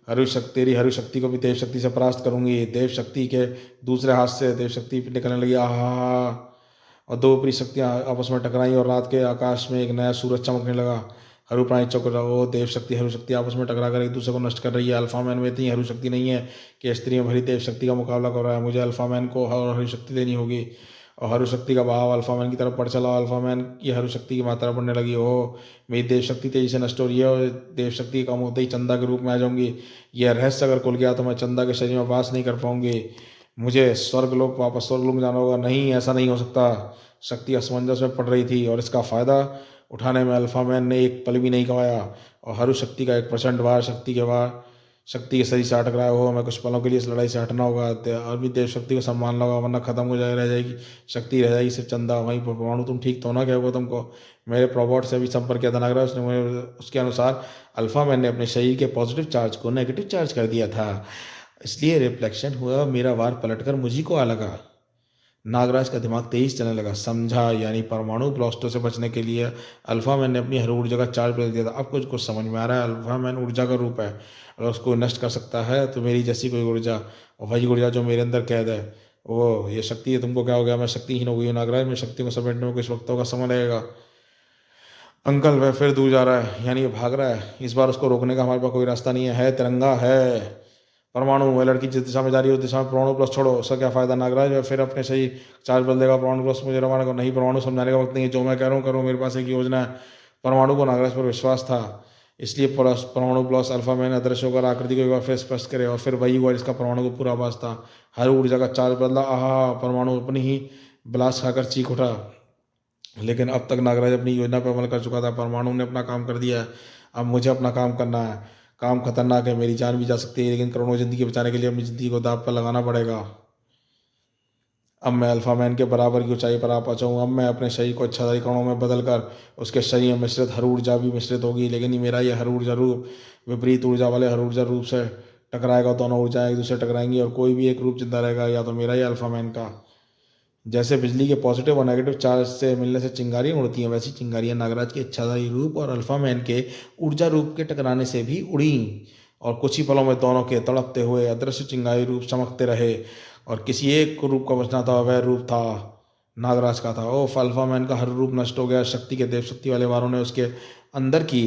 तेरी हरु शक्ति को भी देव शक्ति से परास्त करूंगी। देव शक्ति के दूसरे हाथ से देव शक्ति निकलने लगी। आहा! और दो ऊपरी शक्तियां आपस में टकराई, और रात के आकाश में एक नया सूरज चमकने लगा। हरु प्राणी चौक रहा, वो देव शक्ति हरु शक्ति आपस में टकरा कर एक दूसरे को नष्ट कर रही है। अल्फा मैन में इतनी हरु शक्ति नहीं है कि स्त्री में भरी देव शक्ति का मुकाबला कर रहा है। मुझे अल्फा मैन को हरु शक्ति देनी होगी, और हरु शक्ति का बहाव अल्फा मैन की तरफ बढ़ चला। अल्फा मैन की हरु शक्ति की मात्रा बढ़ने लगी। ओह, मेरी देव शक्ति तेजी से नष्ट हो रही है, और देव शक्ति कम होते ही चंदा के रूप में आ जाऊंगी। यह रहस्य अगर खुल गया तो मैं चंदा के शरीर में वास नहीं कर पाऊंगी। मुझे स्वर्गलोक वापस स्वर्गलोक जाना होगा। नहीं, ऐसा नहीं हो सकता। शक्ति असमंजस में पड़ रही थी, और इसका फायदा उठाने में अल्फा मैन ने एक पल भी नहीं गंवाया। और हरु शक्ति का एक प्रचंड वार शक्ति के शरीर से अटक रहा हो। मैं कुछ पलों के लिए इस लड़ाई से हटना होगा, और भी देव शक्ति को सम्मान होगा, वरना खत्म हो जाए रह जाएगी शक्ति, रह जाएगी सिर्फ चंदा। वहीं पर परमाणु तुम ठीक तो ना? क्या हुआ तुमको? मेरे प्रोबॉट से भी संपर्क किया था नागराज, उसने मुझे उसके अनुसार अल्फा मैन ने अपने शरीर के पॉजिटिव चार्ज को नेगेटिव चार्ज कर दिया था, इसलिए रिफ्लेक्शन हुआ। मेरा वार पलटकर मुझी को आ लगा। नागराज का दिमाग तेज चलने लगा। समझा, यानी परमाणु ब्लास्टों से बचने के लिए अल्फा मैन ने अपनी हर ऊर्जा का चार्ज बदल दिया था। अब कुछ कुछ समझ में आ रहा है। अल्फा मैन ऊर्जा का रूप है, अगर उसको नष्ट कर सकता है तो मेरी जैसी कोई ऊर्जा, और वही ऊर्जा जो मेरे अंदर कैद है, वो ये शक्ति है। तुमको क्या हो गया? मैं शक्तिहीन हो गई हूँ नागराज। मैं शक्ति को समेटने में कुछ वक्तों का समय लगेगा। अंकल वह फिर दूर जा रहा है, यानी ये भाग रहा है। इस बार उसको रोकने का हमारे पास कोई रास्ता नहीं है तिरंगा है। परमाणु वह लड़की जिस दिशा में जा रही है उस दिशा में परमाणु प्लस छोड़ो, उसका क्या फायदा। नागराज वह फिर अपने सही चार्ज बदल देगा। परमाणु प्लस मुझे रवाना करो। नहीं, परमाणु समझाने का वक्त नहीं है, जो मैं कह रहा हूँ करो, मेरे पास एक योजना है। परमाणु को नागराज पर विश्वास था, इसलिए प्लस परमाणु प्लस अल्फा मैंने अदृश्य होकर आकृति को एक बार फिर स्पष्ट करे, और फिर वही हुआ जिसका परमाणु को पूरा आभास था। हर ऊर्जा का चार्ज बदला। आहा, परमाणु अपनी ही ब्लास्ट खाकर चीख उठा। लेकिन अब तक नागराज अपनी योजना पर अमल कर चुका था। परमाणु ने अपना काम कर दिया है, अब मुझे अपना काम करना है। काम खतरनाक है, मेरी जान भी जा सकती है, लेकिन करोड़ों जिंदगी बचाने के लिए अपनी जिंदगी को दांव पर लगाना पड़ेगा। अब मैं अल्फा मैन के बराबर की ऊंचाई पर आ पहुंचा हूँ। अब मैं अपने शरीर को इच्छाधारी कणों में बदल कर उसके शरीर में मिश्रित हर ऊर्जा भी मिश्रित होगी, लेकिन मेरा यह हर ऊर्जा रूप विपरीत ऊर्जा वाले हर ऊर्जा रूप से टकराएगा। दोनों ऊर्जाएं एक दूसरे टकराएंगी और कोई भी एक रूप जिंदा रहेगा, या तो मेरा या अल्फा मैन का। जैसे बिजली के पॉजिटिव और नेगेटिव चार्ज से मिलने से चिंगारियां उड़ती हैं, वैसी चिंगारियां नागराज के इच्छाधारी रूप और अल्फा मैन के ऊर्जा रूप के टकराने से भी उड़ी। और कुछ ही पलों में दोनों के तड़पते हुए अदृश्य चिंगारी रूप चमकते रहे, और किसी एक को रूप का बचना था। वह रूप था नागराज का था। ओफ, अल्फा मैन का हर रूप नष्ट हो गया। शक्ति के देव शक्ति वाले वारों ने उसके अंदर की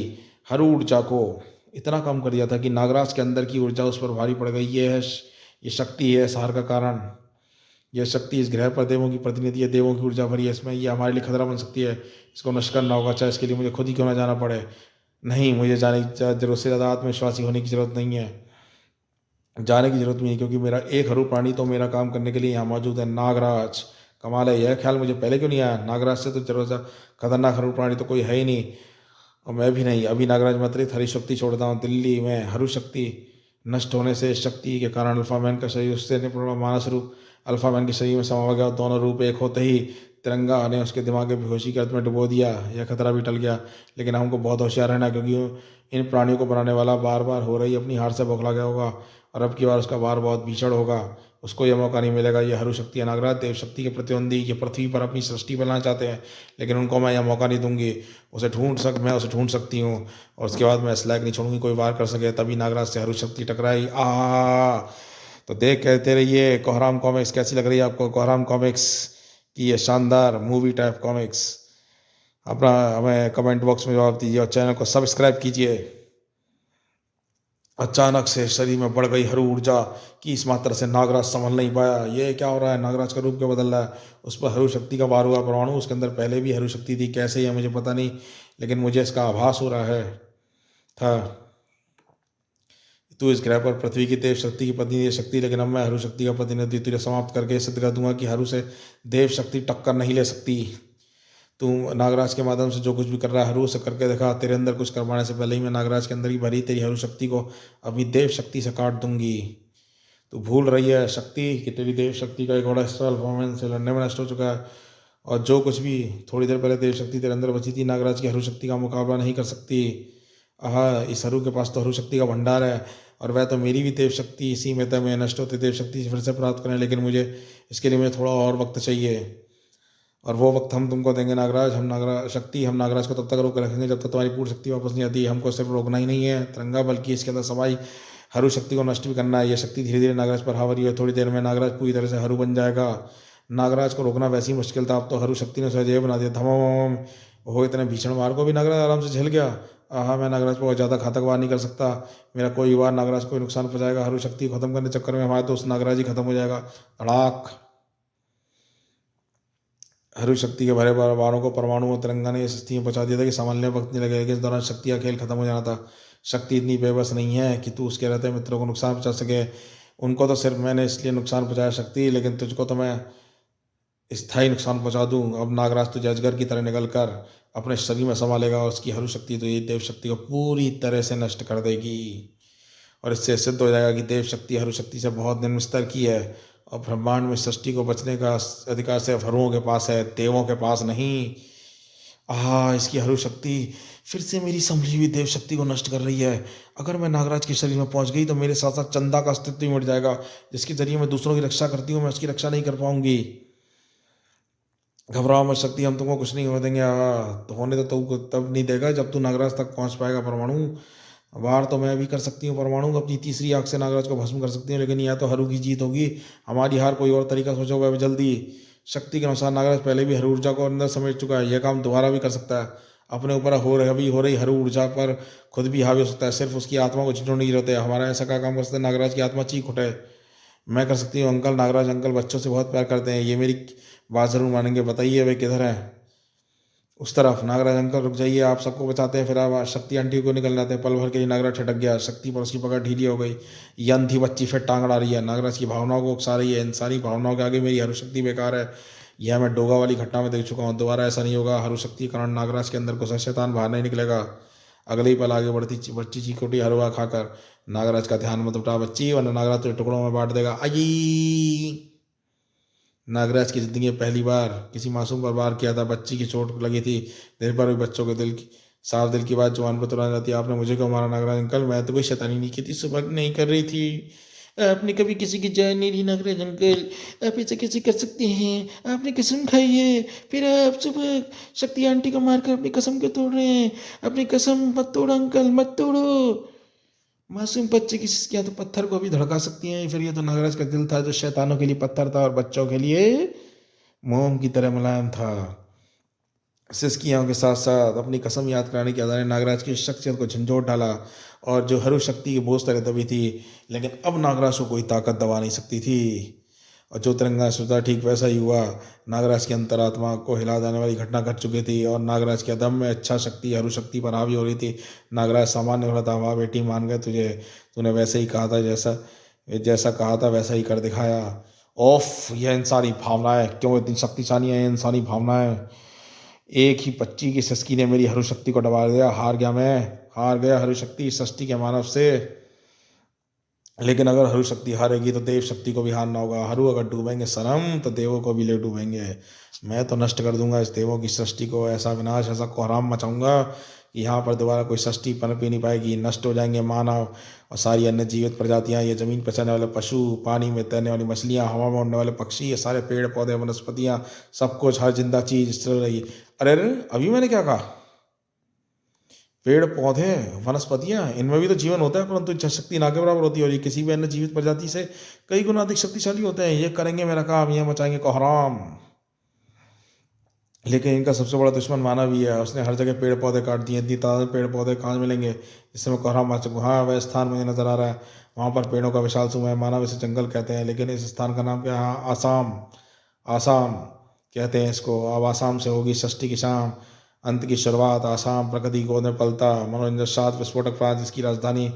हर ऊर्जा को इतना कम कर दिया था कि नागराज के अंदर की ऊर्जा उस पर भारी पड़ गई। ये शक्ति है सहार का कारण। यह शक्ति इस ग्रह पर देवों की प्रतिनिधि है, देवों की ऊर्जा भरी है इसमें। यह हमारे लिए खतरा बन सकती है, इसको नष्ट करना होगा, चाहे इसके लिए मुझे खुद ही क्यों ना जाना पड़े। नहीं, मुझे जाने की जरूरत से ज़्यादा आत्मविश्वासी होने की जरूरत नहीं है। जाने की जरूरत नहीं है, क्योंकि मेरा एक हरू प्राणी तो मेरा काम करने के लिए यहाँ मौजूद है, नागराज। कमाल है, यह ख्याल मुझे पहले क्यों नहीं आया। नागराज से तो जरूर खतरनाक हरू प्राणी तो कोई है ही नहीं, और मैं भी नहीं। अभी नागराज में अतिरिक्त हरी शक्ति छोड़ता हूँ। दिल्ली में हरु शक्ति नष्ट होने से शक्ति के कारण अल्फा मैन का शरीर उससे निपुण मानस रूप अल्फा मैन के शरीर में समा गया। दोनों रूप एक होते ही तिरंगा ने उसके दिमाग के बेहोशी के अर्थ में डुबो दिया। यह खतरा भी टल गया, लेकिन हमको बहुत होशियार रहना, क्योंकि इन प्राणियों को बनाने वाला बार बार हो रही अपनी हार से बौखला गया होगा, और अब की बार उसका वार बहुत भीषण होगा। उसको यह मौका नहीं मिलेगा। ये हरु शक्ति है नागराज, देव शक्ति के प्रतिद्वंदी, ये पृथ्वी पर अपनी सृष्टि बनाना चाहते हैं, लेकिन उनको मैं यह मौका नहीं दूंगी। मैं उसे ढूंढ सकती हूँ, और उसके बाद मैं इस लायक नहीं छोड़ूंगी कोई वार कर सके। तभी नागराज से हरु शक्ति टकराई। तो देख कहते रहिए कोहराम कॉमिक्स कैसी लग रही है आपको। कोहराम कॉमिक्स की ये शानदार मूवी टाइप कॉमिक्स अपना हमें कमेंट बॉक्स में जवाब दीजिए, और चैनल को सब्सक्राइब कीजिए। अचानक से शरीर में बढ़ गई हर ऊर्जा की इस मात्रा से नागराज संभल नहीं पाया। ये क्या हो रहा है, नागराज का रूप क्यों बदल रहा है। उस पर हरु शक्ति का वार हुआ। परमाणु उसके अंदर पहले भी हरु शक्ति थी, कैसे है मुझे पता नहीं, लेकिन मुझे इसका आभास हो रहा है था। तू इस ग्रह पर पृथ्वी की देव शक्ति की प्रतिनिधि शक्ति, लेकिन अब मैं हरु शक्ति का प्रतिनिधि तुझे समाप्त करके सिद्ध कर दूंगा कि हरु से देव शक्ति टक्कर नहीं ले सकती। तू नागराज के माध्यम से जो कुछ भी कर रहा है हरु से करके देखा। तेरे अंदर कुछ करवाने से पहले ही मैं नागराज के अंदर की भरी तेरी हरु शक्ति को अपनी देव शक्ति से काट दूंगी। तू भूल रही है शक्ति कि तेरी देव शक्ति का एक बड़ा हिस्सा अल्फा से लड़ने में नष्ट हो चुका है, और जो कुछ भी थोड़ी देर पहले देव शक्ति तेरे अंदर बची थी, नागराज की हरु शक्ति का मुकाबला नहीं कर सकती। इस हरु के पास तो हरु शक्ति का भंडार है, और वह तो मेरी भी देव शक्ति इसी में मैं नष्ट होती देव शक्ति फिर से प्राप्त करें, लेकिन इसके लिए मुझे थोड़ा और वक्त चाहिए, और वो वक्त हम तुमको देंगे नागराज। हम नागराज को तब तक रोक रखेंगे जब तक तुम्हारी पूर्ण शक्ति वापस नहीं आती। हमको सिर्फ रोकना ही नहीं है तिरंगा, बल्कि इसके अंदर समाई हरु शक्ति को नष्ट भी करना है। ये शक्ति धीरे धीरे नागराज पर हावी है। थोड़ी देर में नागराज पूरी तरह से हरु बन जाएगा। नागराज को रोकना वैसे ही मुश्किल था, अब तो हरु शक्ति ने उसे अजय बना दिया। धम हो, इतने भीषण वार को भी नागराज आराम से झेल गया। मैं नागराज पर ज़्यादा घातक वार नहीं कर सकता। मेरा कोई वार नागराज को नुकसान पहुंचाएगा। हरु शक्ति को खत्म करने के चक्कर में हमारा दोस्त नागराज ही खत्म हो जाएगा। धड़ाक। हरु शक्ति के भरे वारों को परमाणु और तिरंगा ने इस स्थिति में पहुंचा दिया था कि संभालने में वक्त नहीं लगेगा, लेकिन इस दौरान शक्ति का खेल खत्म हो जाना था। शक्ति इतनी बेबस नहीं है कि तू उसके रहते मित्रों को नुकसान पहुंचा सके। उनको तो सिर्फ मैंने इसलिए नुकसान पहुंचाया शक्ति, लेकिन तुझको तो मैं स्थायी नुकसान पहुंचा दूं। अब नागराज तुझे अजगर की तरह निकल कर अपने शरीर में समा लेगा, और उसकी हरु शक्ति तो ये देव शक्ति को पूरी तरह से नष्ट कर देगी, और इससे सिद्ध हो जाएगा कि देव शक्ति हरु शक्ति से बहुत निम्न स्तर की है, और ब्रह्मांड में सृष्टि को बचने का अधिकार सिर्फ हरुओं के पास है, देवों के पास नहीं। इसकी हरु शक्ति फिर से मेरी संभली हुई देव शक्ति को नष्ट कर रही है। अगर मैं नागराज के शरीर में पहुंच गई तो मेरे साथ साथ चंदा का अस्तित्व भी मिट जाएगा, जिसके जरिए मैं दूसरों की रक्षा करती हूँ, मैं उसकी रक्षा नहीं कर पाऊंगी। घबराओ मत शक्ति, हम तुमको कुछ नहीं हो देंगे। तो होने तो तब नहीं देगा जब तू नागराज तक पहुंच पाएगा। परमाणु वार तो मैं भी कर सकती हूँ, परमाणु अपनी तीसरी आंख से नागराज को भस्म कर सकती हूँ, लेकिन या तो हरु की जीत होगी, हमारी हार। कोई और तरीका सोचो, वह जल्दी। शक्ति के अनुसार नागराज पहले भी हर ऊर्जा को अंदर समेट चुका है, यह काम दोबारा भी कर सकता है। अपने ऊपर हो रही हर ऊर्जा पर खुद भी हावी हो सकता है। सिर्फ उसकी आत्मा को झिझोड़ने की जरूरत है। हमारा ऐसा क्या काम कर सकते हैं नागराज की आत्मा चीख उठे, मैं कर सकती हूँ अंकल। नागराज अंकल बच्चों से बहुत प्यार करते हैं, ये मेरी बात जरूर मानेंगे। बताइए वे किधर हैं? उस तरफ। नागराज अंकल रुक जाइए, आप सबको बचाते हैं फिर आप शक्ति आंटी को निकल जाते हैं। पल भर के लिए नागराज छटक गया। शक्ति पर उसकी पकड़ ढीली हो गई। यन थी बच्ची फिर टांग अड़ा रही है, नागराज की भावनाओं को उकसा रही है। इंसानी भावनाओं के आगे मेरी हर शक्ति बेकार है। यह मैं डोगा वाली घटना में देख चुका हूँ, दोबारा ऐसा नहीं होगा। हर शक्ति के कारण नागराज के अंदर घुसा शैतान बाहर नहीं निकलेगा। अगले ही पल आगे बढ़ती बच्ची चीख उठी हलवा खाकर। नागराज का ध्यान मत उठा बच्ची, वरना नागराज तुझे टुकड़ों में बांट देगा। आई नागराज की जिंदगी में पहली बार किसी मासूम पर वार किया था। बच्ची की चोट लगी थी। देर पर भी बच्चों के दिल की साफ दिल की बात जुबान पर तुरंत जाती है। आपने मुझे क्यों मारा नागराज अंकल? मैं तो कोई शैतानी नहीं की थी, सुबह नहीं कर रही थी। आपने कभी किसी की जान नहीं ली नागराज अंकल, आप ऐसे कैसे कर सकते हैं? आपने कसम खाई है, फिर आप सुबह शक्ति आंटी को मारकर अपनी कसम क्यों तोड़ रहे हैं? अपनी कसम मत तोड़ो अंकल, मत तोड़ो। मासूम बच्चे किसी क्या तो पत्थर को भी धड़का सकती हैं, फिर ये तो नागराज का दिल था जो शैतानों के लिए पत्थर था और बच्चों के लिए मोम की तरह मुलायम था। सिसकियों के साथ साथ अपनी कसम याद कराने की अदा ने नागराज की शख्सियत को झंझोड़ डाला, और जो हरु शक्ति की बोझ तले दबी थी, लेकिन अब नागराज को कोई ताकत दबा नहीं सकती थी। और जो तिरंगा सोचा ठीक वैसा ही हुआ। नागराज की अंतरात्मा को हिला देने वाली घटना घट चुकी थी, और नागराज के अदम में अच्छा शक्ति हरु शक्ति पर हावी हो रही थी। नागराज सामान्य हो रहा था। वाह बेटी, मान गए तुझे, तूने वैसे ही कहा था, जैसा जैसा कहा था वैसा ही कर दिखाया। ओफ, यह इंसानी भावनाएं क्यों इतनी शक्तिशाली है? इंसानी भावनाएं। एक ही बच्ची की सिसकी ने मेरी हरु शक्ति को दबा दिया। हार गया मैं, हार गया हरु शक्ति सृष्टि के मानव से। लेकिन अगर हरु शक्ति हारेगी तो देव शक्ति को भी हारना होगा। हरु अगर डूबेंगे सनम तो देवों को भी ले डूबेंगे। मैं तो नष्ट कर दूंगा इस देवों की सृष्टि को। ऐसा विनाश, ऐसा कोहराम मचाऊंगा कि यहाँ पर दोबारा कोई सृष्टि पनप ही नहीं पाएगी। नष्ट हो जाएंगे मानव और सारी अन्य जीवित प्रजातियाँ। ये जमीन पर चलने वाले पशु, पानी में तैरने वाली मछलियाँ, हवा में उड़ने वाले पक्षी, ये सारे पेड़ पौधे वनस्पतियाँ, सब कुछ, हर जिंदा चीज चल रही। अरे अरे, अभी मैंने क्या कहा? पेड़ पौधे वनस्पतियां, इनमें भी तो जीवन होता है, परंतु इच्छा शक्ति ना के बराबर होती है, और ये किसी भी अन्य जीवित प्रजाति से कई गुना अधिक शक्तिशाली होते हैं। ये करेंगे मेरा काम, ये मचाएंगे कोहराम। लेकिन इनका सबसे बड़ा दुश्मन मानव ही है। उसने हर जगह पेड़ पौधे काट दिए। इतनी तादाद में पेड़ पौधे कहाँ मिलेंगे जिससे मैं कोहराम मचा सकूँ? हाँ, वह स्थान मुझे नजर आ रहा है, वहाँ पर पेड़ों का विशाल समूह है। मानव इसे जंगल कहते हैं, लेकिन इस स्थान का नाम क्या है? आसाम। आसाम कहते हैं इसको। अब आसाम से होगी षष्ठी की शाम, अंत की शुरुआत। आसाम प्रगति गोद में पलता मनोरंजन सात विस्फोटक प्रांत, जिसकी राजधानी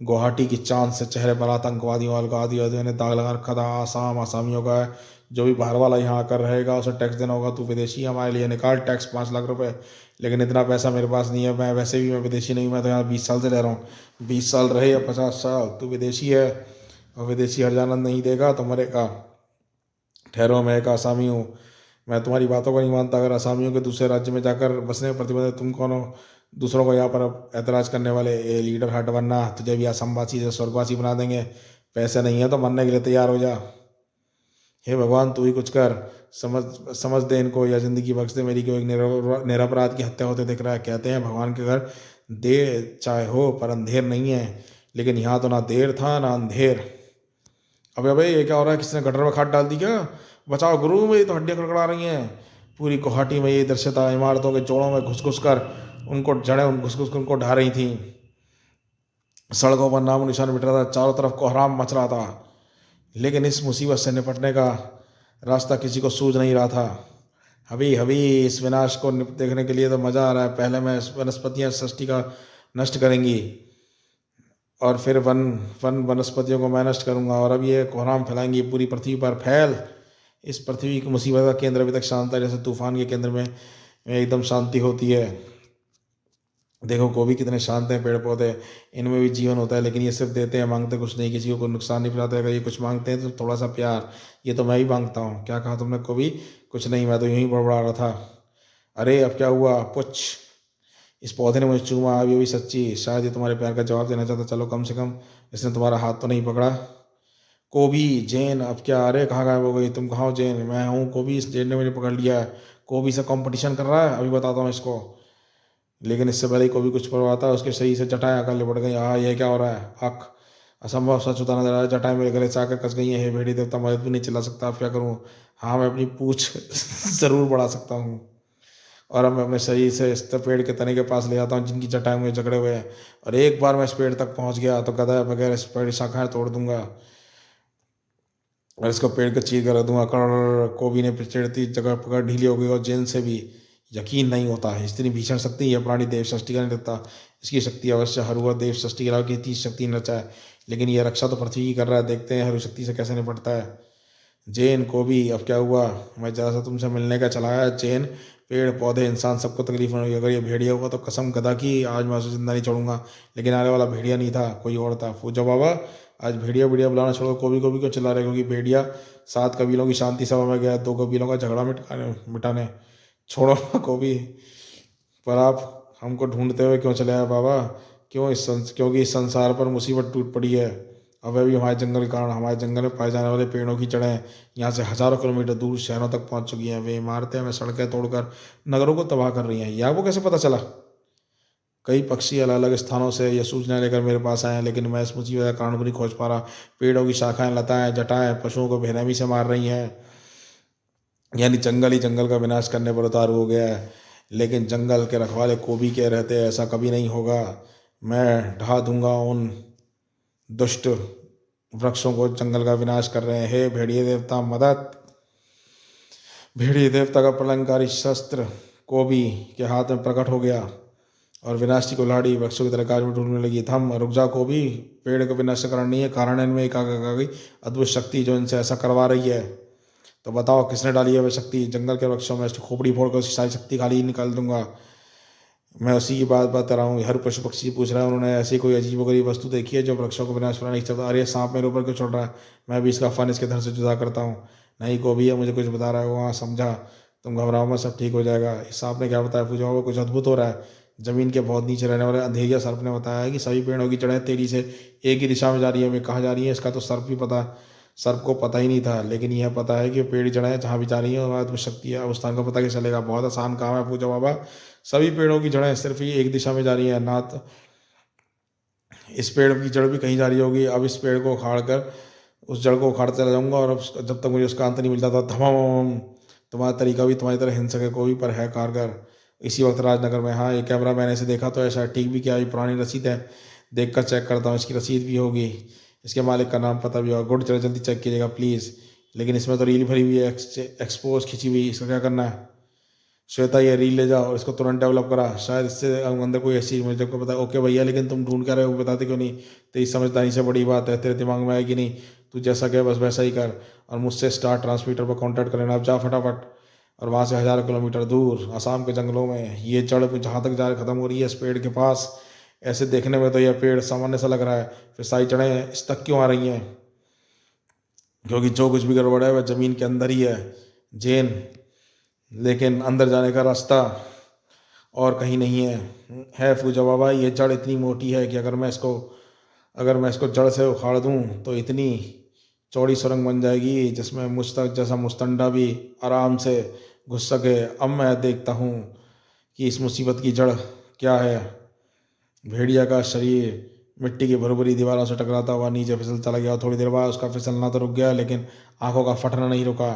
गुवाहाटी की चांद से चेहरे पर आतंकवादियों और आदिवासियों ने दाग लगा रखा था। आसाम आसामियों का है। जो भी बाहर वाला यहाँ आकर रहेगा उसे टैक्स देना होगा। तू विदेशी है, हमारे लिए निकाल टैक्स 5 लाख रुपए। लेकिन इतना पैसा मेरे पास नहीं है। मैं वैसे भी मैं विदेशी नहीं हूँ, मैं तो यहाँ 20 साल से रह रहा हूँ। 20 साल रहे या 50 साल, तू विदेशी है और विदेशी हर्जाना नहीं देगा तो मरेगा। ठहरो, मैं एक आसामी हूँ। मैं तुम्हारी बातों को नहीं मानता। अगर आसामियों के दूसरे राज्य में जाकर बसने में प्रतिबंध, तुम कौन हो दूसरों को यहाँ पर ऐतराज करने वाले? ये लीडर हट वरना तुझे भी असमवासी से स्वर्गवासी बना देंगे। पैसे नहीं है तो मरने के लिए तैयार हो जा। हे भगवान, तू ही कुछ कर। समझ समझ दे इनको, या जिंदगी बख्श दे मेरी। क्यों एक निरपराध की हत्या होते दिख रहा है। कहते हैं भगवान के घर देर चाहे हो पर अंधेर नहीं है, लेकिन यहाँ तो ना देर था ना अंधेर। अबे अबे, ये क्या हो रहा है? किसने गटर में खाद डाल दी क्या? बचाओ गुरु, मेरी तो हड्डियां कड़कड़ा रही हैं। पूरी गुवाहाटी में ये दृश्य था। इमारतों के जोड़ों में घुस घुस कर उनको जड़ें घुस घुस कर उनको ढा रही थी। सड़कों पर नामो निशान मिट रहा था। चारों तरफ कोहराम मच रहा था। लेकिन इस मुसीबत से निपटने का रास्ता किसी को सूझ नहीं रहा था। अभी अभी इस विनाश को देखने के लिए तो मज़ा आ रहा है। पहले मैं वनस्पतियाँ सृष्टि का नष्ट करेंगी, और फिर वनस्पतियों को मैं नष्ट करूंगा, और अब ये कोहराम फैलाएंगी पूरी पृथ्वी पर। फैल। इस पृथ्वी की मुसीबत का केंद्र अभी तक शांत है, जैसे तूफान के केंद्र में एकदम शांति होती है। देखो गोभी कितने शांत हैं। पेड़ पौधे, इनमें भी जीवन होता है, लेकिन ये सिर्फ देते हैं, मांगते कुछ नहीं। किसी को कोई नुकसान नहीं पहुंचाते। अगर ये कुछ मांगते हैं तो थोड़ा सा प्यार, ये तो मैं ही मांगता हूँ। क्या कहा तुमने? गोभी कुछ नहीं, मैं तो यूं ही बड़बड़ा रहा था। अरे अब क्या हुआ? पुछ। इस पौधे ने मुझे चूमा। अब ये भी सच्ची, शायद ये तुम्हारे प्यार का जवाब देना चाहता। चलो, कम से कम इसने तुम्हारा हाथ तो नहीं पकड़ा। कोबी, जैन, अब क्या? अरे कहाँ गायब हो गई? तुम कहाँ हो जैन? मैं हूँ कोबी, इस जैन ने मुझे पकड़ लिया है। कोबी से कंपटीशन कर रहा है, अभी बताता हूँ इसको। लेकिन इससे पहले ही कोबी कुछ परवाता, उसके शरीर से जटाएं आकर लिपट गई। हाँ, ये क्या हो रहा है? हक असंभव सच होता नजर आ रहा है। जटाएं मेरे गले से आकर कस गई हैं। हे भेड़ी देवता, मदद भी नहीं चला सकता, अब क्या करूँ? हाँ, मैं अपनी पूछ जरूर बढ़ा सकता हूँ। और अब मैं अपने शरीर से इस पेड़ के तने के पास ले जाता हूँ जिनकी जटाएं मुझे जकड़े हुए हैं, और एक बार मैं इस पेड़ तक पहुँच गया तो गदा बगैर इस पेड़ की शाखाएं तोड़ दूंगा और इसको पेड़ को चीर कर रख दूंगा। कोबी ने चिड़ती जगह पकड़ ढीली हो गई और जेन से भी यकीन नहीं होता है इतनी भीषण शक्ति यह प्राणी देव षष्ठी का नहीं रखता। इसकी शक्ति अवश्य हर हुआ देव षष्ठी के अलावा किसी शक्ति न रचा है, लेकिन यह रक्षा तो पृथ्वी की कर रहा है। देखते हैं हरु शक्ति से कैसे निपटता है। जैन कोबी अब क्या हुआ, मैं जरा सा तुमसे मिलने का चला आया। जैन पेड़ पौधे इंसान सबको तकलीफ होगी, अगर ये भेड़िया होगा तो कसम गदा की आज मैं उसे जिंदा नहीं छोड़ूंगा। लेकिन आने वाला भेड़िया नहीं था, कोई और था। पूजा बाबा आज भेड़िया भेड़िया बुलाना छोड़ो, कोबी कोबी क्यों चिल्ला रहे, क्योंकि भेड़िया 7 कबीलों की शांति सभा में गया 2 कबीलों का झगड़ा मिटाने। छोड़ो कोबी, पर आप हमको ढूंढते हुए क्यों चले आए बाबा? क्योंकि इस संसार पर मुसीबत टूट पड़ी है। अब वह भी हमारे जंगल के कारण। हमारे जंगल में पाए जाने वाले पेड़ों की जड़ें यहाँ से हजारों किलोमीटर दूर शहरों तक पहुँच चुकी हैं। वे इमारतें हमें सड़कें तोड़कर नगरों को तबाह कर रही हैं। यह आपको कैसे पता चला? कई पक्षी अलग अलग स्थानों से यह सूचना लेकर मेरे पास आए हैं, लेकिन मैं इस मुसीबत का कारण को नहीं खोज पा रहा। पेड़ों की शाखाएं, लताएं, जटाएं पशुओं को बेरहमी से मार रही हैं, यानी जंगल ही जंगल का विनाश करने पर उतारू हो गया है। लेकिन जंगल के रखवाले कोबी के रहते ऐसा कभी नहीं होगा। मैं ढा दूंगा उन दुष्ट वृक्षों को जंगल का विनाश कर रहे हैं। हे भेड़िए देवता मदद! भेड़िए देवता का प्रलंकारी शस्त्र कोबी के हाथ में प्रकट हो गया और विनाशी को लाड़ी वृक्षों की तरह काज में ढूंढने लगी। थम, रुक जा कोबी, पेड़ को विनाश कारण नहीं है, कारण इनमें एक आ गई अद्भुत शक्ति जो इनसे ऐसा करवा रही है। तो बताओ किसने डाली है वह शक्ति? जंगल के वृक्षों में इसकी खोपड़ी फोड़कर उसकी सारी शक्ति खाली निकाल दूंगा। मैं उसी की बात बता रहा हूँ। हर पशु पक्षी पूछ रहा है उन्होंने ऐसी कोई अजीब गरीब वस्तु देखी है जो वृक्षों को विनाश नहीं सकता। अरे सांप मेरे ऊपर क्यों छोड़ रहा है? मैं भी इसका फन इसके धर से जुदा करता हूँ। नहीं कोबी है, मुझे कुछ बता रहा है वो। हाँ समझा, तुम घबराओ मत, सब ठीक हो जाएगा। इस सांप ने क्या बताया? पूछा होगा कुछ अद्भुत हो रहा है। जमीन के बहुत नीचे रहने वाले अंधेरिया सर्प ने बताया है कि सभी पेड़ों की जड़ें तेजी से एक ही दिशा में जा रही है। वे कहाँ जा रही है इसका तो सर्प को पता ही नहीं था, लेकिन यह पता है कि पेड़ जड़ें जहाँ भी जा रही हैं और आत्म शक्ति है उस स्थान का पता कैसे चलेगा? बहुत आसान काम है पूजा बाबा। सभी पेड़ों की जड़ें सिर्फ ही एक दिशा में जा रही हैं, ना तो इस पेड़ की जड़ भी कहीं जा रही होगी। अब इस पेड़ को उखाड़ कर उस जड़ को उखाड़ते रह जाऊंगा और अब जब तक मुझे उसका अंत नहीं मिलता था। धमाम! तुम्हारा तरीका भी तुम्हारी तरह हिंसक है कोई, पर है कारगर। इसी वक्त राजनगर में, हाँ ये कैमरा मैंने इसे देखा तो ऐसा ठीक भी क्या? ये पुरानी रसीद है, देख कर चेक करता हूँ। इसकी रसीद भी होगी, इसके मालिक का नाम पता भी होगा। गुड, जरा जल्दी चेक कीजिएगा प्लीज़। लेकिन इसमें तो रील भरी हुई है, एक्सपोज खींची हुई, इसका क्या करना है? श्वेता ये रील ले जाओ और इसको तुरंत डेवलप करा, शायद इससे अंदर कोई ऐसी चीज़ मुझे को पता। ओके भैया, लेकिन तुम ढूंढ क्या रहे हो बताते क्यों नहीं? तेरी समझदारी से बड़ी बात है, तेरे दिमाग में आएगी नहीं। तू जैसा कहे बस वैसा ही कर और मुझसे स्टार ट्रांसमीटर पर कॉन्टैक्ट कर लेना। अब जा फटाफट। और वहाँ से हज़ारों किलोमीटर दूर असम के जंगलों में ये जड़ जहाँ तक जा खत्म हो रही है इस पेड़ के पास। ऐसे देखने में तो यह पेड़ सामान्य सा लग रहा है, फिर सारी जड़ें इस तक क्यों आ रही हैं? क्योंकि जो कुछ भी गड़बड़ है वह जमीन के अंदर ही है जैन, लेकिन अंदर जाने का रास्ता और कहीं नहीं है पूजा बाबा। ये जड़ इतनी मोटी है कि अगर मैं इसको जड़ से उखाड़ दूं तो इतनी चौड़ी सुरंग बन जाएगी जिसमें मुझ तक जैसा मुस्तंडा भी आराम से घुस सके। अब मैं देखता हूँ कि इस मुसीबत की जड़ क्या है। भेड़िया का शरीर मिट्टी की भुरभुरी दीवारों से टकराता हुआ नीचे फिसल चला गया। थोड़ी देर बाद उसका फिसलना तो रुक गया, लेकिन आंखों का फटना नहीं रुका।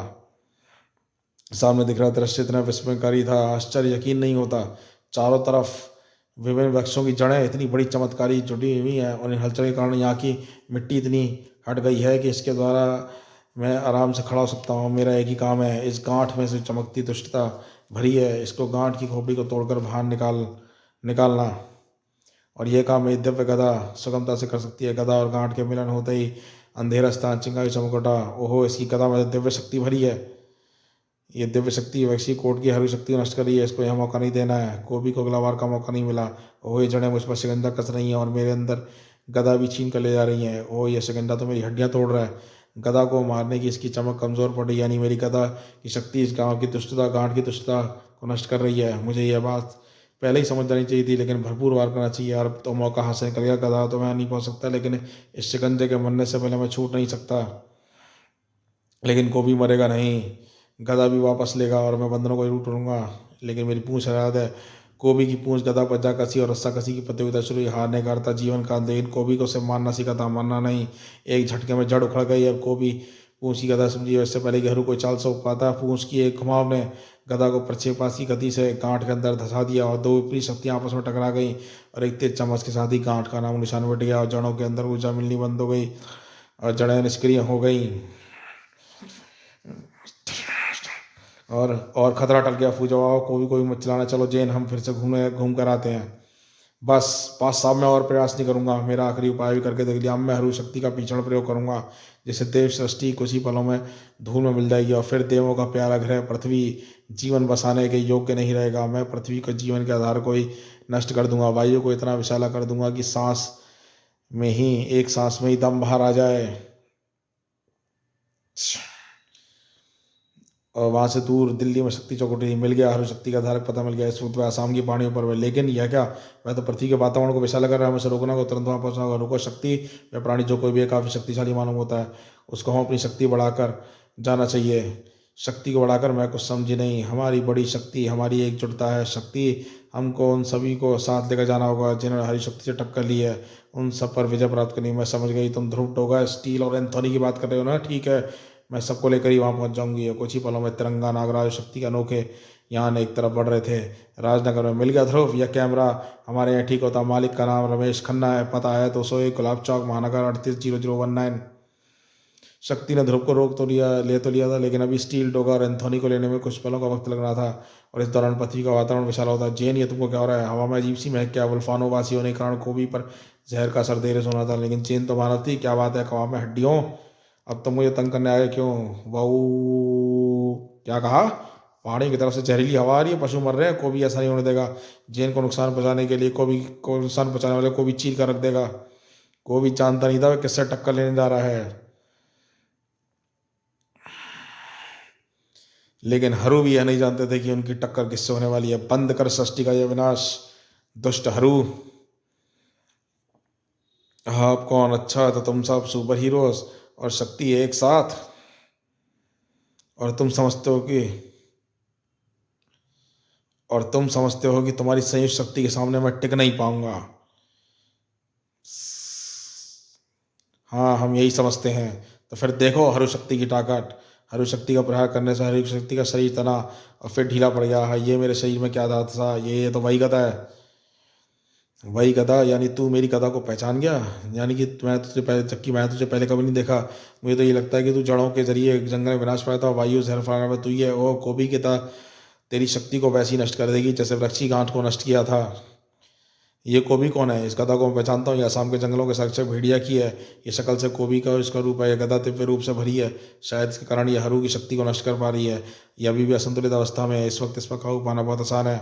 सामने दिख रहा दृश्य इतना विस्मयकारी था, आश्चर्य यकीन नहीं होता। चारों तरफ विभिन्न वृक्षों की जड़ें इतनी बड़ी चमत्कारी जुटी हुई हैं और इन हलचल के कारण यहाँ की मिट्टी इतनी हट गई है कि इसके द्वारा मैं आराम से खड़ा हो सकता हूँ। मेरा एक ही काम है, इस गांठ में से चमकती दुष्टता भरी है, इसको गांठ की खोपड़ी को तोड़कर बाहर निकालना। और यह काम मेरी दिव्य गदा सुगमता से कर सकती है। गदा और गांठ के मिलन होते ही अंधेरा स्थान चिंगारी चमक उठा। ओहो, इसकी गदा में दिव्य शक्ति भरी है। ये दिव्य शक्ति वैसी कोट की हरी शक्ति नष्ट कर रही है। इसको यह मौका नहीं देना है। कोबी को अगला बार का मौका नहीं मिला। ओह, ये जड़ें मुझ पर शिकंजा कस रही हैं और मेरे अंदर गदा भी छीन कर ले जा रही हैं। ओह, ये शिकंजा तो मेरी हड्डियां तोड़ रहा है। गदा को मारने की इसकी चमक कमज़ोर पड़ रही, यानी मेरी गदा की शक्ति इस गाँव की दुष्टता गांठ की दुष्टता को नष्ट कर रही है। मुझे यह बात पहले ही समझ जानी चाहिए थी, लेकिन भरपूर वार करना चाहिए। यार तो मौका हाथ से निकल गया। गदा तो मैं नहीं पहुंच सकता, लेकिन इस शिकंजे के मरने से पहले मैं छूट नहीं सकता। लेकिन कोबी मरेगा नहीं, गदा भी वापस लेगा और मैं बंधनों को जरूर तोड़ूंगा। लेकिन मेरी पूंछ याद है। कोबी की पूंछ गदा पर जा कसी और रस्सा कसी की प्रतियोगिता शुरू हुई। हारने का अर्थ जीवन का, लेकिन कोबी को सिर्फ मारना सीखा था, मरना नहीं। एक झटके में जड़ उखड़ गई। अब कोबी पूंछ की गदा समझी। इससे पहले कि हरू कोई चाल सोच पाता, पूंछ की एक घुमाव ने गदा को प्रक्षेपास की गति से गांठ के अंदर धंसा दिया और दो विपरीत शक्तियां आपस में टकरा गई और एक तेज चम्मच के साथ ही गांठ का नाम निशान मिट गया और जड़ों के अंदर ऊर्जा मिलनी बंद हो गई और जड़ें निष्क्रिय हो गई और खतरा टल गया। फूजवाओ को भी कोई मत चलाना, चलो जैन हम फिर से घूम कर आते हैं। बस साहब मैं और प्रयास नहीं करूंगा, मेरा आखिरी उपाय भी करके देख लिया। अब मैं हरू शक्ति का भीषण प्रयोग करूंगा जिससे देव सृष्टि कुछ ही पलों में धूल में मिल जाएगी और फिर देवों का प्यारा ग्रह पृथ्वी जीवन बसाने के योग्य नहीं रहेगा। मैं पृथ्वी को जीवन के आधार को ही नष्ट कर दूंगा, वायु को इतना विशाला कर दूंगा कि एक सांस में ही दम बाहर आ जाए और वहां से दूर दिल्ली में शक्ति चौकटी मिल गया। हर शक्ति का धारक पता मिल गया। इस वक्त वह आसाम की पहाड़ियों पर। लेकिन यह क्या, वह तो पृथ्वी के वातावरण को विशाल कर रहा है। हमें रोकना को तुरंत वहां पहुंचना होगा। रुको शक्ति, वह प्राणी जो कोई भी काफी शक्तिशाली मालूम होता है, उसको हम अपनी शक्ति बढ़ाकर जाना चाहिए। शक्ति को बढ़ाकर मैं कुछ समझी नहीं। हमारी बड़ी शक्ति हमारी एकजुटता है। शक्ति हमको उन सभी को साथ लेकर जाना होगा जिन्होंने हरी शक्ति से टक्कर ली है, उन सब पर विजय प्राप्त करनी। मैं समझ गई, तुम ध्रुव टोगा, स्टील और एंथोनी की बात कर रहे हो ना? ठीक है, मैं सबको लेकर ही वहां पहुंच जाऊंगी। और कुछ ही पलों में तिरंगा नागराज शक्ति के अनोखे यान एक तरफ बढ़ रहे थे। राजनगर में मिल गया ध्रुव। यह कैमरा हमारे यहाँ ठीक होता। मालिक का नाम रमेश खन्ना है, पता है 201 गुलाब चौक, महानगर 380019। शक्ति ने ध्रुव को ले तो लिया था, लेकिन अभी स्टील डोगा और एंथोनी को लेने में कुछ पलों का वक्त लगना था। और इस दौरान पृथ्वी का वातावरण विशाल होता। जेन, ये तुमको क्या हो रहा है? हवा में अजीब सी महक क्या? वुल्फानो वासी होने के कारण कोबी पर जहर का असर देर से होना था, लेकिन चेन तो मानव थी। क्या बात है, हवा में हड्डियों? अब तुम मुझे तंग करने आए क्यों? वाऊ, क्या कहा? पहाड़ी की तरफ से जहरीली हवा आ रही है, पशु मर रहे हैं। कोबी ऐसा नहीं होने देगा। जेन को नुकसान पहुंचाने के लिए कोबी को नुकसान पहुंचाने वाले को भी चीर कर रख देगा। कोबी जानता नहीं था किससे टक्कर लेने जा रहा है, लेकिन हरू भी यह नहीं जानते थे कि उनकी टक्कर किससे होने वाली है। बंद कर सृष्टि का यह विनाश, दुष्ट हरू। आप कौन? अच्छा, तो तुम सब सुपर हीरोज और शक्ति एक साथ, और तुम समझते हो कि तुम्हारी संयुक्त शक्ति के सामने मैं टिक नहीं पाऊंगा। हाँ, हम यही समझते हैं। तो फिर देखो हरू शक्ति की ताकत। हरू शक्ति का प्रहार करने से हरू शक्ति का शरीर तना और फिर ढीला पड़ गया। ये मेरे शरीर में क्या था? ये तो वही गदा है। वही गदा? यानी तू मेरी गदा को पहचान गया? यानी कि मैं तुझे पहले कभी नहीं देखा। मुझे तो ये लगता है कि तू जड़ों के जरिए जंगल में विनाश पाया था, वायु जहर फैलाने में तू ही है। ओ कोबी के ता तेरी शक्ति को वैसी नष्ट कर देगी जैसे वृक्षी गांठ को नष्ट किया था। ये कोबी कौन है? इस गदा को मैं पहचानता हूँ। ये असम के जंगलों के संरक्षक भेड़िया की है। ये शक्ल से कोबी का इसका रूप है। यह गदा दिव्य रूप से भरी है, शायद इसके कारण ये हरू की शक्ति को नष्ट कर पा रही है। ये अभी भी असंतुलित अवस्था में है। इस वक्त इस पर काबू पाना बहुत आसान है।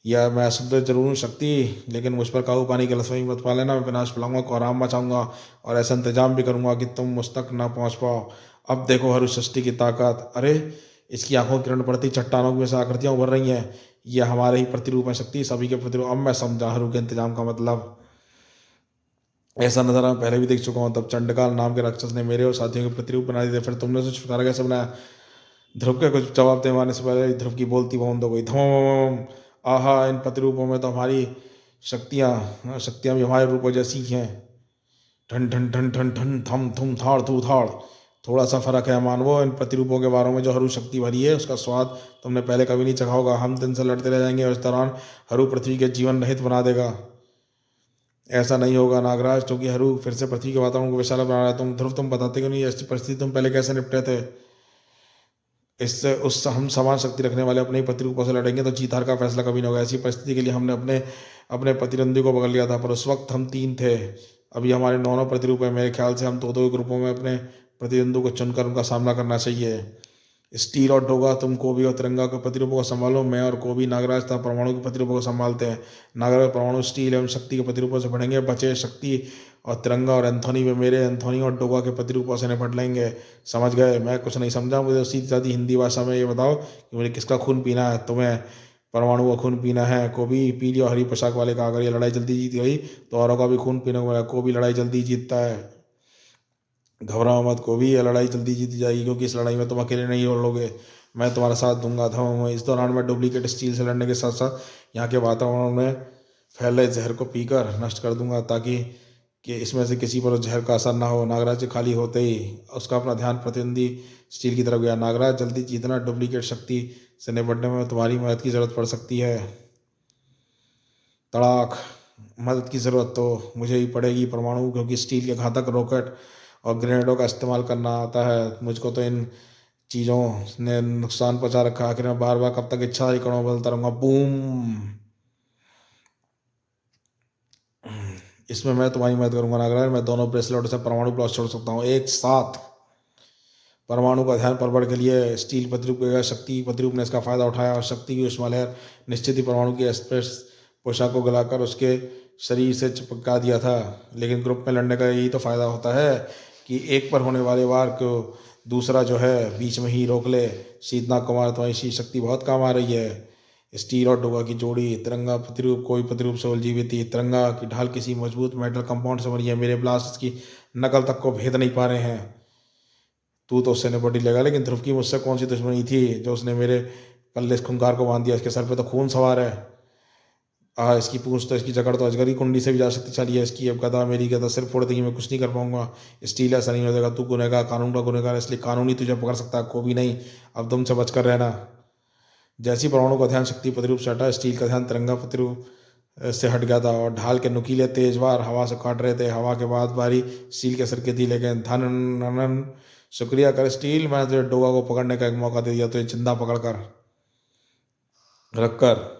या मैं असंतुलित जरूर हूँ शक्ति, लेकिन मुझ पर काबू पाने की लक्ष्मी मत पा लेना। मैं विनाश फैलाऊंगा, कोहराम मचाऊंगा और ऐसा इंतजाम भी करूंगा कि तुम मुझ तक ना पहुंच पाओ। अब देखो हरू सृष्टि की ताकत। अरे, इसकी आंखों की किरण पड़ती चट्टानों में से आकृतियां उभर रही हैं। ये हमारे ही प्रतिरूप है शक्ति, सभी के प्रतिरूप। अब मैं समझा हरू के इंतजाम का मतलब। ऐसा नजारा मैं पहले भी देख चुका हूँ। तब चंडकाल नाम के राक्षस ने मेरे और साथियों के प्रतिरूप बना दिए थे। फिर तुमने उसे छुटकारा कैसे बनाया? ध्रुव के कुछ जवाब दे मारने से पहले ध्रुव की बोलती बंद हो गई। धम, आहा, इन प्रतिरूपों में तो हमारी शक्तियां भी हमारे रूपों जैसी ही हैं। ठन ठन ठन ठन ठन थम थुम थाड़ थू थाड़। थोड़ा सा फर्क है मानवो। इन प्रतिरूपों के बारे में जो हरू शक्ति भरी है उसका स्वाद तुमने पहले कभी नहीं चखा होगा। हम दिन से लड़ते रह जाएंगे और इस दौरान हरू पृथ्वी के जीवन रहित बना देगा। ऐसा नहीं होगा नागराज, क्योंकि हरू फिर से पृथ्वी के वातावरण को विशाल बना रहा है। तुम बताते क्यों नहीं? ऐसी परिस्थिति तुम पहले कैसे निपटे थे? इससे उस हम समान शक्ति रखने वाले अपने ही प्रतिरूपों से लड़ेंगे तो जीत हार का फैसला कभी नहीं होगा। ऐसी परिस्थिति के लिए हमने अपने अपने प्रतिद्वंदी को पकड़ लिया था, पर उस वक्त हम 3 थे। अभी हमारे 9 प्रतिरूप है। मेरे ख्याल से हम 2 ग्रुपों में अपने प्रतिद्वंदी को चुनकर उनका सामना करना चाहिए। स्टील और डोगा, तुम कोबी और तिरंगा के प्रतिरूपों को संभालो। मैं और कोबी नागराज तथा परमाणु के प्रतिरूपों को संभालते हैं। नागराज परमाणु स्टील एवं शक्ति के प्रतिरूपों से बढ़ेंगे। बचे शक्ति और तिरंगा और एंथोनी में मेरे एंथोनी और डोगा के प्रतिरूपों से निपट लेंगे। समझ गए? मैं कुछ नहीं समझा। मुझे सीधी सादी हिंदी भाषा में ये बताओ कि मुझे किसका खून पीना है? तुम्हें परमाणु का खून पीना है। कोबी, पीली और हरी पोशाक वाले का, अगर ये लड़ाई जल्दी जीत गई तो औरों का भी खून पीने को मिलेगा। कोबी लड़ाई जल्दी जीतता है। घबराओ मत कोबी, ये लड़ाई जल्दी जीती जाएगी, क्योंकि इस लड़ाई में तुम अकेले नहीं लड़ोगे, मैं तुम्हारा साथ दूंगा। धम। इस दौरान मैं डुप्लीकेट स्टील से लड़ने के साथ साथ यहाँ के वातावरण में फैले जहर को पीकर नष्ट कर दूंगा, ताकि कि इसमें से किसी पर जहर का असर ना हो। नागराज के खाली होते ही उसका अपना ध्यान प्रतिद्वंदी स्टील की तरफ गया। नागराज, जल्दी जीतना, डुप्लीकेट शक्ति से निपटने में तुम्हारी मदद की जरूरत पड़ सकती है। तड़ाक, मदद की ज़रूरत तो मुझे ही पड़ेगी परमाणु, क्योंकि स्टील के घातक रॉकेट और ग्रेनेडों का इस्तेमाल करना आता है मुझको। तो इन चीज़ों ने नुकसान पहुंचा रखा। आखिर में बार बार कब तक इच्छा ही करो बदलता रहूँगा। बूम, इसमें मैं तुम्हारी मदद करूंगा नागराज। मैं दोनों ब्रेसलेट से परमाणु ब्लास्ट छोड़ सकता हूँ एक साथ। परमाणु का ध्यान परबड़ के लिए स्टील प्रतिरूप के शक्ति प्रतिरूप ने इसका फायदा उठाया और शक्ति की उष्मा लहर निश्चित ही परमाणु की एक्सप्रेस पोशाक को गलाकर उसके शरीर से चिपका दिया था। लेकिन ग्रुप में लड़ने का यही तो फायदा होता है कि एक पर होने वाले वार को दूसरा जो है बीच में ही रोक ले। शीतनाग कुमार, तुम्हारी शक्ति बहुत काम आ रही है। स्टील और डोगा की जोड़ी। तिरंगा प्रतिरूप कोई प्रतिरूप से उलझी हुई थी। तिरंगा की ढाल किसी मजबूत मेटल कंपाउंड से बनी है। मेरे ब्लास्ट की नकल तक को भेद नहीं पा रहे हैं। तू तो उससे निपट ही लेगा, लेकिन ध्रुव की मुझसे कौन सी दुश्मनी थी जो उसने मेरे पल्ले इस खूंखार को बांध दिया। इसके सर पे तो खून सवार है। इसकी पूंछ तो, इसकी जकड़ तो अजगर की कुंडी से भी जा शक्तिशाली है। इसकी अब गदा, मेरी गदा सिर फोड़ देगी, मैं कुछ नहीं कर पाऊंगा। स्टील ऐसा नहीं हो जाएगा। तू गुनहगार, कानून का गुनहगार, इसलिए कानून ही तुझे पकड़ सकता है, को भी नहीं। अब तुमसे बचकर रहना। जैसी परमाणु का ध्यान शक्ति प्रतिरूप से हटा, स्टील का ध्यान तिरंगा प्रतिरूप से हट गया था और ढाल के नुकीले तेज वार हवा से काट रहे थे। हवा के बाद बारी स्टील के सर के थी, लेकिन धन शुक्रिया कर स्टील, मैं तुझे डोगा को पकड़ने का एक मौका दे दिया। तुझे जिंदा पकड़ कर रखकर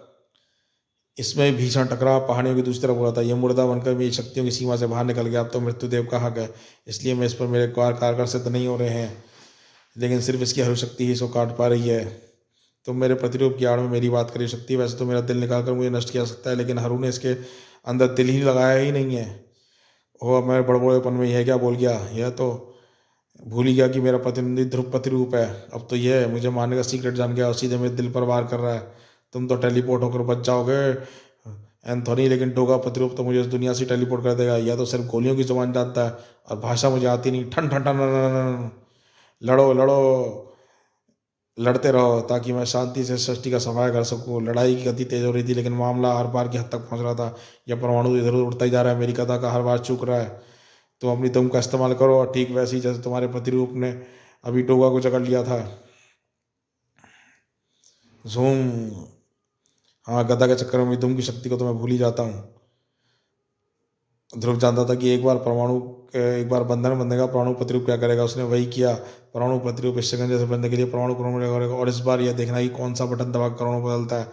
इसमें भीषण टकराव पहाड़ियों की दूसरी तरफ हुआ था। यह मुर्दा बनकर मेरी शक्तियों की सीमा से बाहर निकल गया। अब तो मृत्युदेव का हक है, इसलिए मैं इस पर मेरे कारगर सिद्ध नहीं हो रहे हैं, लेकिन सिर्फ इसकी हरु शक्ति ही इसको काट पा रही है। तुम मेरे प्रतिरूप की आड़ में मेरी बात करी शक्ति, वैसे तो मेरा दिल निकाल कर मुझे नष्ट किया सकता है, लेकिन हरु ने इसके अंदर दिल ही लगाया ही नहीं है। वो अब मैं बड़बड़ेपन में यह क्या बोल गया। यह तो भूल ही गया कि मेरा प्रतिनिधि ध्रुव प्रतिरूप है। अब तो यह मुझे मारने का सीक्रेट जान गया और सीधे मेरे दिल पर वार कर रहा है। तुम तो टेलीपोर्ट होकर बच जाओगे एंथोनी, लेकिन डोगा प्रतिरूप तो मुझे इस दुनिया से टेलीपोर्ट कर देगा। यह तो सिर्फ गोलियों की जुबान जानता है और भाषा मुझे आती नहीं। ठन ठन ठन, लड़ो लड़ो, लड़ते रहो ताकि मैं शांति से सृष्टि का सफाया कर सकूं। लड़ाई की गति तेज हो रही थी, लेकिन मामला हर बार की हद तक पहुंच रहा था। यह परमाणु इधर उधर उड़ता ही जा रहा है, मेरी कथा का हर बार चूक रहा है। तुम अपनी दम का इस्तेमाल करो, और ठीक वैसे ही जैसे तुम्हारे प्रतिरूप ने अभी डोगा को जकड़ लिया था। झूम, हाँ, गदा के चक्कर में धूम की शक्ति को तो मैं भूल ही जाता हूँ। ध्रुव जानता था कि एक बार बंधन बंधेगा, परमाणु प्रतिरूप क्या करेगा। उसने वही किया। परमाणु प्रतिरूप इस शिकंजे से बंधने के लिए परमाणु करेगा, और इस बार यह देखना कि कौन सा बटन दबा परमाणु बदलता है।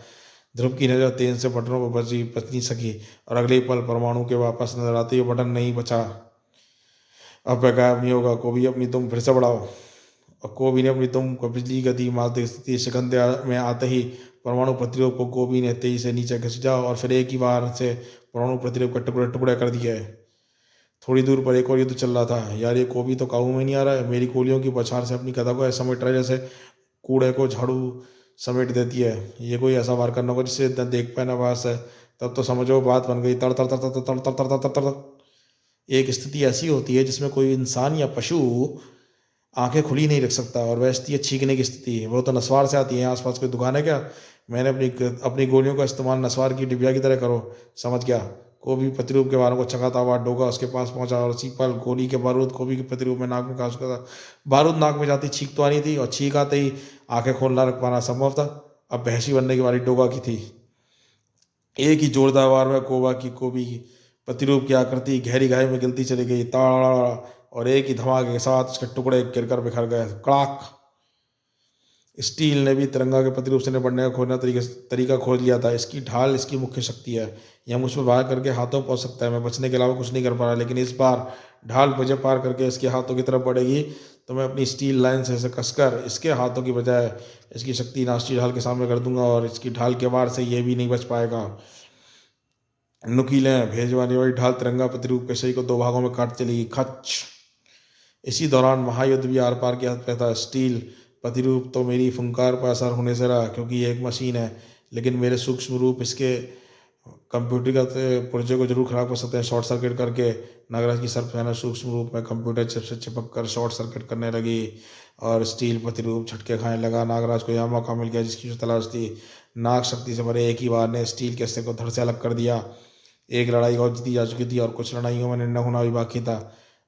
ध्रुव की नजर तेज से बटनों पर बच नहीं सकी, और अगले ही पल परमाणु के वापस नजर आते ही बटन नहीं बचा। अब वह गायब नहीं होगा। को भी अपनी तुम फिर से बढ़ाओ। और कोबी ने अपनी तुम को बिजली गति मारती स्थिति शिकंजे में आते ही परमाणु प्रतिरूप को कोबी ने तेजी से नीचे घसीटा और फिर एक ही बार से परमाणु प्रतिरूप के टुकड़े टुकड़े कर दिए। थोड़ी दूर पर एक और युद्ध चल रहा था। यार, ये कोबी तो काबू में नहीं आ रहा है। मेरी गोलियों की बौछार से अपनी गदा को ऐसा समेट रहा है जैसे कूड़े को झाड़ू समेट देती है। ये कोई ऐसा वार करना होगा जिससे न देख पाए ना पास है। तब तो समझो बात बन गई। तड़ तड़ तड़ तड़ तड़ तड़ तड़ तड़ तड़। एक स्थिति ऐसी होती है जिसमें कोई इंसान या पशु आंखें खुली नहीं रख सकता, और वह स्थिति है छींकने की स्थिति। वो तो नस्वार से आती है। आसपास कोई दुकान है क्या? मैंने अपनी गोलियों का इस्तेमाल नस्वार की डिबिया की तरह करो, समझ गया। कोबी प्रतिरूप के बारों को चकाता हुआ डोगा उसके पास पहुंचा, और उसी पल गोली के बारूद कोबी के प्रतिरूप में नाक में काश था। बारूद नाक में जाती छींक तो आ रही थी, और छींक आते ही आंखें खोलना रख पाना संभव था। अब बहसी बनने की बारी डोगा की थी। एक ही जोरदार वार में कोबी की प्रतिरूप की आकृति गहरी गहराई में गिरती चली गई। ताड़, और एक ही धमाके के साथ उसके टुकड़े गिरकर बिखर गए। कड़ाक। स्टील ने भी तिरंगा के प्रतिरूप से निपटने का तरीका खोज लिया था। इसकी ढाल इसकी मुख्य शक्ति है। यह मुझ पर वार करके हाथों पहुंच सकता है। मैं बचने के अलावा कुछ नहीं कर पा रहा, लेकिन इस बार ढाल मुझे पार करके इसके हाथों की तरफ बढ़ेगी तो मैं अपनी स्टील लाइन से इसे कसकर इसके हाथों की बजाय इसकी शक्ति नाश्ती ढाल के सामने कर दूंगा, और इसकी ढाल के वार से यह भी नहीं बच पाएगा। नुकीले भेजवाने वाली ढाल तिरंगा प्रतिरूप के शरीर को दो भागों में काट चली। खच। इसी दौरान महायुद्ध भी आर पार की हद पे था। स्टील प्रतिरूप तो मेरी फुंकार पर असर होने से रहा, क्योंकि ये एक मशीन है, लेकिन मेरे सूक्ष्म रूप इसके कंप्यूटर का पुर्जे को जरूर खराब कर सकते हैं। शॉर्ट सर्किट करके नागराज की सर्फेना सूक्ष्म रूप में कंप्यूटर चिप से चिपक कर शॉर्ट सर्किट करने लगी, और स्टील प्रतिरूप झटके खाने लगा। नागराज को यह मौका मिल गया जिसकी जो तलाश थी। नाग शक्ति से भरे एक ही बार ने स्टील के हिस्से को धड़ से अलग कर दिया। एक लड़ाई और जीती जा चुकी थी और कुछ लड़ाइयों में निर्णय होना भी बाकी था।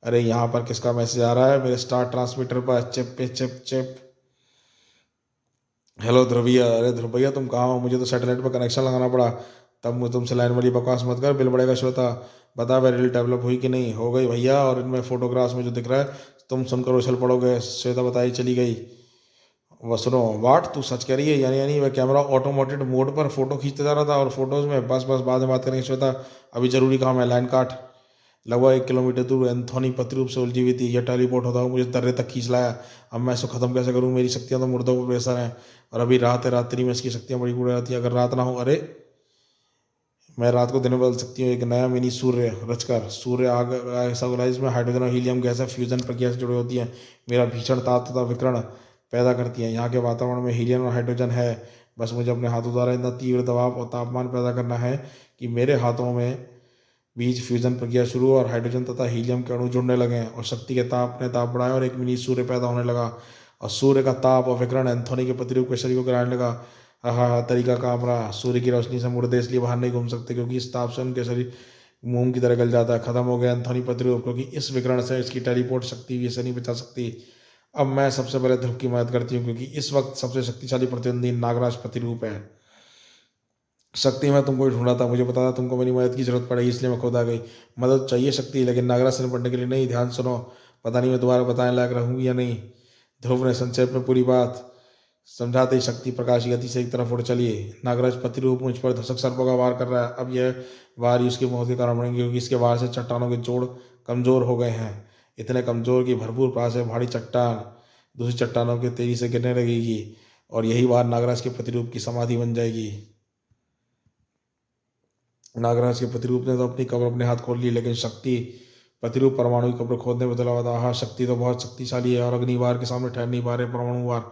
अरे यहाँ पर किसका मैसेज आ रहा है मेरे स्टार ट्रांसमीटर पर? चिप पे चिप चिप। हेलो ध्रुव भैया। अरे ध्रुव भैया तुम कहाँ हो? मुझे तो सैटेलाइट पर कनेक्शन लगाना पड़ा। तब मुझे तुमसे लाइन वाली बकवास मत कर, बिल बढ़ेगा। श्वेता बता वैलिडिटी डेवलप हुई कि नहीं? हो गई भैया, और इनमें फोटोग्राफ्स में जो दिख रहा है तुम सुनकर उछल पड़ोगे। श्वेता बताई चली गई। वह सुनो वाट, तू सच कह रही है? यानी वह कैमरा ऑटोमेटेड मोड पर फोटो खींचता जा रहा था और फोटोज में बस बस बाद में बात करेंगे श्वेता, अभी जरूरी काम है, लाइन काट। लगभग 1 किलोमीटर दूर एंथोनी प्रतिरूप से उलझी हुई थी। यह टेलीपोर्ट होता हुआ मुझे दर्रे तक खींच लाया। अब मैं इसको खत्म कैसे करूं? मेरी शक्तियां तो मुर्दों पर प्रेशर हैं और अभी रात है, रात्रि में इसकी शक्तियां बड़ी बुरी रहती है। अगर रात ना हो, अरे मैं रात को दिन में बदल सकती हूँ, एक नया मिनी सूर्य रचकर। सूर्य आग ऐसा होगा जिसमें हाइड्रोजन और हीलियम गैसें फ्यूजन प्रक्रिया से जुड़ी होती हैं, मेरा भीषण ताप तथा विकिरण पैदा करती हैं। यहाँ के वातावरण में हीलियम और हाइड्रोजन है, बस मुझे अपने हाथों द्वारा इतना तीव्र दबाव और तापमान पैदा करना है कि मेरे हाथों में बीच फ्यूजन प्रक्रिया शुरू हो और हाइड्रोजन तथा हीलियम के अणु जुड़ने लगे और शक्ति के ताप ने ताप बढ़ाया और एक मिनी सूर्य पैदा होने लगा। और सूर्य का ताप और विकिरण एंथोनी के प्रतिरूप के शरीर को गिराने लगा। हाँ हाँ हाँ, तरीका काम रहा। सूर्य की रोशनी से मुर्दे इसलिए बाहर नहीं घूम सकते क्योंकि इस ताप से उनके शरीर मोम की तरह गल जाता है। खत्म हो गया एंथोनी प्रतिरूप, क्योंकि इस विकिरण से इसकी टेलीपोर्ट शक्ति भी इसे नहीं बचा सकती। अब मैं सबसे पहले ध्रुव की मदद करती हूँ क्योंकि इस वक्त सबसे शक्तिशाली प्रतिद्वंदी नागराज प्रतिरूप है। शक्ति मैं तुमको ही ढूंढा था, मुझे पता था तुमको मेरी मदद की जरूरत पड़ेगी, इसलिए मैं खुद आ गई। मदद चाहिए शक्ति, लेकिन नागराज से निपटने के लिए नहीं। ध्यान सुनो, पता नहीं मैं दोबारा बताने लायक रहूंगी या नहीं। ध्रुव ने संक्षेप में पूरी बात समझाते ही शक्ति प्रकाश की गति से एक तरफ उड़ चली। नागराज प्रतिरूप मुझ पर धसक सर्पों का वार कर रहा है। अब यह वार ही उसकी मौत के कारण बनेंगे क्योंकि इसके वार से चट्टानों के जोड़ कमजोर हो गए हैं, इतने कमजोर कि भरपूर प्रयास से भारी चट्टान दूसरी चट्टानों के तेजी से गिरने लगेगी और यही वार नागराज के प्रतिरूप की समाधि बन जाएगी। नागराज के प्रतिरूप ने तो अपनी कब्र अपने हाथ खोल ली, लेकिन शक्ति प्रतिरूप परमाणु की कब्र खोदने में बदला हुआ था। हाँ, शक्ति तो बहुत शक्तिशाली है और अग्निवार के सामने ठहर नहीं पा रहे परमाणु वार।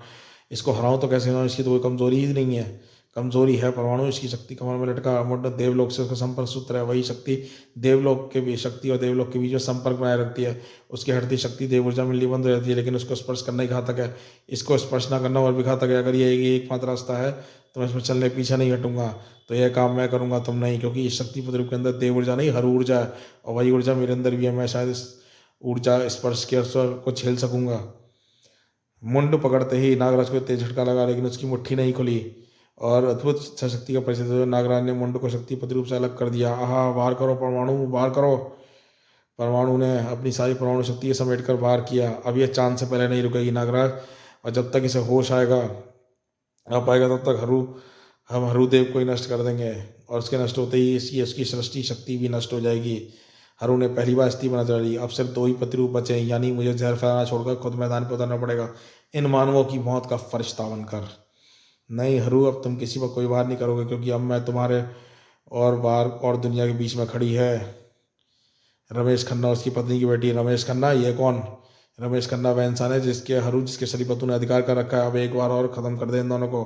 इसको हराऊं तो कैसे हराऊं? इसकी तो कोई कमजोरी ही नहीं है। कमजोरी है परमाणु, इसकी शक्ति कमर में लटका मुंड देवलोक से उसका संपर्क सूत्र है। वही शक्ति देवलोक के भी शक्ति और देवलोक के बीच में संपर्क बनाए रखती है। उसकी हटती शक्ति देव ऊर्जा मिलनी बंद हो जाती है, लेकिन उसको स्पर्श करना ही घातक है। इसको स्पर्श ना करना और भी घातक है। अगर ये एकमात्र रास्ता है तो मैं इसमें चलने पीछे नहीं हटूंगा। तो यह काम मैं करूंगा, तुम नहीं, क्योंकि इस शक्ति प्रतिरूप के अंदर देव ऊर्जा नहीं हर ऊर्जा है और वही ऊर्जा मेरे अंदर भी है। मैं शायद इस ऊर्जा स्पर्श के असर को झेल सकूंगा। मुंड पकड़ते ही नागराज को तेज झटका लगा, लेकिन उसकी मुट्ठी नहीं खुली और अद्भुत इच्छा शक्ति का परिचय देते हुए नागराज ने मुंड को शक्ति प्रतिरूप से अलग कर दिया। आहा, वार करो परमाणु, वार करो। परमाणु ने अपनी सारी परमाणु शक्ति समेट कर वार किया। अब यह चांद से पहले नहीं रुकेगी नागराज, और जब तक इसे होश आएगा आ पाएगा तब तक हम हरुदेव को ही नष्ट कर देंगे और उसके नष्ट होते ही उसकी सृष्टि शक्ति भी नष्ट हो जाएगी। हरु ने पहली बार स्थिति बना चली। अब सिर्फ 2 ही प्रतिरूप बचे हैं, यानी मुझे जहर फैलाना छोड़कर खुद मैदान पर उतरना पड़ेगा इन मानवों की मौत का फरिश्ता बनकर। नहीं हरु, अब तुम किसी पर कोई वार नहीं करोगे क्योंकि अब मैं तुम्हारे और वार और दुनिया के बीच में खड़ी है रमेश खन्ना, उसकी पत्नी की बेटी। रमेश खन्ना? ये कौन? रमेश खन्ना वह इंसान है जिसके शरीर पर तूने अधिकार कर रखा है। अब एक बार और खत्म कर दे इन दोनों को।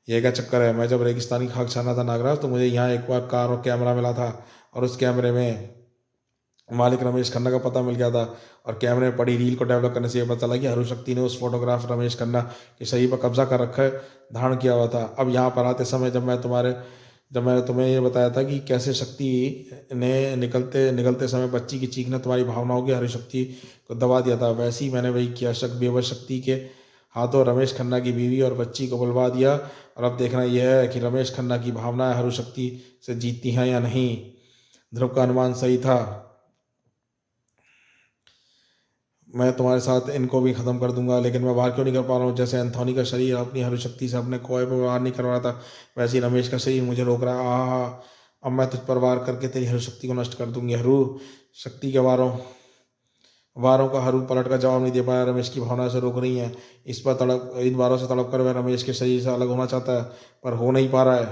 यह क्या चक्कर है? मैं जब रेगिस्तानी खाक छाना था नागराज तो मुझे यहाँ एक बार कार और कैमरा मिला था और उस कैमरे में मालिक रमेश खन्ना का पता मिल गया था और कैमरे में पड़ी रील को डेवलप करने से यह पता चला कि हरु शक्ति ने उस फोटोग्राफ रमेश खन्ना के शरीर पर कब्जा कर रखा है, धारण किया हुआ था। अब यहाँ पर आते समय जब मैंने तुम्हें ये बताया था कि कैसे शक्ति ने निकलते समय बच्ची की चीख ने तुम्हारी भावनाओं की हरु शक्ति को दबा दिया था, वैसे ही मैंने वही किया। बेबस शक्ति के हाथों रमेश खन्ना की बीवी और बच्ची को बुलवा दिया और अब देखना यह है कि रमेश खन्ना की भावनाएं हरु शक्ति से जीतती हैं या नहीं। ध्रुव का अनुमान सही था। मैं तुम्हारे साथ इनको भी खत्म कर दूंगा, लेकिन मैं वार क्यों नहीं कर पा रहा हूँ? जैसे एंथोनी का शरीर अपनी हरु शक्ति से अपने कोए पर वार नहीं कर रहा था, वैसे ही रमेश का शरीर मुझे रोक रहा है। अब मैं तुझ पर वार करके तेरी हरु शक्ति को नष्ट कर दूंगी। हरु शक्ति के वारों का हरु पलट का जवाब नहीं दे पाया। रमेश की भावना से रोक रही है। इन वारों से तड़प कर वह रमेश के शरीर से अलग होना चाहता है पर हो नहीं पा रहा है।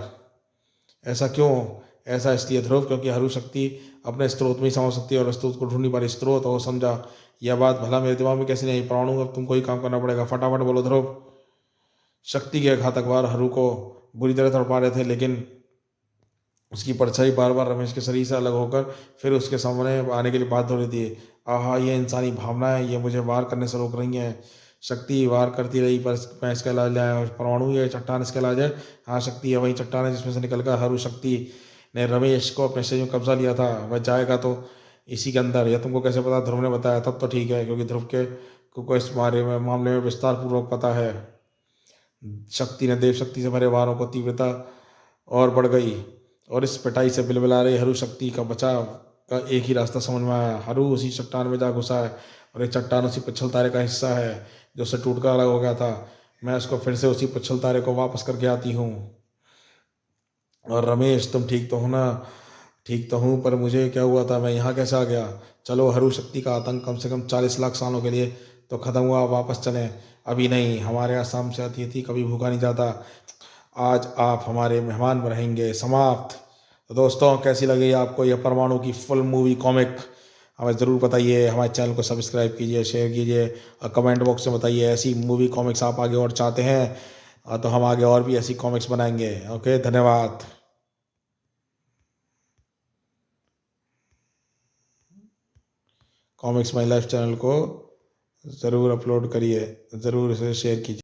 ऐसा क्यों? ऐसा इसलिए ध्रुव क्योंकि हरु शक्ति अपने स्रोत में ही समझ सकती है और स्रोत को ढूंढ नहीं पा रही। स्रोत हो समझा? यह बात भला मेरे दिमाग में कैसे नहीं आई? परमाणु अब तुमको ही काम करना पड़ेगा, फटाफट बोलो ध्रुव। शक्ति के घातक वार हरु को बुरी तरह तड़पा रहे थे, लेकिन उसकी परछाई बार बार रमेश के शरीर से अलग होकर फिर उसके सामने आने के लिए बाध्य हो रही थी। आहा, ये इंसानी भावनाएं ये मुझे वार करने से रोक रही हैं। शक्ति वार करती रही पर मैं इसका इलाज लाया। परमाणु ये चट्टान इसका इलाज है। हाँ, शक्ति है वही चट्टान है जिसमें से निकलकर हरु शक्ति ने रमेश को अपने शरीर में कब्जा लिया था, वह जाएगा तो इसी के अंदर। यह तुमको कैसे पता? ध्रुव ने बताया। तब तो ठीक है, क्योंकि ध्रुव के को इस मामले में विस्तार पूर्वक पता है। शक्ति ने देव शक्ति से भरे वारों को तीव्रता और बढ़ गई, और इस पिटाई से बिलबिला रही हरू शक्ति का बचाव का एक ही रास्ता समझ में आया। हरू उसी चट्टान में जा घुसा है, और एक चट्टान उसी पिछल तारे का हिस्सा है जो उससे टूटकर अलग हो गया था। मैं उसको फिर से उसी पिछल तारे को वापस करके आती हूँ। और रमेश, तुम ठीक तो हो ना? ठीक तो हूँ, पर मुझे क्या हुआ था? मैं यहाँ कैसे आ गया? चलो, हरू शक्ति का आतंक कम से कम 40 लाख सालों के लिए तो खत्म हुआ, वापस चलें। अभी नहीं, हमारे यहाँ शाम से अतिथि कभी भूखा नहीं जाता। आज आप हमारे मेहमान रहेंगे। समाप्त। तो दोस्तों, कैसी लगी आपको यह परमाणु की फुल मूवी कॉमिक? हमें ज़रूर बताइए। हमारे चैनल को सब्सक्राइब कीजिए, शेयर कीजिए, और कमेंट बॉक्स में बताइए ऐसी मूवी कॉमिक्स आप आगे और चाहते हैं, तो हम आगे और भी ऐसी कॉमिक्स बनाएंगे। ओके, धन्यवाद। कॉमिक्स माई लाइफ चैनल को ज़रूर अपलोड करिए, ज़रूर इसे शेयर कीजिए।